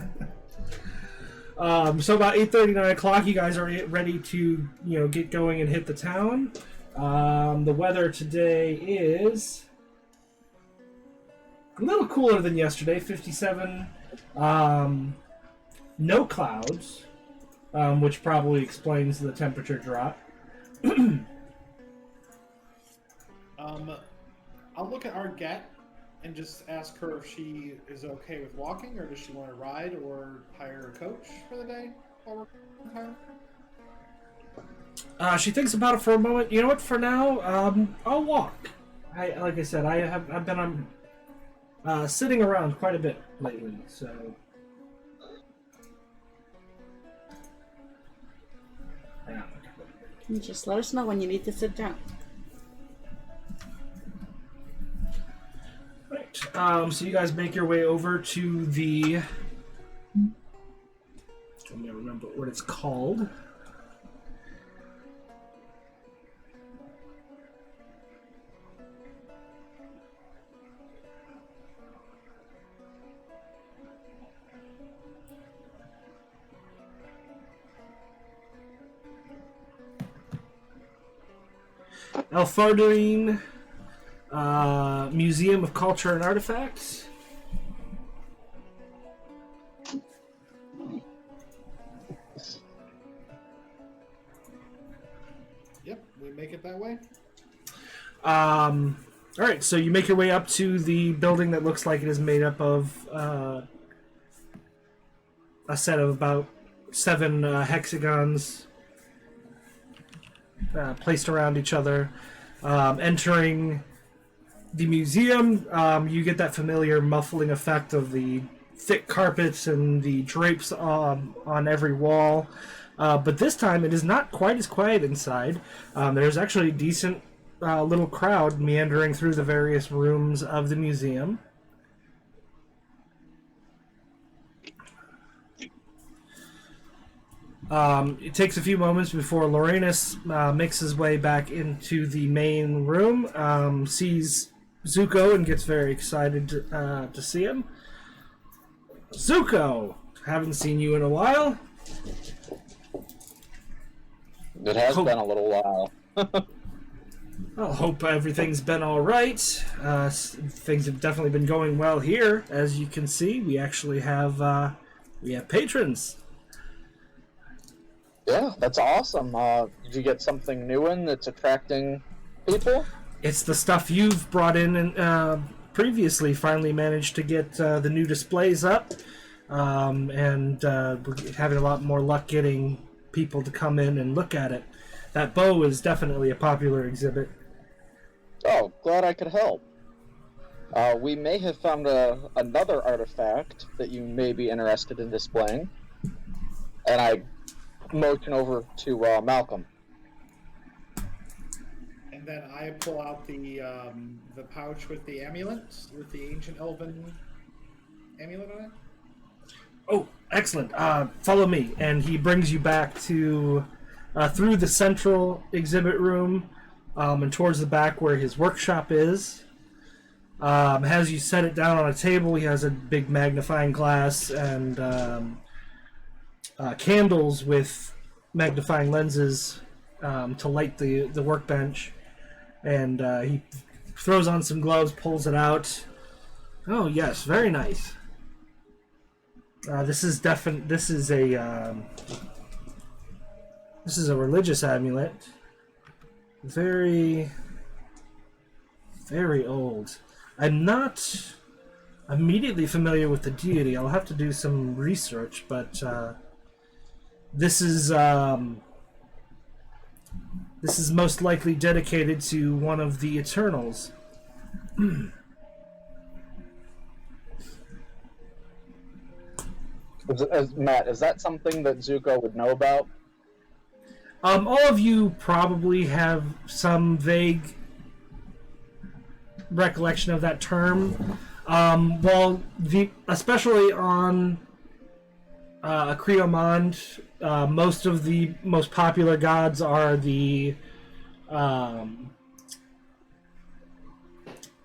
So about 8:30, 9 o'clock, you guys are ready to, get going and hit the town. The weather today is a little cooler than yesterday, 57. No clouds, which probably explains the temperature drop. I'll look at our get and just ask her if she is okay with walking, or does she want to ride or hire a coach for the day while we're in town? She thinks about it for a moment. You know what? For now, I'll walk. Like I said, I've been sitting around quite a bit lately, so. Yeah. You just let us know when you need to sit down. Right. So you guys make your way over to the. Let me remember what it's called. Elfardine Museum of Culture and Artifacts. Yep, we make it that way. All right, so you make your way up to the building that looks like it is made up of a set of about 7 hexagons placed around each other. Entering the museum, you get that familiar muffling effect of the thick carpets and the drapes on every wall. But this time it is not quite as quiet inside. There's actually a decent little crowd meandering through the various rooms of the museum. It takes a few moments before Lorenus makes his way back into the main room, sees Zuko, and gets very excited to see him. Zuko! Haven't seen you in a while. It has been a little while. I hope everything's been all right. Things have definitely been going well here. As you can see, we actually have patrons. Yeah, that's awesome. Did you get something new in that's attracting people? It's the stuff you've brought in and previously. Finally managed to get the new displays up, and we're having a lot more luck getting people to come in and look at it. That bow is definitely a popular exhibit. Oh, glad I could help. We may have found another artifact that you may be interested in displaying. And I motion over to Malcolm. And then I pull out the pouch with the amulet, with the ancient elven amulet on it. Oh, excellent. Follow me. And he brings you back to through the central exhibit room and towards the back where his workshop is. Has you set it down on a table. He has a big magnifying glass and candles with magnifying lenses to light the workbench. And he throws on some gloves, pulls it out. Oh yes, very nice. This is a religious amulet. Very, very old. I'm not immediately familiar with the deity. I'll have to do some research, but this is most likely dedicated to one of the Eternals. Matt, is that something that Zuko would know about? All of you probably have some vague recollection of that term. Especially on Creomond, most of the most popular gods are the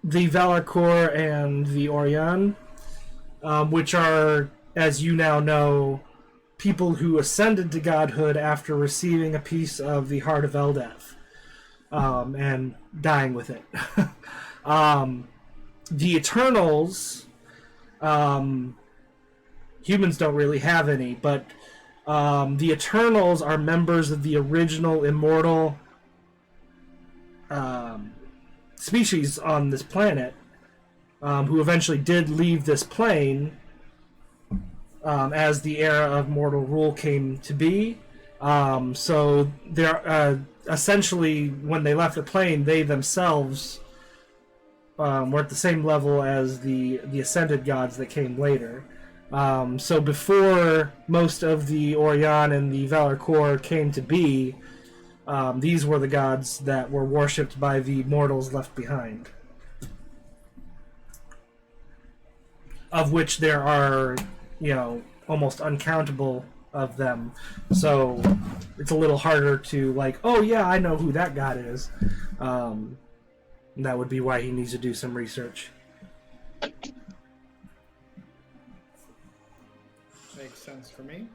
Valakor and the Orion, which are, as you now know, people who ascended to godhood after receiving a piece of the Heart of Eldath and dying with it. The Eternals, humans don't really have any, but the Eternals are members of the original immortal species on this planet, who eventually did leave this plane as the era of mortal rule came to be. So they're essentially, when they left the plane, they themselves were at the same level as the ascended gods that came later. So before most of the Orion and the Valakor came to be, these were the gods that were worshipped by the mortals left behind. Of which there are, almost uncountable of them. So it's a little harder to oh yeah, I know who that god is. That would be why he needs to do some research. Makes sense for me.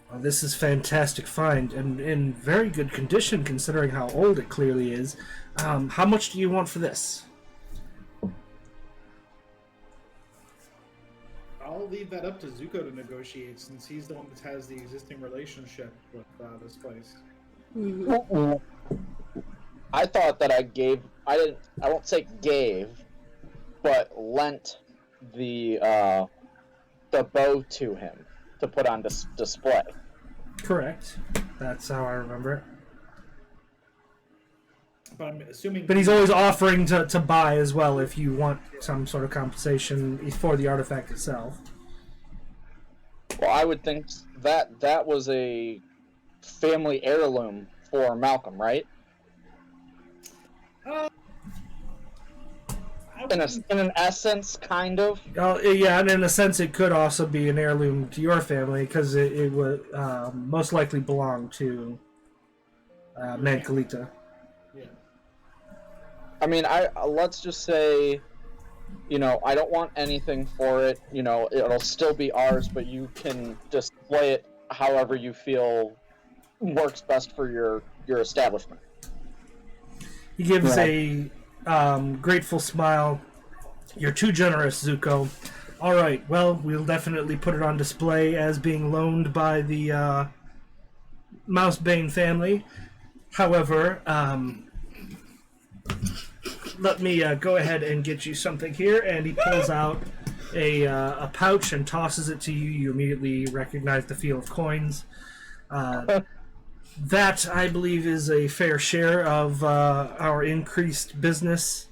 Well, this is fantastic find, and in very good condition considering how old it clearly is. How much do you want for this? I'll leave that up to Zuko to negotiate, since he's the one that has the existing relationship with this place. I thought that I won't say gave, but lent the bow to him to put on display. Correct. That's how I remember it. But I'm assuming. But he's always offering to buy as well if you want some sort of compensation for the artifact itself. Well, I would think that was a family heirloom for Malcolm, right? In an essence, kind of. Yeah, and in a sense, it could also be an heirloom to your family because it would most likely belong to Mankalita. Yeah. I mean, let's just say, I don't want anything for it. It'll still be ours, but you can display it however you feel works best for your establishment. He gives a grateful smile. You're too generous, Zuko. All right, well, we'll definitely put it on display as being loaned by the Mousebane family. However, let me go ahead and get you something here. And he pulls out a pouch and tosses it to you. You immediately recognize the feel of coins. That, I believe, is a fair share of our increased business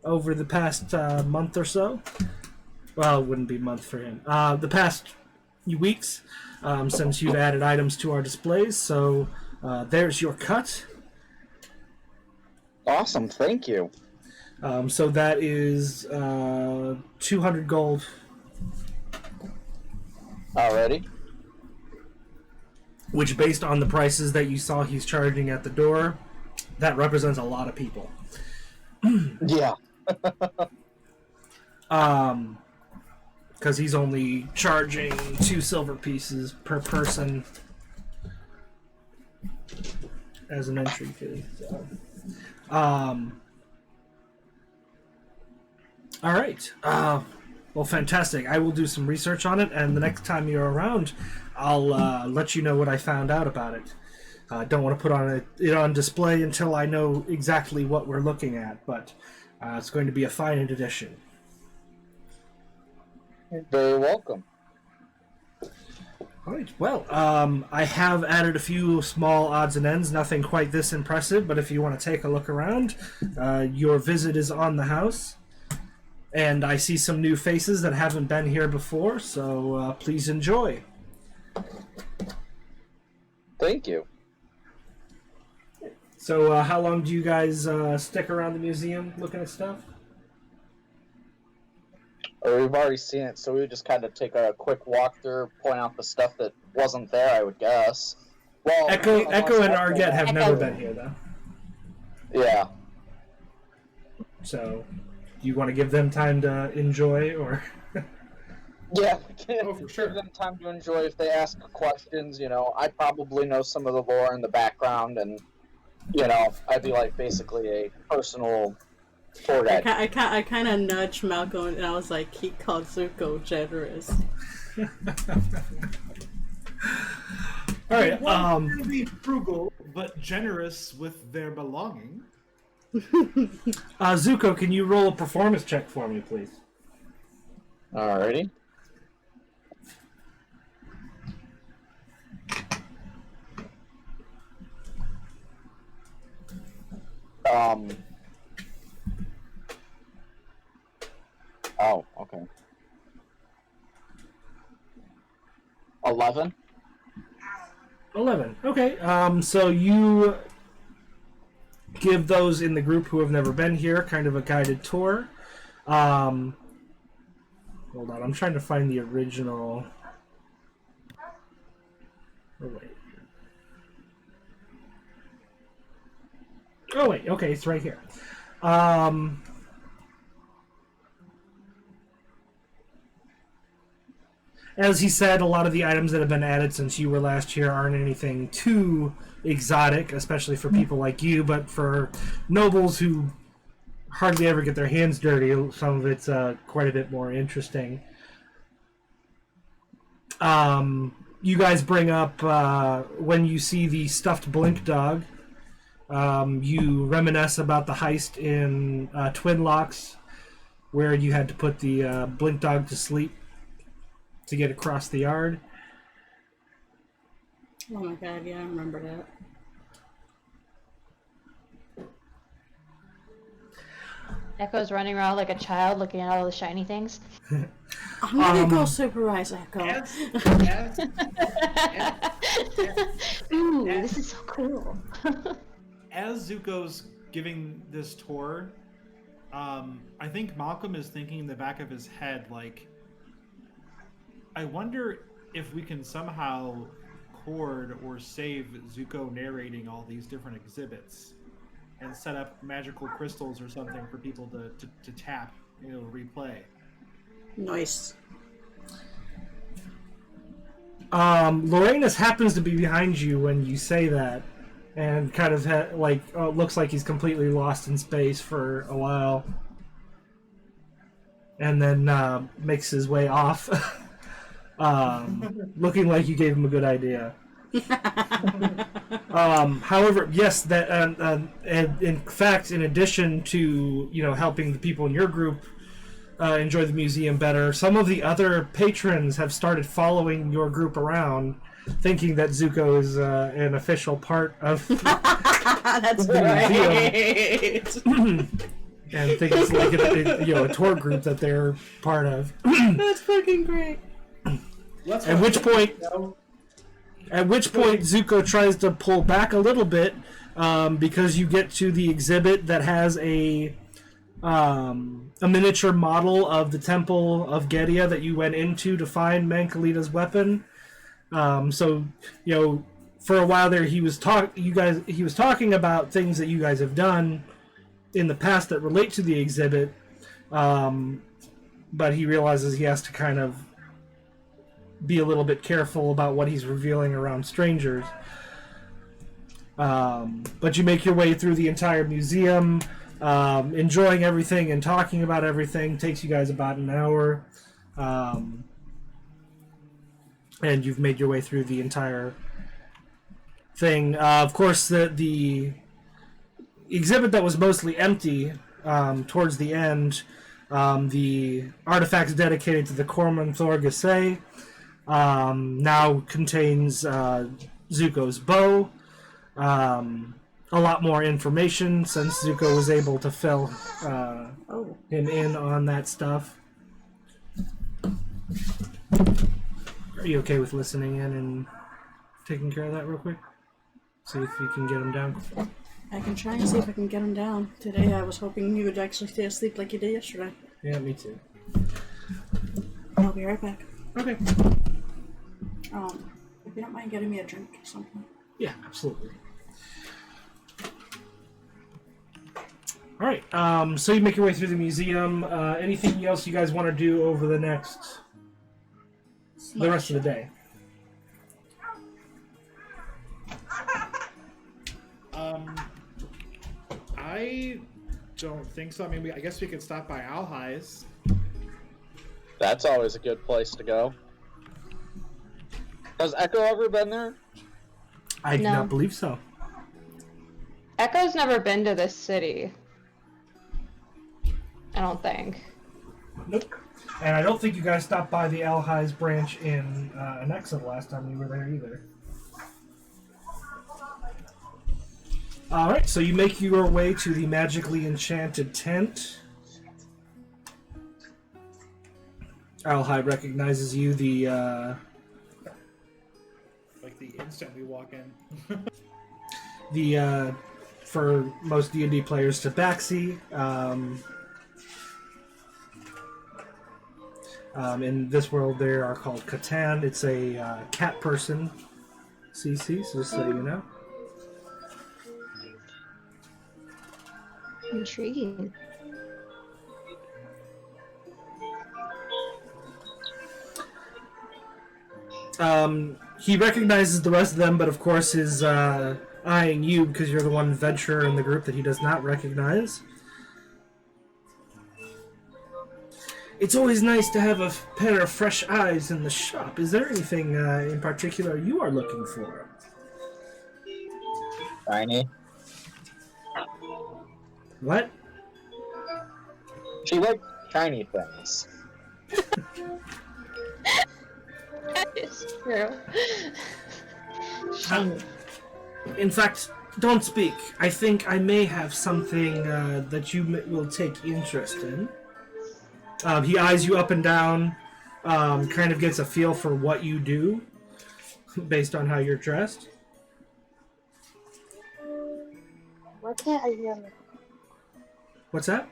over the past month or so. Well, it wouldn't be a month for him. The past few weeks, since you've added items to our displays. So there's your cut. Awesome, thank you. So that is 200 gold. Alrighty. Which, based on the prices that you saw he's charging at the door, that represents a lot of people. Yeah. Because he's only charging 2 silver pieces per person as an entry fee. So. All right. Well, fantastic. I will do some research on it, and the next time you're around, I'll let you know what I found out about it. I don't want to put it on display until I know exactly what we're looking at, but it's going to be a fine addition. Very welcome. All right. Well, I have added a few small odds and ends, nothing quite this impressive, but if you want to take a look around, your visit is on the house. And I see some new faces that haven't been here before, so please enjoy. Thank you. So how long do you guys stick around the museum looking at stuff? We've already seen it, so we would just kind of take a quick walk through, point out the stuff that wasn't there, I would guess. Well, Echo and Arget have never been here, though. Yeah. So, do you want to give them time to enjoy, or? Yeah, for sure. Give them time to enjoy. If they ask questions, I probably know some of the lore in the background, and I'd be like basically a personal tour guide. I kind of nudged Malcolm, and I was like, he called Zuko generous. All right. Going to be frugal but generous with their belonging. Zuko, can you roll a performance check for me, please? Alrighty. Oh, okay. 11. 11. Okay. So you give those in the group who have never been here kind of a guided tour. Hold on, I'm trying to find the original. Oh wait. Okay, it's right here. as he said, a lot of the items that have been added since you were last here aren't anything too exotic, especially for people like you, but for nobles who hardly ever get their hands dirty, some of it's quite a bit more interesting. You guys bring up when you see the stuffed blink dog. You reminisce about the heist in Twin Locks, where you had to put the blink dog to sleep to get across the yard. Oh my god, yeah, I remember that. Echo's running around like a child looking at all the shiny things. I'm gonna go supervise Echo. Ooh, this is so cool. As Zuko's giving this tour, I think Malcolm is thinking in the back of his head, like, I wonder if we can somehow cord or save Zuko narrating all these different exhibits and set up magical crystals or something for people to tap, replay. Nice. Lorenus happens to be behind you when you say that, and kind of looks like he's completely lost in space for a while, and then makes his way off, looking like you gave him a good idea. However, yes, that and in fact, in addition to helping the people in your group enjoy the museum better, some of the other patrons have started following your group around, thinking that Zuko is an official part of That's the right. museum, and think it's like a tour group that they're part of. That's fucking great. At which point Zuko tries to pull back a little bit because you get to the exhibit that has a miniature model of the Temple of Gedia that you went into to find Mankalita's weapon. So for a while there, he was talking about things that you guys have done in the past that relate to the exhibit, but he realizes he has to kind of be a little bit careful about what he's revealing around strangers. But you make your way through the entire museum, enjoying everything and talking about everything. Takes you guys about an hour, and you've made your way through the entire thing. Of course, the exhibit that was mostly empty towards the end, the artifacts dedicated to the Corman Thor Gasei, now contains Zuko's bow, a lot more information since Zuko was able to fill him in on that stuff. Are you okay with listening in and taking care of that real quick? See if you can get him down. I can try and see if I can get him down. Today I was hoping you would actually stay asleep like you did yesterday. Yeah, me too. I'll be right back. Okay. If you don't mind getting me a drink or something. Yeah, absolutely. All right. So you make your way through the museum. Anything else you guys want to do over the rest of the day? I don't think so. I mean, I guess we could stop by Palhas. That's always a good place to go. Has Echo ever been there? I do not believe so. Echo's never been to this city. I don't think. Nope. And I don't think you guys stopped by the Alhais branch in Anexa the last time you were there either. Alright, so you make your way to the magically enchanted tent. Alhai recognizes you, Like the instant we walk in. for most D&D players, Tabaxi. In this world, they are called Catan. It's a cat person CC, so just so you know. Intriguing. He recognizes the rest of them, but of course is eyeing you because you're the one adventurer in the group that he does not recognize. It's always nice to have a pair of fresh eyes in the shop. Is there anything in particular you are looking for? Shiny. What? She likes shiny things. That is true. In fact, don't speak. I think I may have something that you will take interest in. He eyes you up and down, kind of gets a feel for what you do based on how you're dressed. What can't I hear? What's that?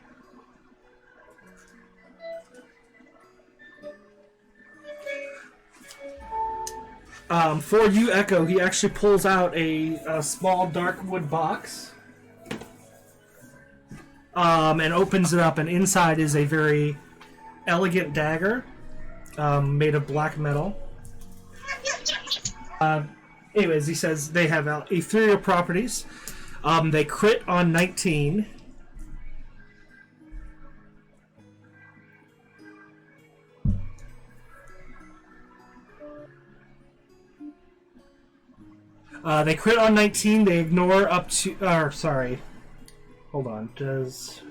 For you, Echo, he actually pulls out a small dark wood box and opens it up, and inside is a very elegant dagger made of black metal. Anyways, he says they have ethereal properties. They crit on 19. They crit on 19. They ignore up to... sorry. Hold on. Does...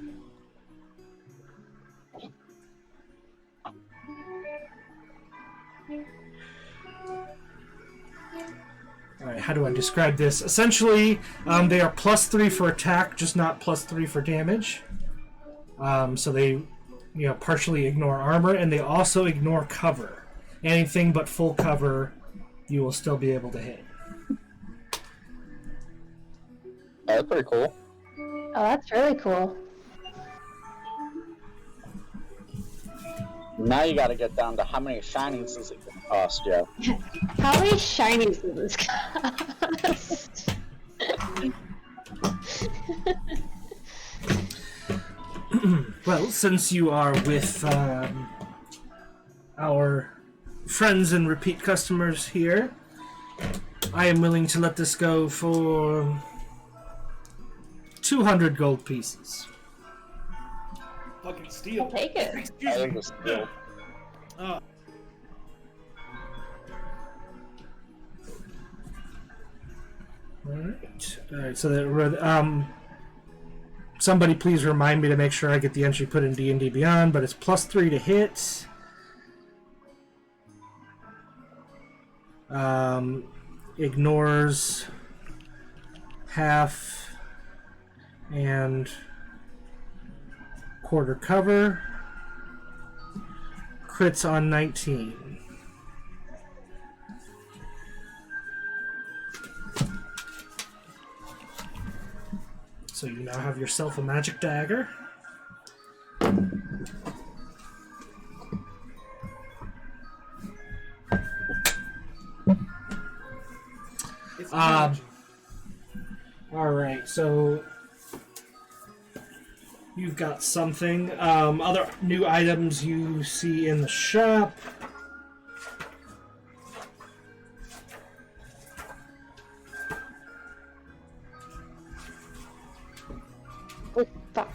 Alright, how do I describe this? Essentially, they are +3 for attack, just not +3 for damage. So they, partially ignore armor, and they also ignore cover. Anything but full cover, you will still be able to hit. That's pretty cool. Oh, that's really cool. Now you gotta get down to how many shinies is it gonna cost you. How many shinies does this cost? Well, since you are with our friends and repeat customers here, I am willing to let this go for 200 gold pieces. Fucking steal. I'll take it. I think it's cool. Alright, so that, somebody please remind me to make sure I get the entry put in D&D Beyond, but it's +3 to hit. Ignores half and quarter cover. Crits on 19. So you now have yourself a magic dagger. It's Alright, so you've got something. Other new items you see in the shop. Oh, fuck.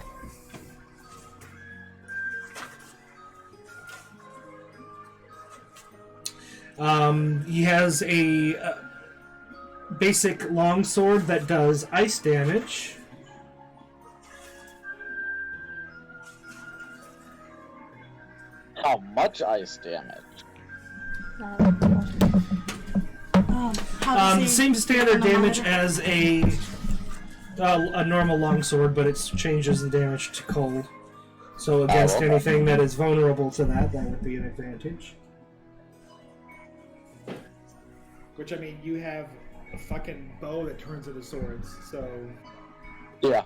He has a basic longsword that does ice damage. How much ice damage? Same standard damage as a normal longsword, but it changes the damage to cold. So against okay. anything that is vulnerable to that would be an advantage. Which, I mean, you have a fucking bow that turns into swords, so... Yeah.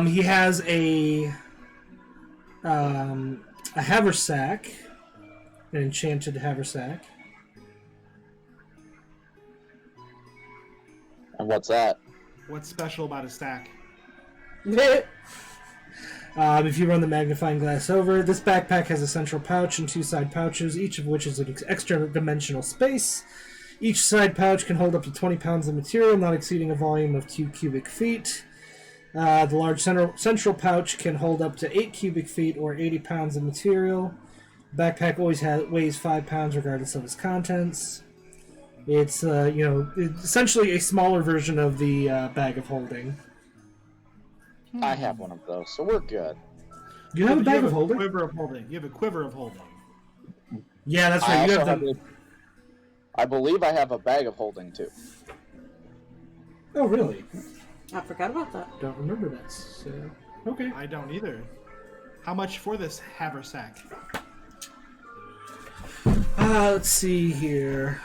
He has a haversack, an enchanted haversack. And what's that? What's special about a sack? If you run the magnifying glass over, this backpack has a central pouch and 2 side pouches, each of which is an extra dimensional space. Each side pouch can hold up to 20 pounds of material, not exceeding a volume of 2 cubic feet. The large central pouch can hold up to 8 cubic feet or 80 pounds of material. The backpack always weighs 5 pounds regardless of its contents. It's, essentially a smaller version of the bag of holding. I have one of those, so we're good. You have a bag of holding? Quiver of holding. You have a quiver of holding. Yeah, that's I right. You also have have I believe I have a bag of holding too. Oh, really? I forgot about that. Don't remember that. So... Okay. I don't either. How much for this haversack? Let's see here.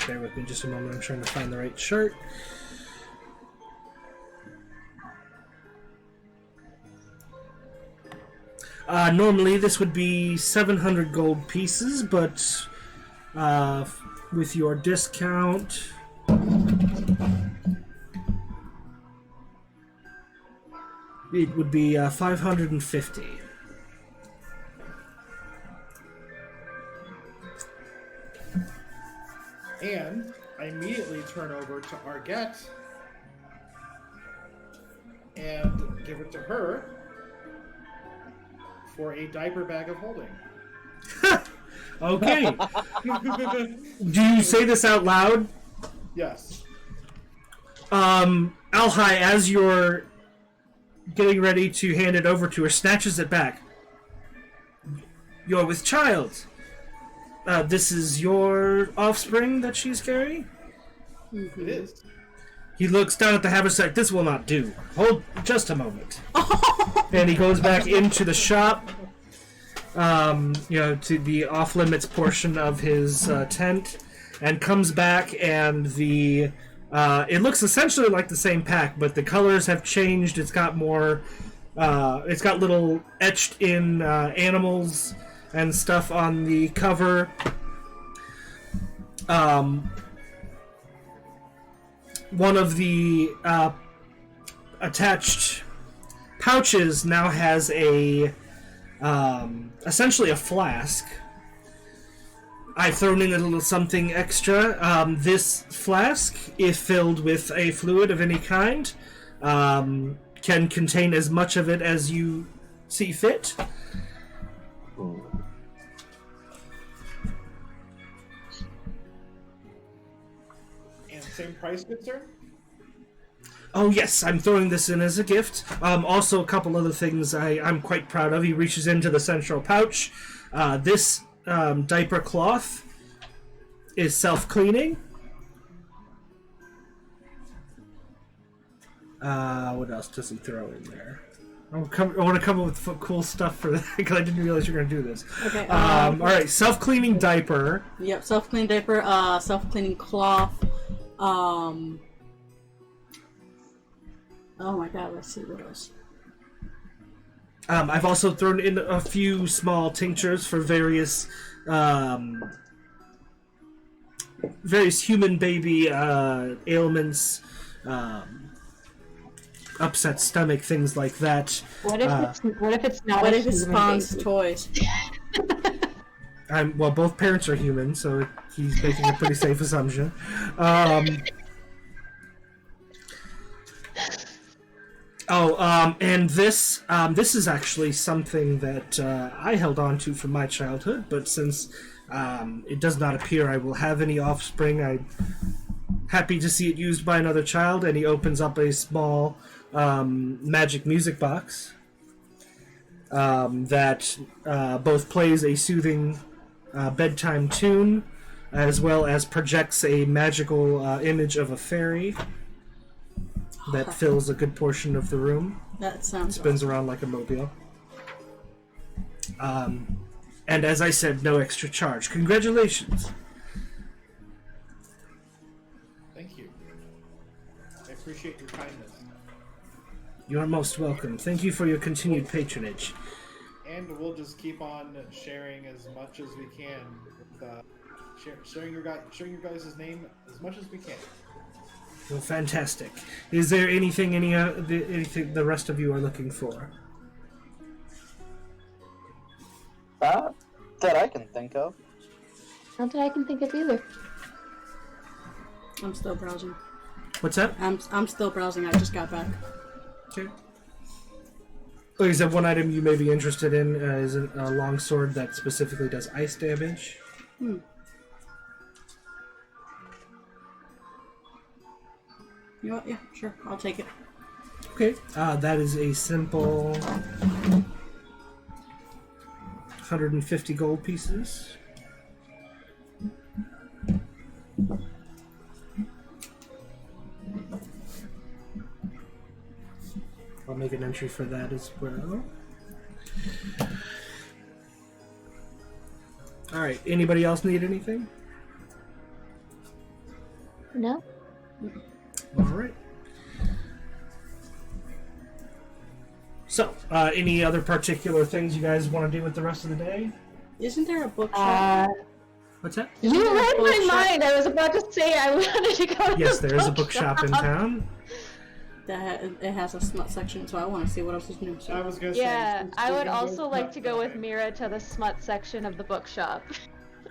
Bear with me just a moment. I'm trying to find the right chart. Normally this would be 700 gold pieces, but with your discount, it would be 550. And I immediately turn over to Argette and give it to her for a diaper bag of holding. Okay. Do you say this out loud? Yes. Alhai, as you're getting ready to hand it over to her, snatches it back. You're with child. This is your offspring that she's carrying? It is. He looks down at the haversack. This will not do. Hold just a moment. And he goes back into the shop, to the off-limits portion of his tent, and comes back, and the it looks essentially like the same pack, but the colors have changed. It's got more. It's got little etched-in animals and stuff on the cover. One of the attached pouches now has a essentially a flask. I've thrown in a little something extra. This flask, if filled with a fluid of any kind, can contain as much of it as you see fit. And same price, good sir? Oh yes, I'm throwing this in as a gift. Also, a couple other things I'm quite proud of. He reaches into the central pouch. This diaper cloth is self-cleaning. What else does he throw in there? I want to come up with cool stuff for that because I didn't realize you were going to do this. Okay. All right, self-cleaning diaper. Yep, self-cleaning diaper, self-cleaning cloth. Oh my god, let's see what else. I've also thrown in a few small tinctures for various human baby ailments, upset stomach, things like that. What if it's not? What a if it human spawns baby? toys? Well, both parents are human, so he's making a pretty safe assumption. And this is actually something that I held on to from my childhood, but since it does not appear I will have any offspring, I'm happy to see it used by another child. And he opens up a small magic music box that both plays a soothing bedtime tune, as well as projects a magical image of a fairy that fills a good portion of the room. That sounds Spins around like a mobile. And as I said, no extra charge. Congratulations. Thank you. I appreciate your kindness. You are most welcome. Thank you for your continued patronage. And we'll just keep on sharing as much as we can. With, sharing your guys' name as much as we can. Well, fantastic. Is there anything anything the rest of you are looking for? That I can think of. Not that I can think of either. I'm still browsing. What's that? I'm still browsing. I just got back. Okay. Like I said, one item you may be interested in is a longsword that specifically does ice damage. You know what? Yeah, sure. I'll take it. Okay. That is a simple 150 gold pieces. I'll make an entry for that as well. Alright, anybody else need anything? No? Alright. So, any other particular things you guys want to do with the rest of the day? Isn't there a bookshop? What's that? You read my mind. I was about to say I wanted to go to Yes, the there is a bookshop in town. It has a smut section, so I want to see what else is new. I was gonna Yeah, say. I would also like to go with Mira to the smut section of the bookshop.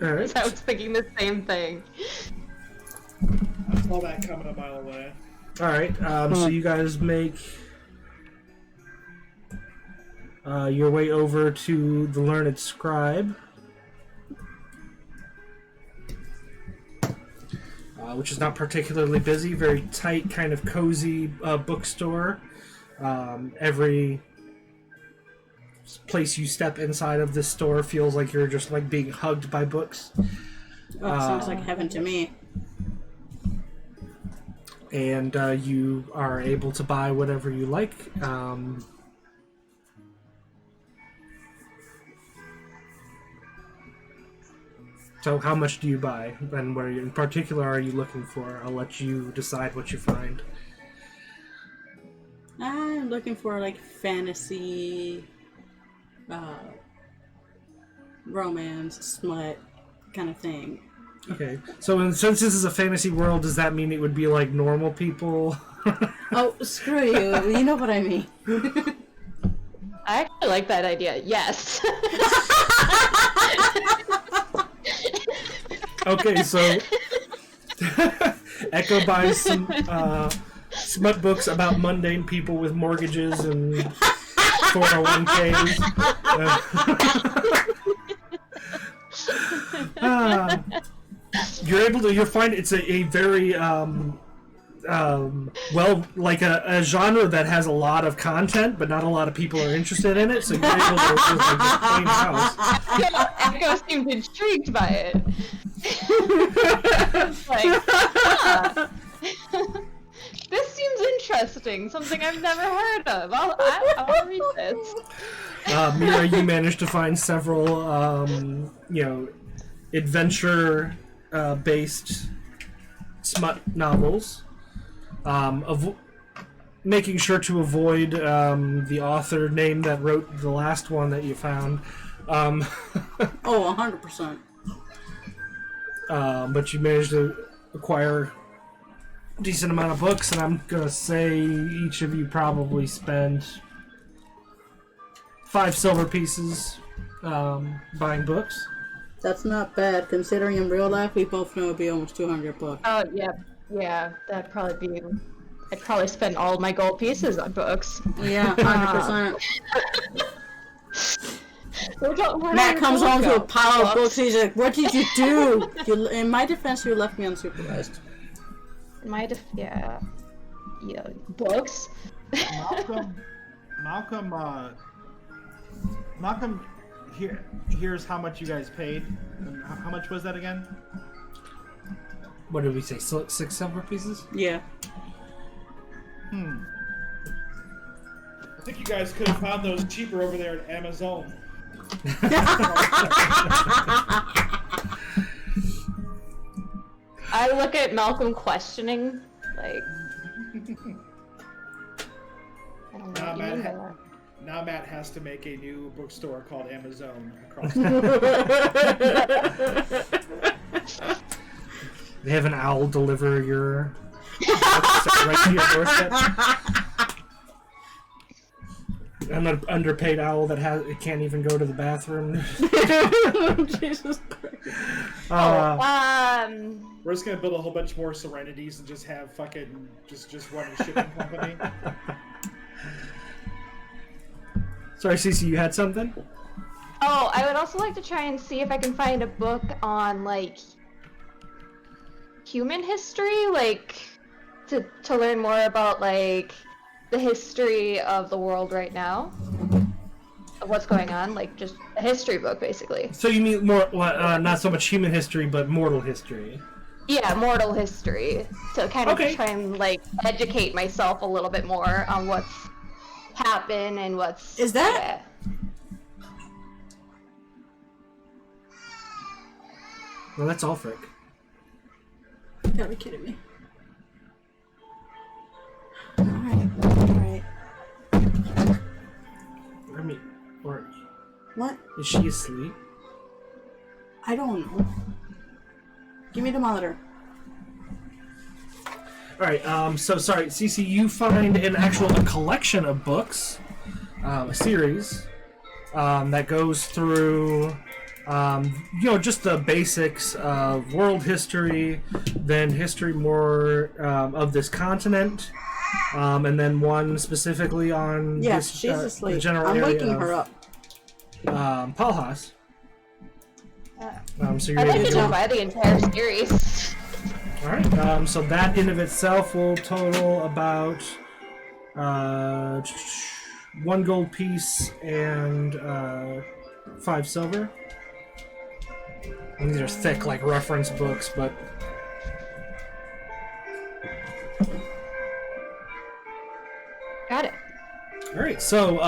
Alright. I was thinking the same thing. I saw that coming a mile away. Alright, so you guys make your way over to the Learned Scribe, which is not particularly busy, very tight, kind of cozy bookstore. Every place you step inside of this store feels like you're just like being hugged by books. Sounds like heaven to me. And you are able to buy whatever you like. So how much do you buy, and what in particular are you looking for? I'll let you decide what you find. I'm looking for like fantasy, romance, smut kind of thing. Okay, so since this is a fantasy world, does that mean it would be like normal people? Oh, screw you. You know what I mean. I actually like that idea. Yes. Okay, so Echo buys some smut books about mundane people with mortgages and 401ks. You'll find it's a very like a genre that has a lot of content, but not a lot of people are interested in it. So you're able to just like clean house. Echo seemed intrigued by it. Like, huh. This seems interesting. Something I've never heard of. I'll read this. Mira, you managed to find several, adventure-based smut novels. Making sure to avoid the author name that wrote the last one that you found. Oh, 100%. But you managed to acquire a decent amount of books, and I'm gonna say each of you probably spend 5 silver pieces buying books. That's not bad, considering in real life we both know it'd be almost 200 bucks. Oh, yeah, that'd probably be... I'd probably spend all my gold pieces on books. Yeah, 100%. Matt comes home to a pile of books, he's like, what did you do? In my defense, you left me unsupervised. Yeah, books? Malcolm, here's how much you guys paid. And how much was that again? What did we say? 6 silver pieces? Yeah. I think you guys could have found those cheaper over there at Amazon. I look at Malcolm questioning, like... I don't Now You Matt, know now Matt has to make a new bookstore called Amazon across. They have an owl deliver your books right to your doorstep. An underpaid owl that it can't even go to the bathroom. Jesus Christ. We're just gonna build a whole bunch more Serenities and just have fucking just run a shipping company. Sorry, Cece, you had something? Oh, I would also like to try and see if I can find a book on like human history, like to learn more about like the history of the world right now, of what's going on, like just a history book basically. So you mean more, not so much human history, but mortal history? Yeah, mortal history. To kind of Okay. try and like educate myself a little bit more on what's happened and what's. Is that- Well, that's Ulfric. You gotta be kidding me. Alright. I mean, or What? is she asleep? I don't know. Give me the monitor. Alright, so sorry, Cece, you find a collection of books, a series, that goes through, just the basics of world history, then history more of this continent, and then one specifically on Yes, this, she's the asleep. general I'm area waking of, her up. Palhas. So you're I'd like able to know by the entire series. Alright, so that in of itself will total about 1 gold piece and 5 silver. And these are thick, like reference books, but Got it. alright, so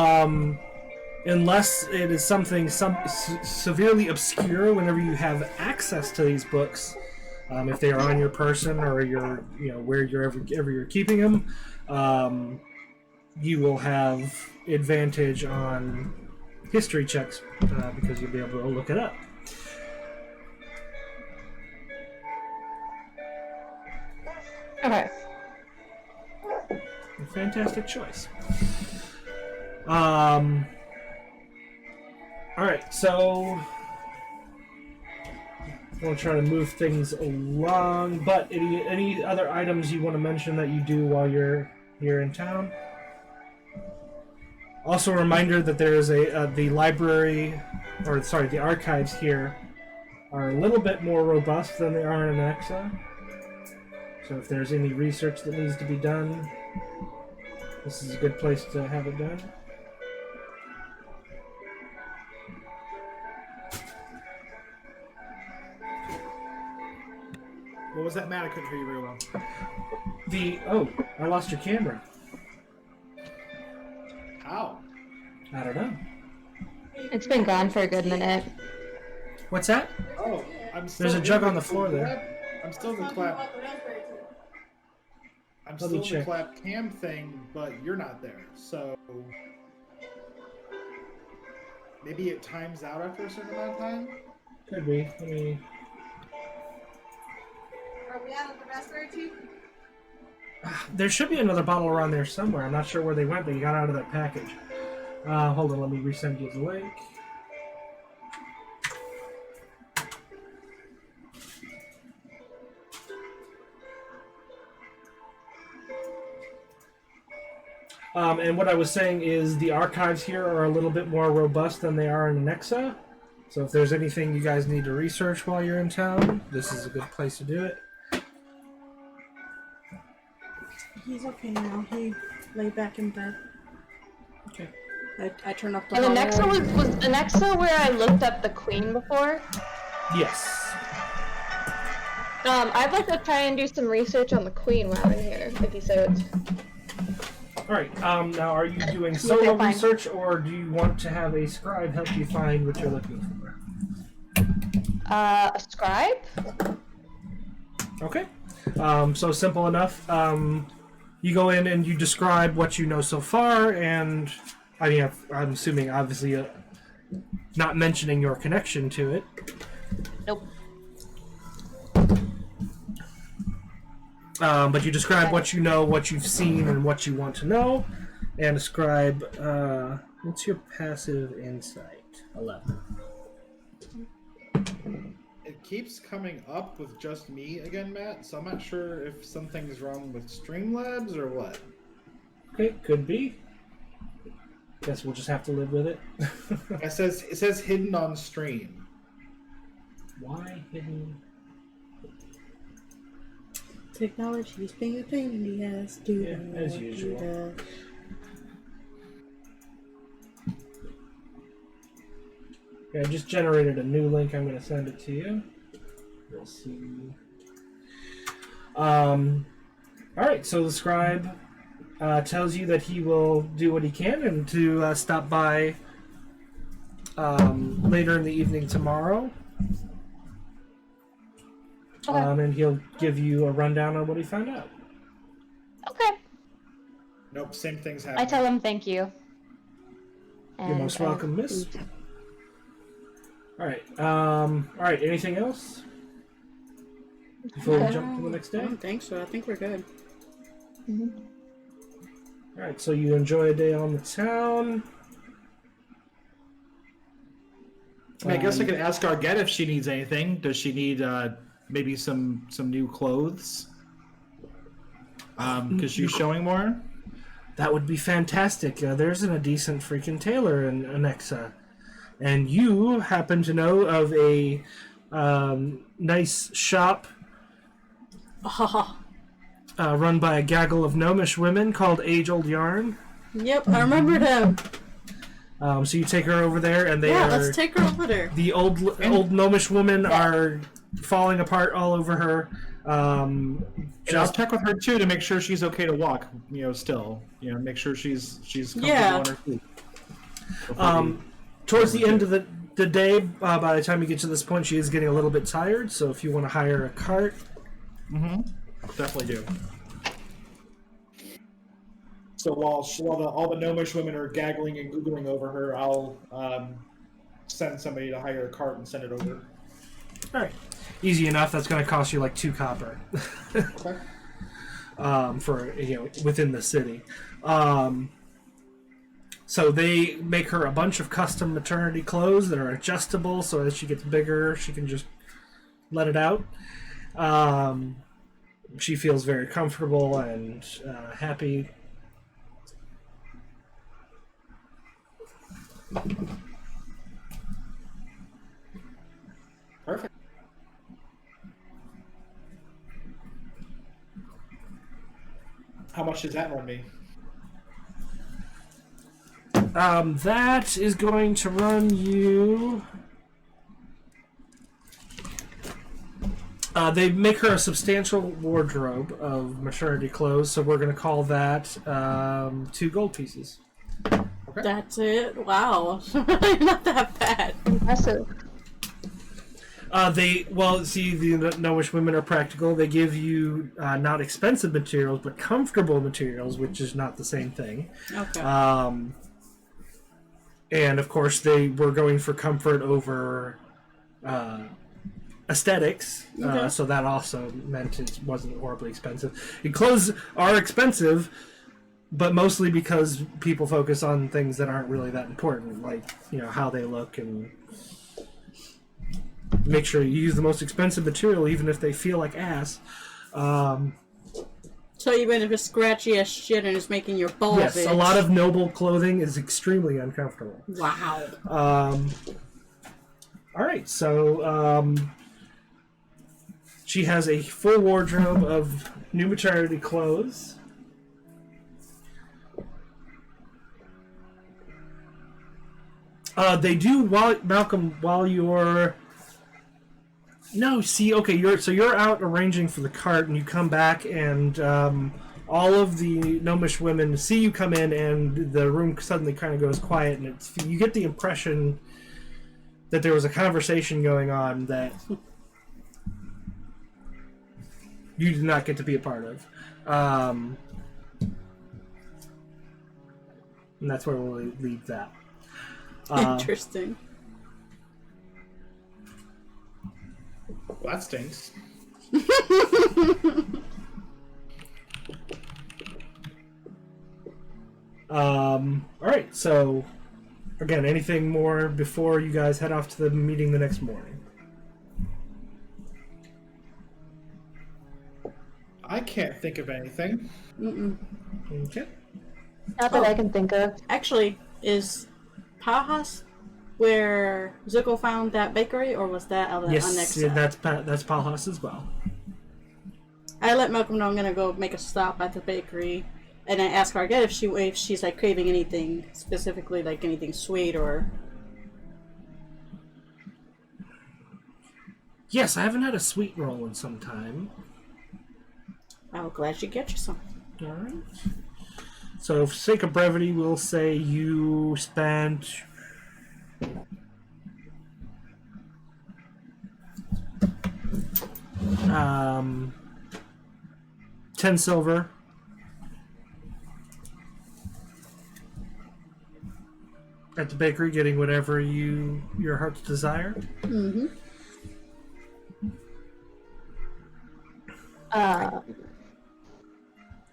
unless it is something severely obscure, whenever you have access to these books, if they are on your person or your, where you're keeping them, you will have advantage on history checks because you'll be able to look it up. Okay. A fantastic choice. Alright, so we'll try to move things along, but any other items you want to mention that you do while you're here in town? Also a reminder that there is the library, the archives here are a little bit more robust than they are in Alexa. So if there's any research that needs to be done, this is a good place to have it done. What was that, Matt? I couldn't hear you very well. I lost your camera. How? I don't know. It's been gone for a good minute. What's that? Oh, I'm still. There's a in jug the- on the floor there. I'm still in the clap. I'm Let still me in the check. clap cam thing, but you're not there. So maybe it times out after a certain amount of time. Could be. Let me. Are we out of the raspberry too? There should be another bottle around there somewhere. I'm not sure where they went. They got out of that package. Hold on. Let me resend you the link. And what I was saying is the archives here are a little bit more robust than they are in Nexa. So if there's anything you guys need to research while you're in town, this is a good place to do it. He's okay now. He lay back in bed. Okay. I turned off the And the monitor. Nexa was the Nexa where I looked up the queen before. Yes. I'd like to try and do some research on the queen while I'm here, if you so. Alright, now are you doing solo fine. research, or do you want to have a scribe help you find what you're looking for? A scribe? Okay. So simple enough. you go in and you describe what you know so far, and I mean, I'm assuming, obviously, not mentioning your connection to it. Nope. But you describe what you know, what you've seen, and what you want to know, and describe, what's your passive insight? 11. It keeps coming up with just me again, Matt, so I'm not sure if something's wrong with Streamlabs or what. Okay, could be. Guess we'll just have to live with it. It says hidden on stream. Why hidden? Technology's being a pain in the ass. As usual. Okay, I just generated a new link. I'm going to send it to you. We'll see. Alright, so the scribe tells you that he will do what he can and to stop by later in the evening tomorrow. Okay. And he'll give you a rundown on what he found out. Okay. Nope, same thing's happening. I tell him thank you. You're most welcome, miss. Alright, anything else? Before we jump to the next I day? don't think so. I think we're good. Mm-hmm. Alright, so you enjoy a day on the town. I guess I could ask Argette if she needs anything. Does she need maybe some new clothes? Because she's showing more. That would be fantastic. There isn't a decent freaking tailor in Anexa. And you happen to know of a nice shop run by a gaggle of gnomish women called Age Old Yarn. Yep, I remember them. So you take her over there, and let's take her over there. The old gnomish women are falling apart all over her. And I'll check with her too to make sure she's okay to walk. Still, make sure she's comfortable on her feet. Towards the end of the day, by the time you get to this point, she is getting a little bit tired. So if you want to hire a cart, Definitely do. So while all the gnomish women are gaggling and googling over her, I'll send somebody to hire a cart and send it over. All right, easy enough. That's going to cost you like 2 copper. Okay. For within the city. So they make her a bunch of custom maternity clothes that are adjustable, so as she gets bigger, she can just let it out. She feels very comfortable and happy. Perfect. How much does that run me? That is going to run you... they make her a substantial wardrobe of maternity clothes, so we're going to call that 2 gold pieces. Okay. That's it? Wow. Not that bad. Impressive. The gnomish women are practical. They give you not expensive materials, but comfortable materials, which is not the same thing. Okay. And of course, they were going for comfort over aesthetics, so that also meant it wasn't horribly expensive. And clothes are expensive, but mostly because people focus on things that aren't really that important, like how they look, and make sure you use the most expensive material, even if they feel like ass. So even if it's scratchy as shit and it's making your balls Yes, itch. a lot of noble clothing is extremely uncomfortable. Wow. All right, so she has a full wardrobe of new maternity clothes. They do, Malcolm, while you're... No, see, okay, you're out arranging for the cart, and you come back, and all of the gnomish women see you come in, and the room suddenly kind of goes quiet, and you get the impression that there was a conversation going on that you did not get to be a part of. And that's where we'll leave that. Interesting. Well, that stinks. Alright, so again, anything more before you guys head off to the meeting the next morning? I can't think of anything. Okay. Not that I can think of. Actually, is Palhas where Zuko found that bakery, or was that on the next Yes, side? that's Palhas as well. I let Malcolm know I'm gonna go make a stop at the bakery, and I ask her again if she's like craving anything specifically, like anything sweet or. Yes, I haven't had a sweet roll in some time. I'm glad she get you some. Alright. So, for sake of brevity, we'll say you spent... Um, 10 silver. At the bakery, getting whatever your heart's desire. Mm-hmm.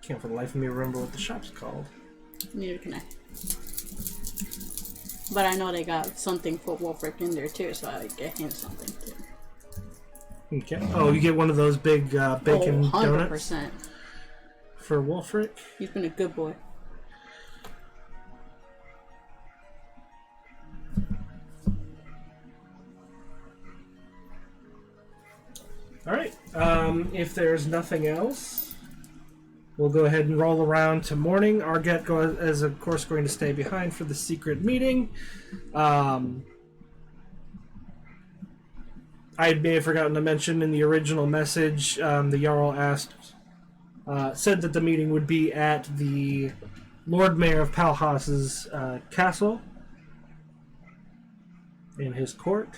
Can't for the life of me remember what the shop's called. Neither can I. But I know they got something for Wolfric in there too, so I get him something too. Okay. Oh, you get one of those big bacon 100%. donuts for Wolfric. He's been a good boy. All right. If there's nothing else, we'll go ahead and roll around to morning. Arget is, of course, going to stay behind for the secret meeting. I may have forgotten to mention in the original message, the Jarl said that the meeting would be at the Lord Mayor of Palhas's castle in his court.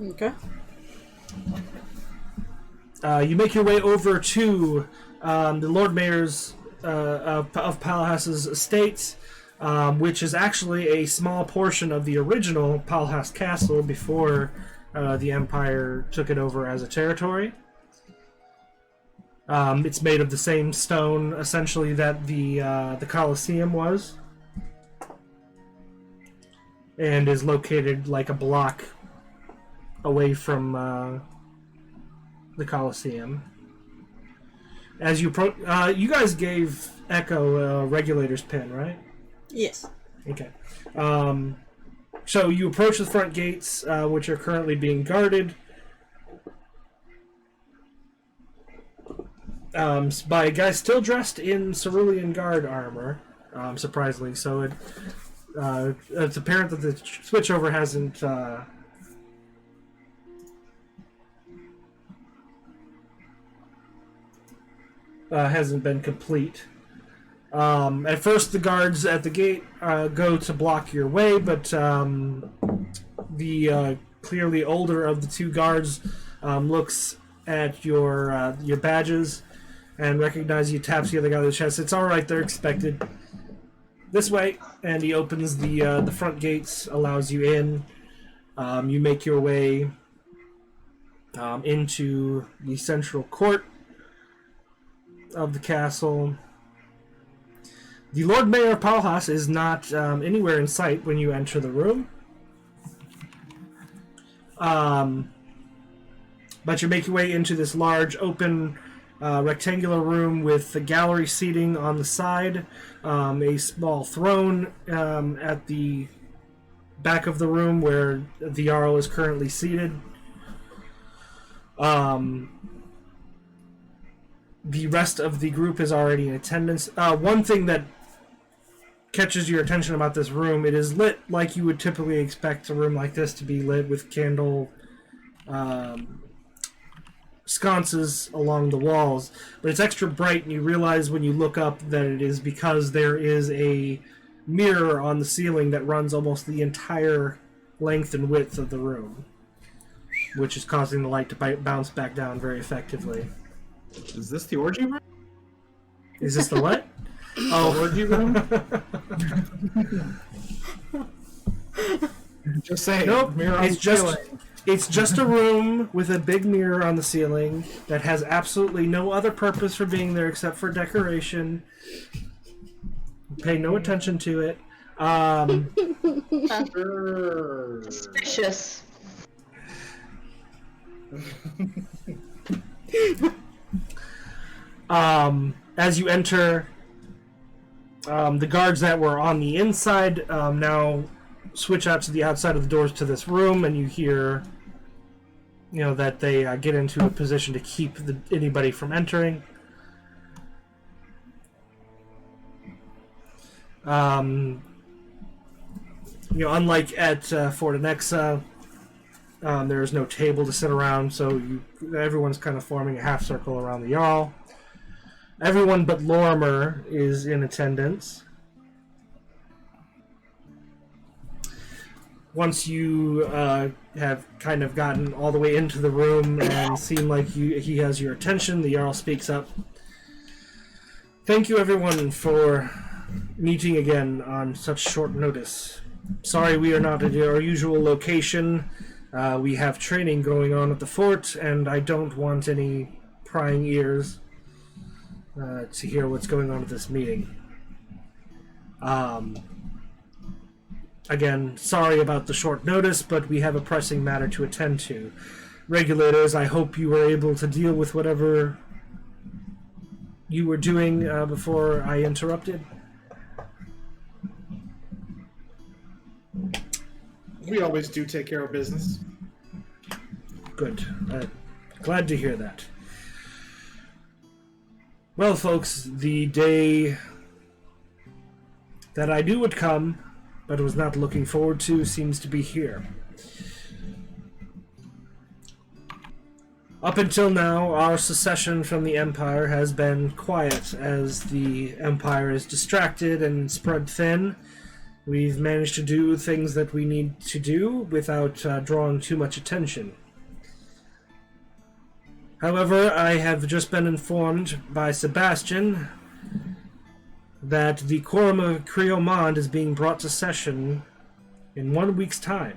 Okay. You make your way over to the Lord Mayor's of Palhas's estate, which is actually a small portion of the original Palhas castle before the Empire took it over as a territory. It's made of the same stone, essentially, that the Colosseum was, and is located like a block away from the Colosseum. As you you guys gave Echo a Regulators pin, right? Yes. Okay. So you approach the front gates, which are currently being guarded by a guy still dressed in Cerulean Guard armor, surprisingly. So it's apparent that the switchover hasn't been complete. At first, the guards at the gate go to block your way, but the clearly older of the two guards looks at your badges and recognizes you, taps the other guy on the chest. It's all right, they're expected. This way, and he opens the front gates, allows you in. You make your way into the central court of the castle. The Lord Mayor of Palhas is not anywhere in sight when you enter the room. But you make your way into this large, open, rectangular room with the gallery seating on the side, a small throne at the back of the room where the Jarl is currently seated. The rest of the group is already in attendance. One thing that catches your attention about this room, it is lit like you would typically expect a room like this to be lit, with candle sconces along the walls. But it's extra bright, and you realize when you look up that it is because there is a mirror on the ceiling that runs almost the entire length and width of the room. which is causing the light to bounce back down very effectively. Is this the orgy room? Is this the what? Oh, Orgy room? Just saying. nope. Mirror on It's the just ceiling. it's just a room with a big mirror on the ceiling that has absolutely no other purpose for being there except for decoration. Pay no attention to it. Suspicious. As you enter, the guards that were on the inside now switch out to the outside of the doors to this room, and you hear, that they get into a position to keep anybody from entering. Unlike at Fort Anexa, there's no table to sit around, so everyone's kind of forming a half circle around the Jarl. Everyone but Lorimer is in attendance. Once you have kind of gotten all the way into the room and seem like he has your attention, the Jarl speaks up. Thank you, everyone, for meeting again on such short notice. Sorry we are not at our usual location. We have training going on at the fort, and I don't want any prying ears to hear what's going on at this meeting. Again, sorry about the short notice, but we have a pressing matter to attend to. Regulators, I hope you were able to deal with whatever you were doing before I interrupted. We always do take care of business. Good. Glad to hear that. Well, folks, the day that I knew would come, but was not looking forward to, seems to be here. Up until now, our secession from the Empire has been quiet as the Empire is distracted and spread thin. We've managed to do things that we need to do without drawing too much attention. However, I have just been informed by Sebastian that the Quorum of Creomond is being brought to session in 1 week's time.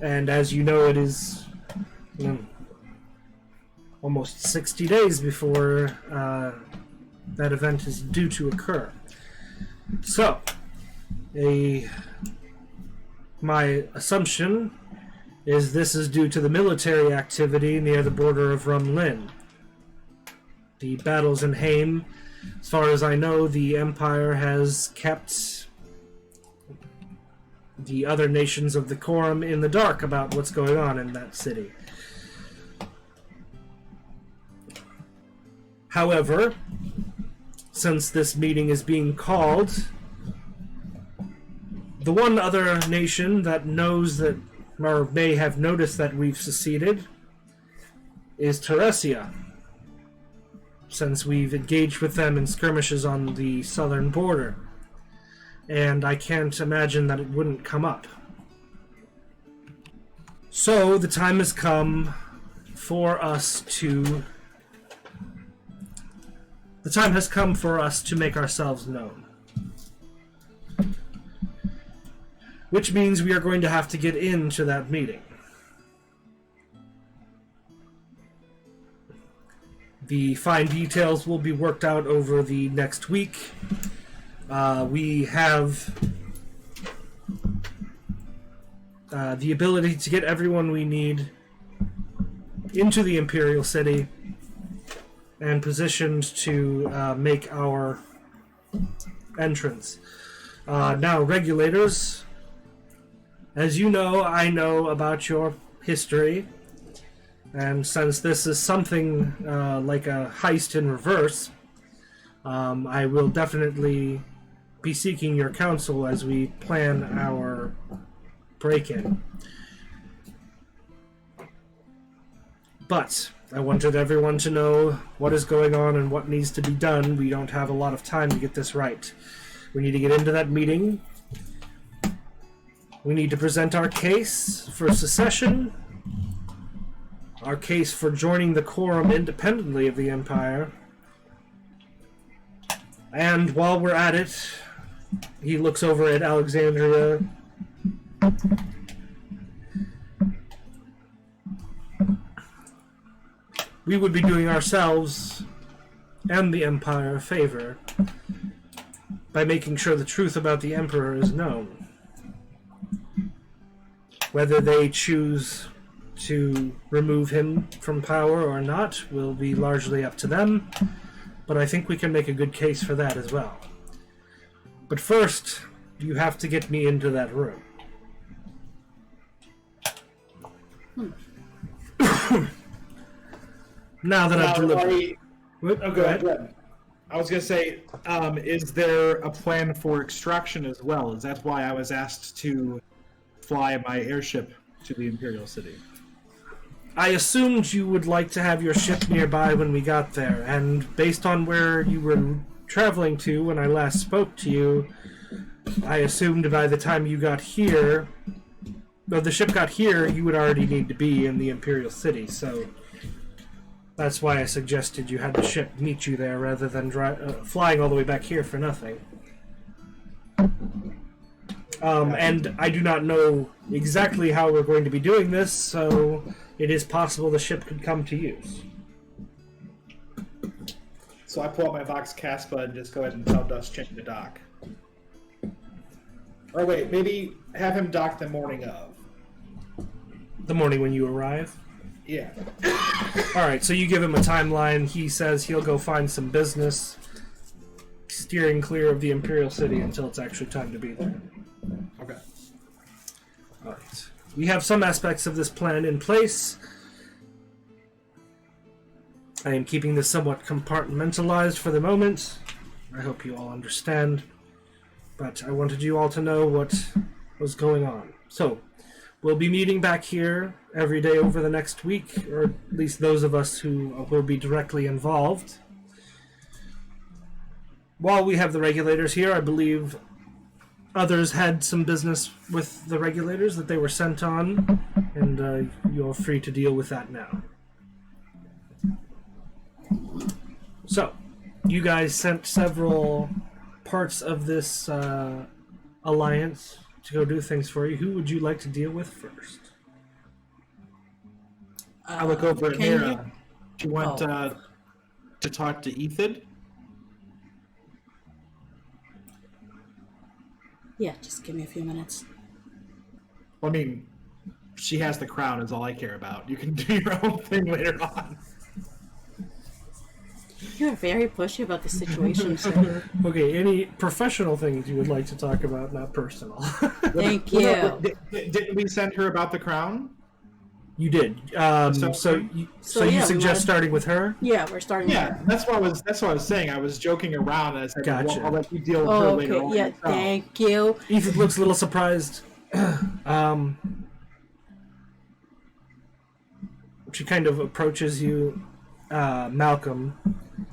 And as you know, it is almost 60 days before that event is due to occur. So, my assumption is this is due to the military activity near the border of Rumlin. The battles in Haim, as far as I know, the Empire has kept the other nations of the Quorum in the dark about what's going on in that city. However, since this meeting is being called, the one other nation that knows that, or may have noticed that we've seceded, is Teresia, since we've engaged with them in skirmishes on the southern border. And I can't imagine that it wouldn't come up. So the time has come for us to make ourselves known. Which means we are going to have to get into that meeting. The fine details will be worked out over the next week. We have the ability to get everyone we need into the Imperial City and positioned to make our entrance. Now, Regulators, as you know, I know about your history, and since this is something like a heist in reverse, I will definitely be seeking your counsel as we plan our break-in. But I wanted everyone to know what is going on and what needs to be done. We don't have a lot of time to get this right. We need to get into that meeting. We need to present our case for secession, our case for joining the quorum independently of the Empire, and while we're at it, he looks over at Alexandria. We would be doing ourselves and the Empire a favor by making sure the truth about the Emperor is known. Whether they choose to remove him from power or not will be largely up to them, but I think we can make a good case for that as well. But first, you have to get me into that room. Now that I've delivered... Oh, go ahead. I was going to say, is there a plan for extraction as well? Is that why I was asked to fly my airship to the Imperial City? I assumed you would like to have your ship nearby when we got there, and based on where you were traveling to when I last spoke to you, I assumed by the time you got here, though the ship got here, you would already need to be in the Imperial City, so that's why I suggested you had the ship meet you there rather than flying all the way back here for nothing. And I do not know exactly how we're going to be doing this, so it is possible the ship could come to use. So I pull out my Vox Caspa and just go ahead and tell Dustchin to dock. Or wait, maybe have him dock the morning of. The morning when you arrive? Yeah. Alright, so you give him a timeline. He says he'll go find some business, steering clear of the Imperial City until it's actually time to be there. Okay. Alright. We have some aspects of this plan in place. I am keeping this somewhat compartmentalized for the moment. I hope you all understand. But I wanted you all to know what was going on. So, we'll be meeting back here every day over the next week, or at least those of us who will be directly involved. While we have the Regulators here, I believe others had some business with the Regulators that they were sent on, and you're free to deal with that now. So, you guys sent several parts of this alliance to go do things for you. Who would you like to deal with first? I look over at Mira. Do you want to talk to Ethan? Yeah, just give me a few minutes. I mean, she has the crown is all I care about. You can do your own thing later on. You're very pushy about the situation, sir. Okay, any professional things you would like to talk about, not personal? Thank you. Well, no, didn't we send her about the crown? You did. So you suggest starting with her? Yeah, we're starting. Yeah, that's what I was saying. I was joking around, and I said, Gotcha. well, I'll let you deal with her later on. Yeah, thank you. Ethan looks a little surprised. She kind of approaches you, Malcolm,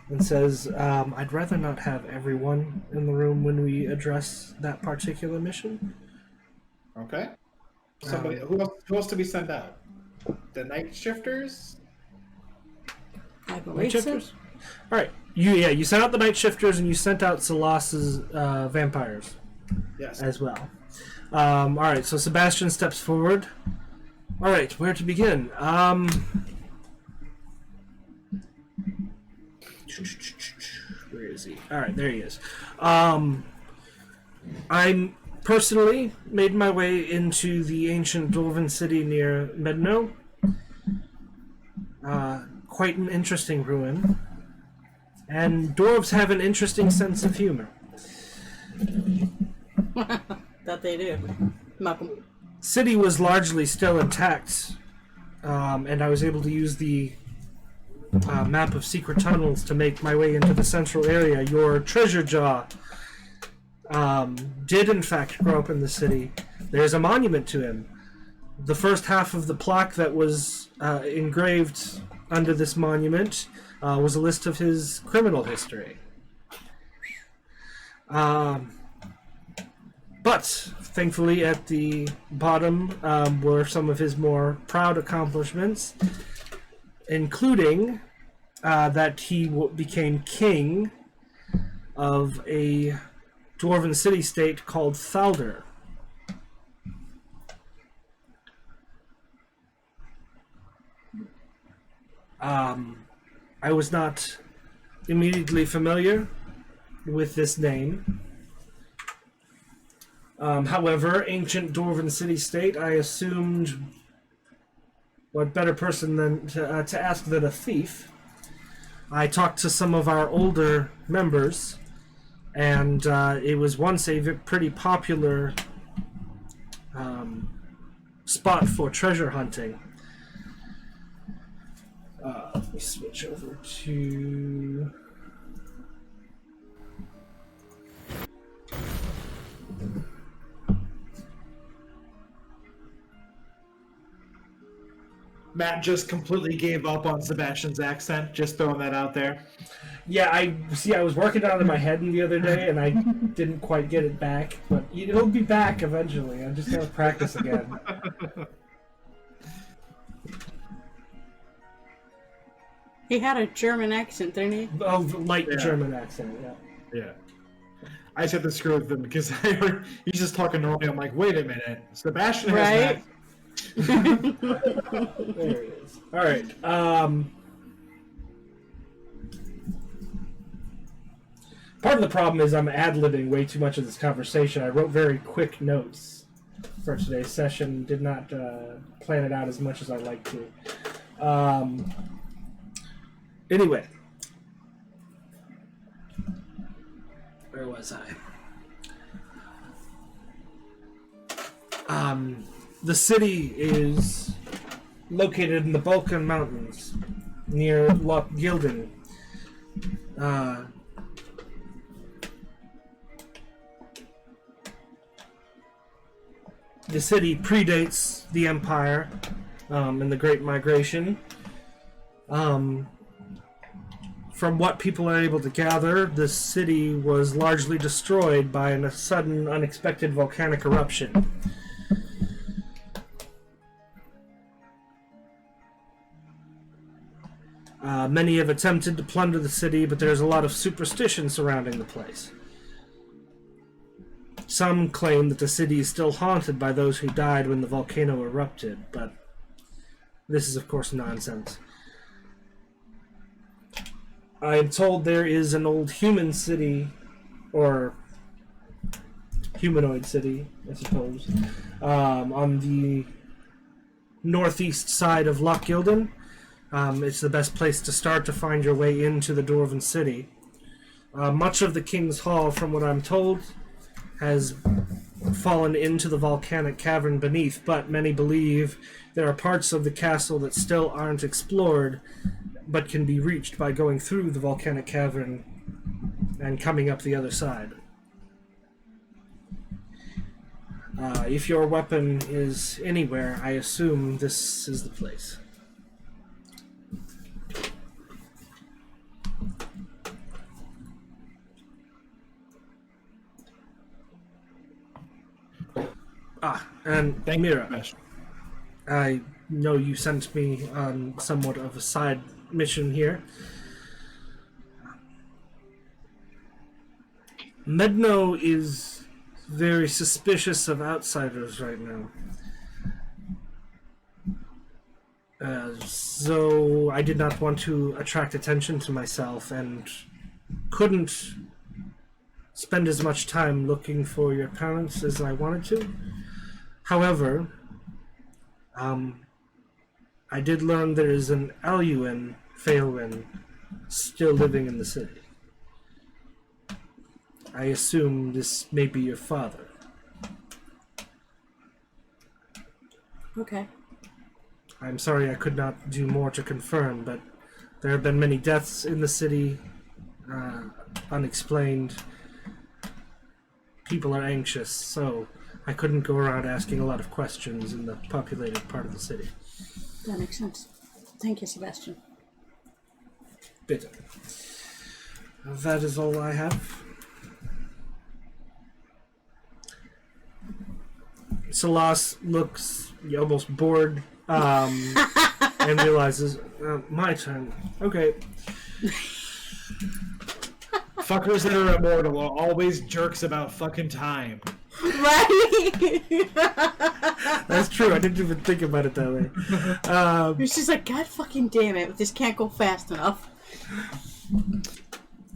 and says, I'd rather not have everyone in the room when we address that particular mission. Okay. Somebody who else to be sent out? The night shifters? I believe so. All right. You sent out the night shifters and you sent out Salas's vampires. Yes. As well. All right. So Sebastian steps forward. All right. Where to begin? Where is he? All right. There he is. I'm personally made my way into the ancient Dwarven city near Medno. Quite an interesting ruin. And dwarves have an interesting sense of humor. That they do. Malcolm. City was largely still intact, and I was able to use the map of secret tunnels to make my way into the central area. Your treasure jaw did in fact grow up in the city. There's a monument to him. The first half of the plaque that was engraved under this monument was a list of his criminal history. But thankfully, at the bottom were some of his more proud accomplishments, including that he became king of a dwarven city-state called Thalder. I was not immediately familiar with this name. However, ancient dwarven city-state, I assumed what better person than to ask than a thief. I talked to some of our older members, and it was once a pretty popular spot for treasure hunting. Let me switch over to... Matt just completely gave up on Sebastian's accent. Just throwing that out there. Yeah, I was working on it in my head the other day, and I didn't quite get it back, but it'll be back eventually. I just gotta practice again. He had a German accent, didn't he? Oh, light German accent, yeah. Yeah. I just had to screw with him because I heard he's just talking normally. I'm like, wait a minute, Sebastian has Right? There it is. All right. Part of the problem is I'm ad-libbing way too much of this conversation. I wrote very quick notes for today's session. Did not plan it out as much as I'd like to. Anyway. Where was I? The city is located in the Balkan Mountains, near Loch Gilden. The city predates the Empire and the Great Migration. From what people are able to gather, the city was largely destroyed by a sudden, unexpected volcanic eruption. Many have attempted to plunder the city, but there's a lot of superstition surrounding the place. Some claim that the city is still haunted by those who died when the volcano erupted, but this is of course nonsense. I am told there is an old human city, or humanoid city, I suppose, on the northeast side of Loch Gilden. It's the best place to start to find your way into the Dwarven City. Much of the King's Hall, from what I'm told, has fallen into the volcanic cavern beneath, but many believe there are parts of the castle that still aren't explored, but can be reached by going through the volcanic cavern and coming up the other side. If your weapon is anywhere, I assume this is the place. And Mira, I know you sent me on somewhat of a side mission here. Medno is very suspicious of outsiders right now. So I did not want to attract attention to myself and couldn't spend as much time looking for your parents as I wanted to. However, I did learn there is an Aluin Phaelwyn still living in the city. I assume this may be your father. Okay. I'm sorry I could not do more to confirm, but there have been many deaths in the city, unexplained. People are anxious, so I couldn't go around asking a lot of questions in the populated part of the city. That makes sense. Thank you, Sebastian. Bitte. That is all I have. Salas looks almost bored and realizes, my turn. Okay. Fuckers that are immortal are always jerks about fucking time. Right? That's true. I didn't even think about it that way. She's like, God fucking damn it, this can't go fast enough.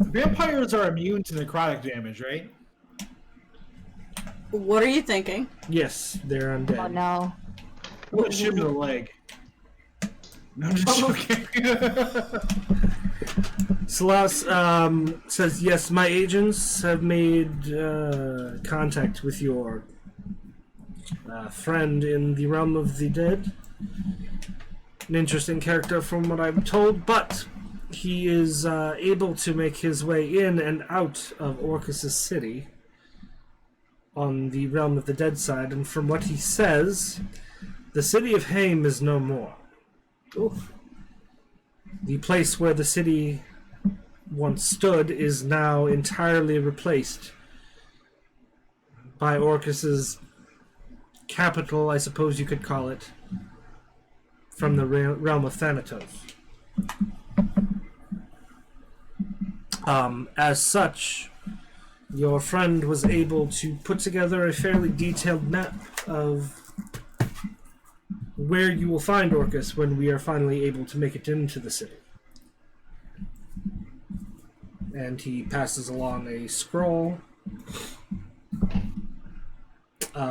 Vampires are immune to necrotic damage, right? What are you thinking? Yes, they're undead. Oh no. I'm gonna shoot him in the leg. No, I'm just joking. Salas says, yes, my agents have made contact with your friend in the realm of the dead. An interesting character from what I'm told, but he is able to make his way in and out of Orcus' city on the realm of the dead side, and from what he says, the city of Haim is no more. Oof. The place where the city once stood is now entirely replaced by Orcus's capital, I suppose you could call it, from the realm of Thanatos. As such, your friend was able to put together a fairly detailed map of where you will find Orcus when we are finally able to make it into the city. And he passes along a scroll,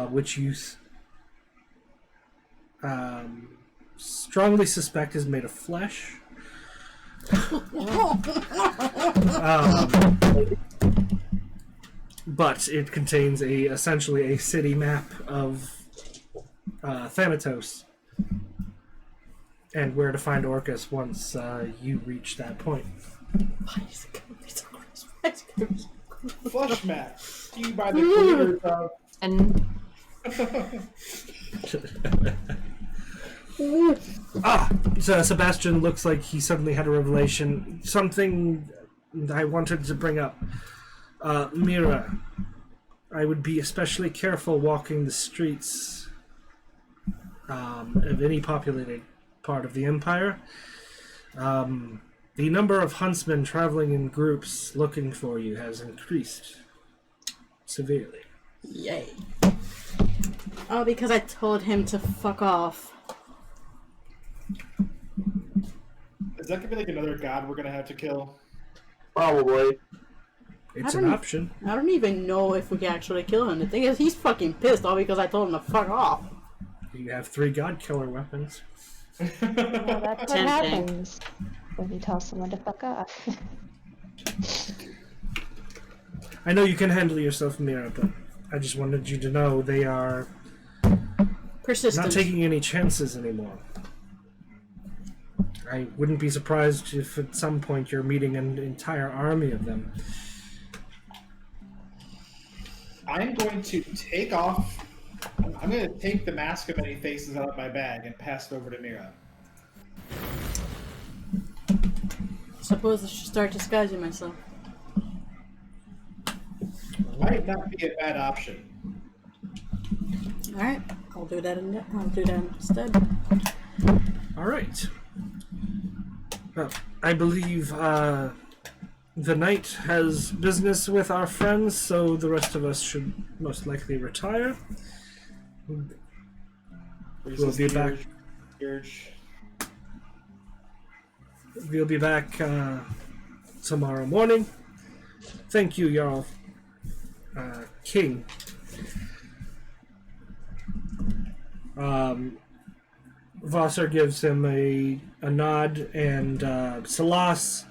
which you strongly suspect is made of flesh. But it contains essentially a city map of Thanatos and where to find Orcus once you reach that point. Why is it gonna be so gross? Why is it gonna be so gross? Flush mat. To you by the creators of... And So Sebastian looks like he suddenly had a revelation. Something I wanted to bring up. Mira, I would be especially careful walking the streets of any populated part of the Empire. The number of huntsmen traveling in groups looking for you has increased severely. Yay. Oh, because I told him to fuck off. Is that gonna be like another god we're gonna have to kill? Probably. It's I an don't- option. I don't even know if we can actually kill him. The thing is, he's fucking pissed all because I told him to fuck off. You have 3 god killer weapons. well, that's what Tempting. happens when you tell someone to fuck off. I know you can handle yourself, Mira, but I just wanted you to know they are Persistent. not taking any chances anymore. I wouldn't be surprised if at some point you're meeting an entire army of them. I'm going to take off. I'm going to take the mask of many faces out of my bag and pass it over to Mira. Suppose I should start disguising myself. Might not be a bad option. Alright, I'll do that instead. All right. Well, I believe the knight has business with our friends, so the rest of us should most likely retire. We'll be back. We'll be back tomorrow morning. Thank you, Jarl King. Vassar gives him a nod, and Salas,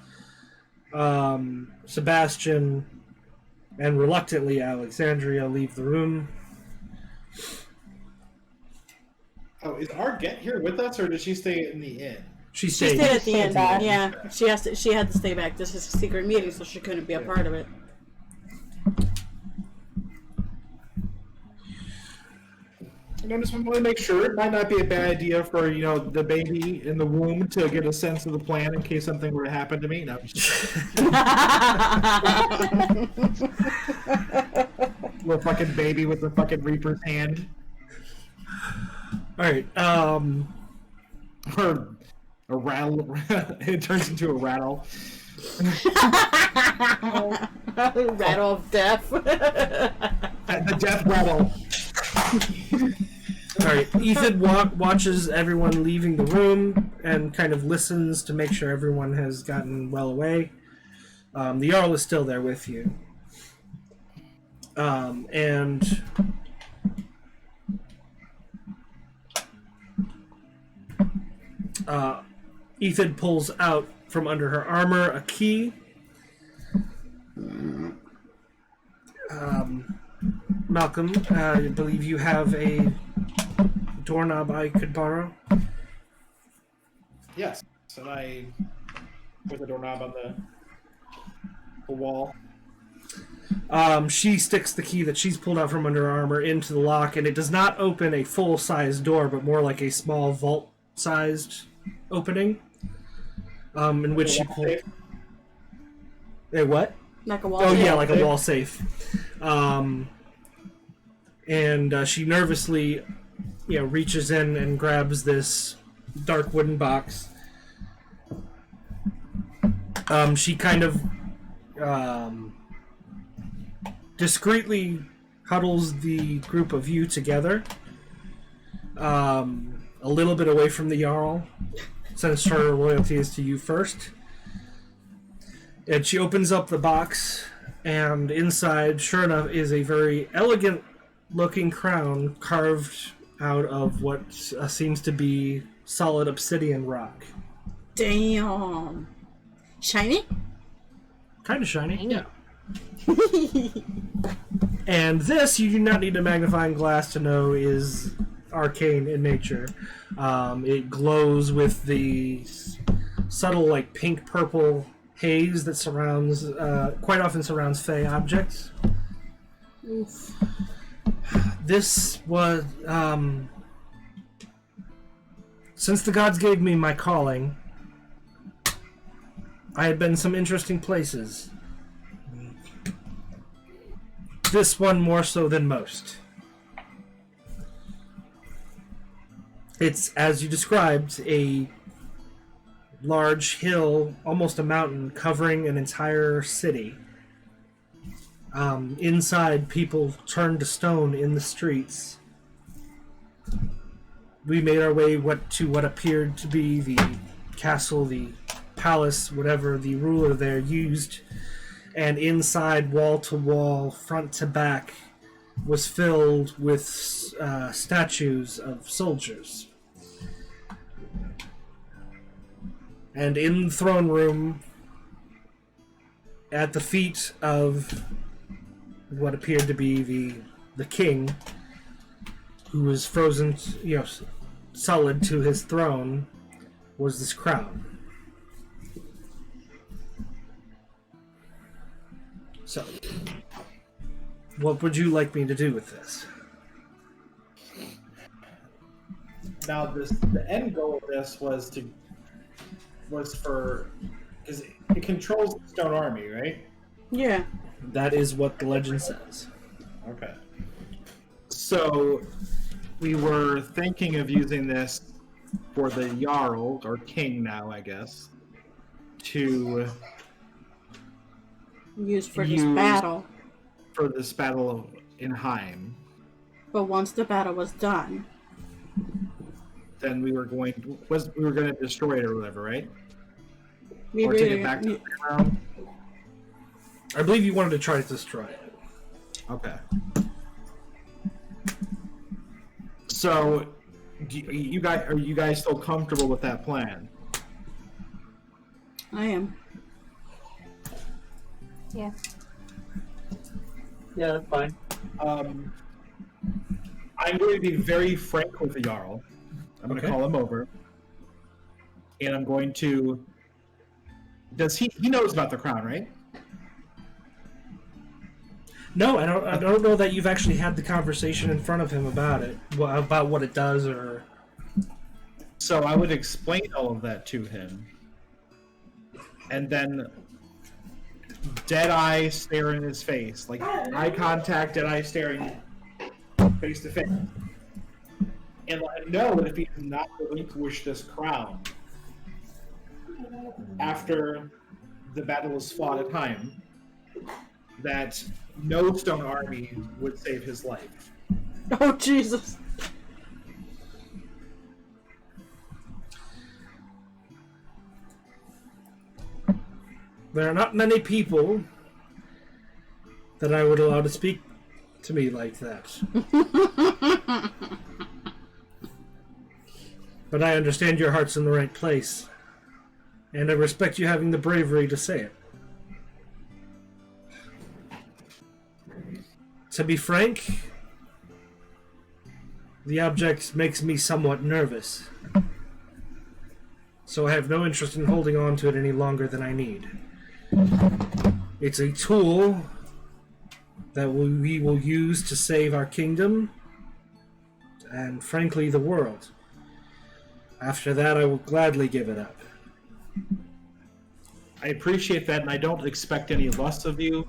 Sebastian, and reluctantly Alexandria leave the room. Oh, is Arget here with us, or does she stay in the inn? She She stayed. stayed at the end. back. Yeah, she had to stay back. This is a secret meeting, so she couldn't be a part of it. I just want to make sure it might not be a bad idea for the baby in the womb to get a sense of the plan in case something were to happen to me. No, I'm just little fucking baby with the fucking Reaper's hand. right. Or a rattle. It turns into a rattle. Rattle of death. The death rattle. All right. Ethan watches everyone leaving the room and kind of listens to make sure everyone has gotten well away. The Jarl is still there with you. And Ethan pulls out from under her armor a key. Malcolm, I believe you have a doorknob I could borrow. Yes. So I put the doorknob on the wall. She sticks the key that she's pulled out from under her armor into the lock, and it does not open a full-sized door, but more like a small vault-sized opening. In which she pulls... A what? Like a wall. Oh, yeah, like a wall safe. And she nervously, reaches in and grabs this dark wooden box. She kind of discreetly huddles the group of you together, a little bit away from the Jarl, since her loyalty is to you first. And she opens up the box, and inside, sure enough, is a very elegant-looking crown carved out of what seems to be solid obsidian rock. Damn. Shiny? Kind of shiny. Yeah. And this, you do not need a magnifying glass to know, is arcane in nature. It glows with the subtle, pink-purple haze that surrounds, quite often surrounds fey objects. Oof. This was, since the gods gave me my calling, I had been some interesting places. This one more so than most. It's, as you described, a large hill, almost a mountain, covering an entire city. Inside, people turned to stone in the streets. We made our way to what appeared to be the castle, the palace, whatever the ruler there used. And inside, wall to wall, front to back, was filled with statues of soldiers. And in the throne room, at the feet of what appeared to be the king, who was frozen, solid to his throne, was this crown. So, what would you like me to do with this? Now, the end goal of this was for, because it controls the stone army, right? Yeah. That is what the legend says. Okay. So, we were thinking of using this for the Jarl, or King now, I guess, to Used for this battle. For this battle in Heim. But once the battle was done, then we were going to destroy it or whatever, right? we Or take it back to the ground. I believe you wanted to try to destroy it. Okay. So, are you guys still comfortable with that plan? I am. Yeah. Yeah, that's fine. I'm going to be very frank with the Jarl. I'm going to call him over, and I'm going to. Does he knows about the crown, right? No, I don't know that you've actually had the conversation in front of him about it, about what it does, or. So I would explain all of that to him, and then dead eye stare in his face, like eye contact, dead eye staring face to face, and let him know that if he does not relinquish this crown after the battle is fought at Heim, that no stone army would save his life. Oh, Jesus. There are not many people that I would allow to speak to me like that. But I understand your heart's in the right place, and I respect you having the bravery to say it. To be frank, the object makes me somewhat nervous, so I have no interest in holding on to it any longer than I need. It's a tool that we will use to save our kingdom and, frankly, the world. After that, I will gladly give it up. I appreciate that, and I don't expect any less of you,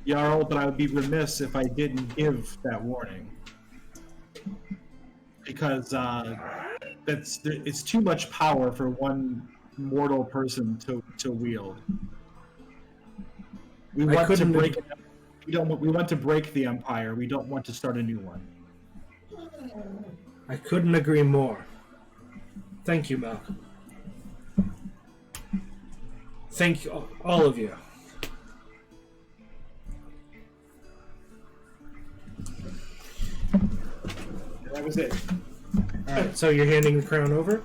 Jarl, but I would be remiss if I didn't give that warning. Because it's too much power for one mortal person to wield. We want to break it. We want to break the empire. We don't want to start a new one. I couldn't agree more. Thank you, Malcolm. Thank you, all of you. That was it. Alright, so you're handing the crown over?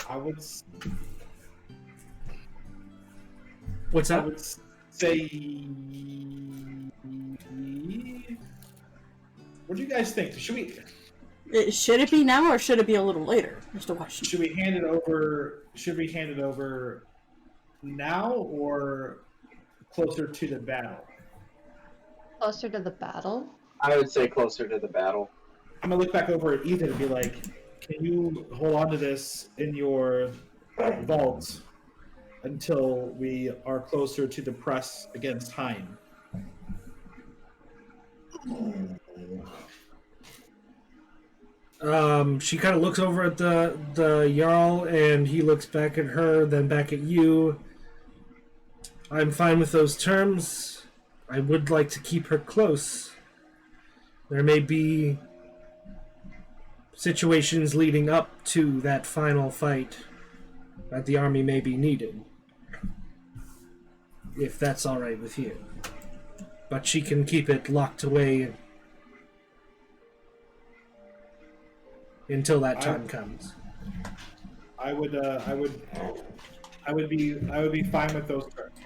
I would. What's I that? would say. What do you guys think? Should Should it be now or should it be a little later? Just a question. we hand it over? Should we hand it over now or closer to the battle? Closer to the battle? I would say closer to the battle. I'm gonna look back over at Ethan and be like, "Can you hold on to this in your vault until we are closer to the press against Hein?" She kind of looks over at the Jarl, and he looks back at her, then back at you. I'm fine with those terms. I would like to keep her close. There may be situations leading up to that final fight that the army may be needed. If that's alright with you. But she can keep it locked away until that time comes. I would be fine with those terms.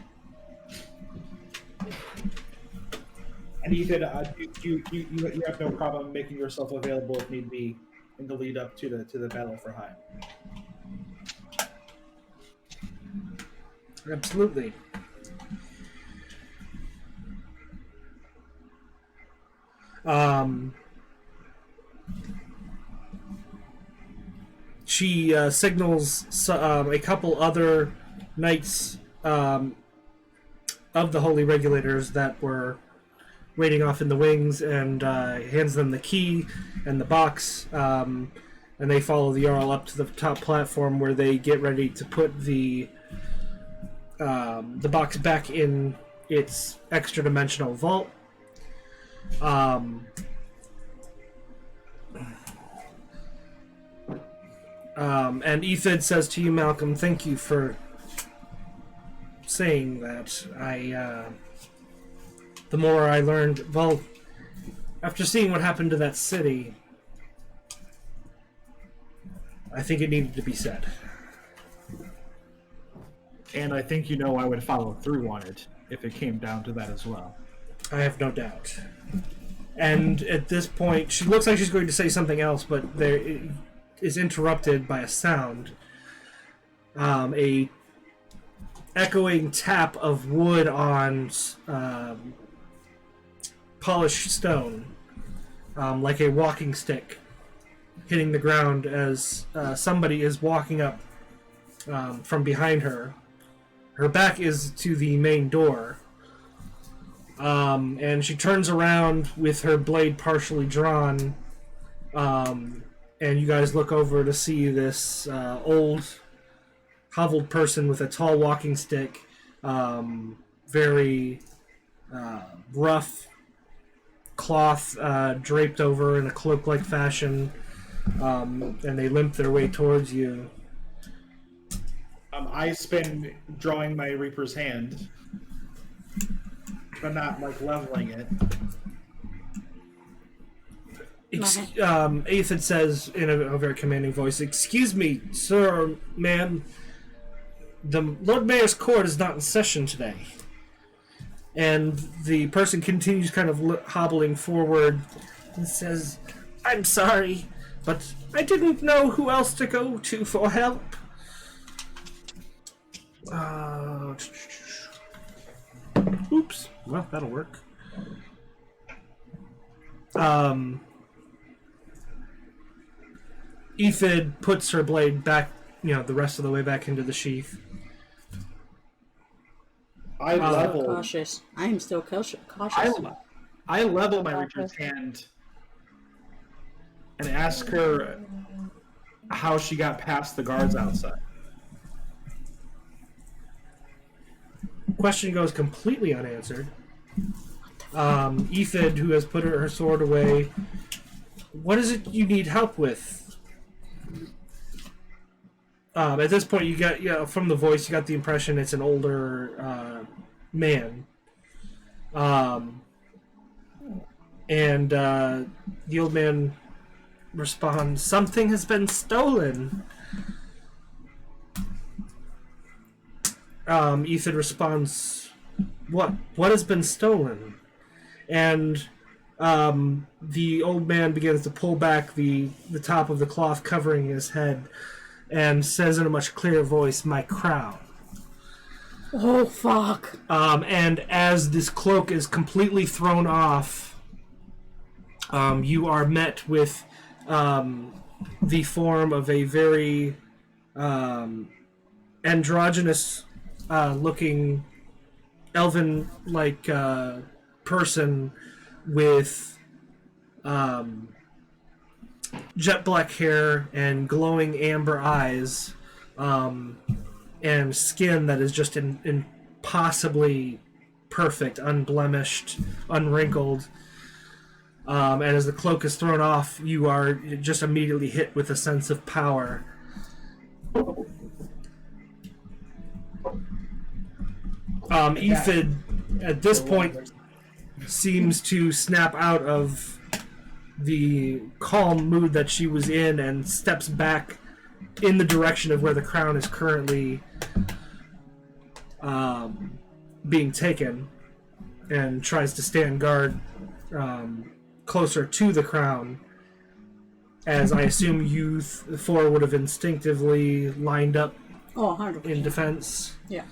And Ethan, you have no problem making yourself available if need be in the lead up to the battle for Hein. Absolutely. She signals a couple other knights of the Holy Regulators that were waiting off in the wings, and hands them the key and the box, and they follow the Jarl up to the top platform where they get ready to put the box back in its extra-dimensional vault. And Ethan says to you, Malcolm, thank you for saying that. The more I learned, well, after seeing what happened to that city, I think it needed to be said. And I think I would follow through on it if it came down to that as well. I have no doubt. And at this point, she looks like she's going to say something else, but there is interrupted by a sound. A echoing tap of wood on polished stone, like a walking stick, hitting the ground as somebody is walking up from behind her. Her back is to the main door, and she turns around with her blade partially drawn And you guys look over to see this old, hoveled person with a tall walking stick, very rough cloth draped over in a cloak-like fashion, and they limp their way towards you. I spin drawing my Reaper's hand, but not like leveling it. Aethid says in a very commanding voice, "Excuse me, sir, ma'am. The Lord Mayor's court is not in session today." And the person continues kind of hobbling forward and says, "I'm sorry, but I didn't know who else to go to for help." Oops. Well, that'll work. Ephid puts her blade back, the rest of the way back into the sheath. I level. Cautious. I am still cautious. I level my Reaper's hand and ask her how she got past the guards outside. Question goes completely unanswered. Ephid, who has put her sword away, what is it you need help with? At this point, you got from the voice, you got the impression it's an older man. And the old man responds, "Something has been stolen." Ephid responds, "What? What has been stolen?" And the old man begins to pull back the top of the cloth covering his head and says in a much clearer voice, "My crown." Oh, fuck. And as this cloak is completely thrown off, you are met with the form of a very androgynous looking elven-like person with jet black hair and glowing amber eyes, and skin that is just impossibly perfect, unblemished, unwrinkled. And as the cloak is thrown off, you are just immediately hit with a sense of power. Ephid, at this point, seems to snap out of the calm mood that she was in and steps back in the direction of where the crown is currently being taken, and tries to stand guard closer to the crown, as I assume you four would have instinctively lined up 100%. in defense. Yeah.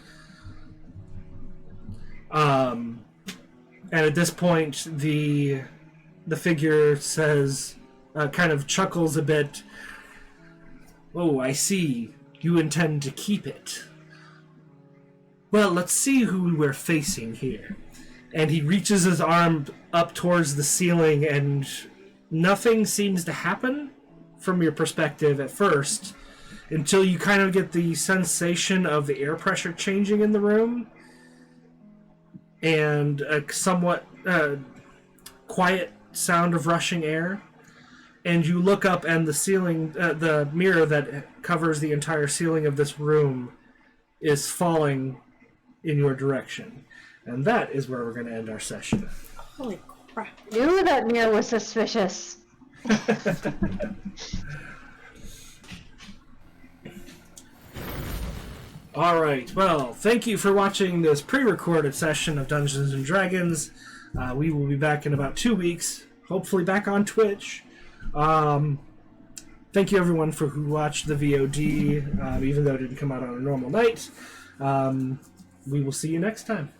And at this point, the figure says, kind of chuckles a bit, "Oh, I see. You intend to keep it. Well, let's see who we're facing here." And he reaches his arm up towards the ceiling, and nothing seems to happen from your perspective at first, until you kind of get the sensation of the air pressure changing in the room, and a somewhat quiet sound of rushing air. And you look up, and the ceiling, the mirror that covers the entire ceiling of this room is falling in your direction. And that is where we're going to end our session. Holy crap. Knew that mirror was suspicious. Alright, well, thank you for watching this pre-recorded session of Dungeons & Dragons. We will be back in about 2 weeks, hopefully back on Twitch. Thank you everyone who watched the VOD, even though it didn't come out on a normal night. We will see you next time.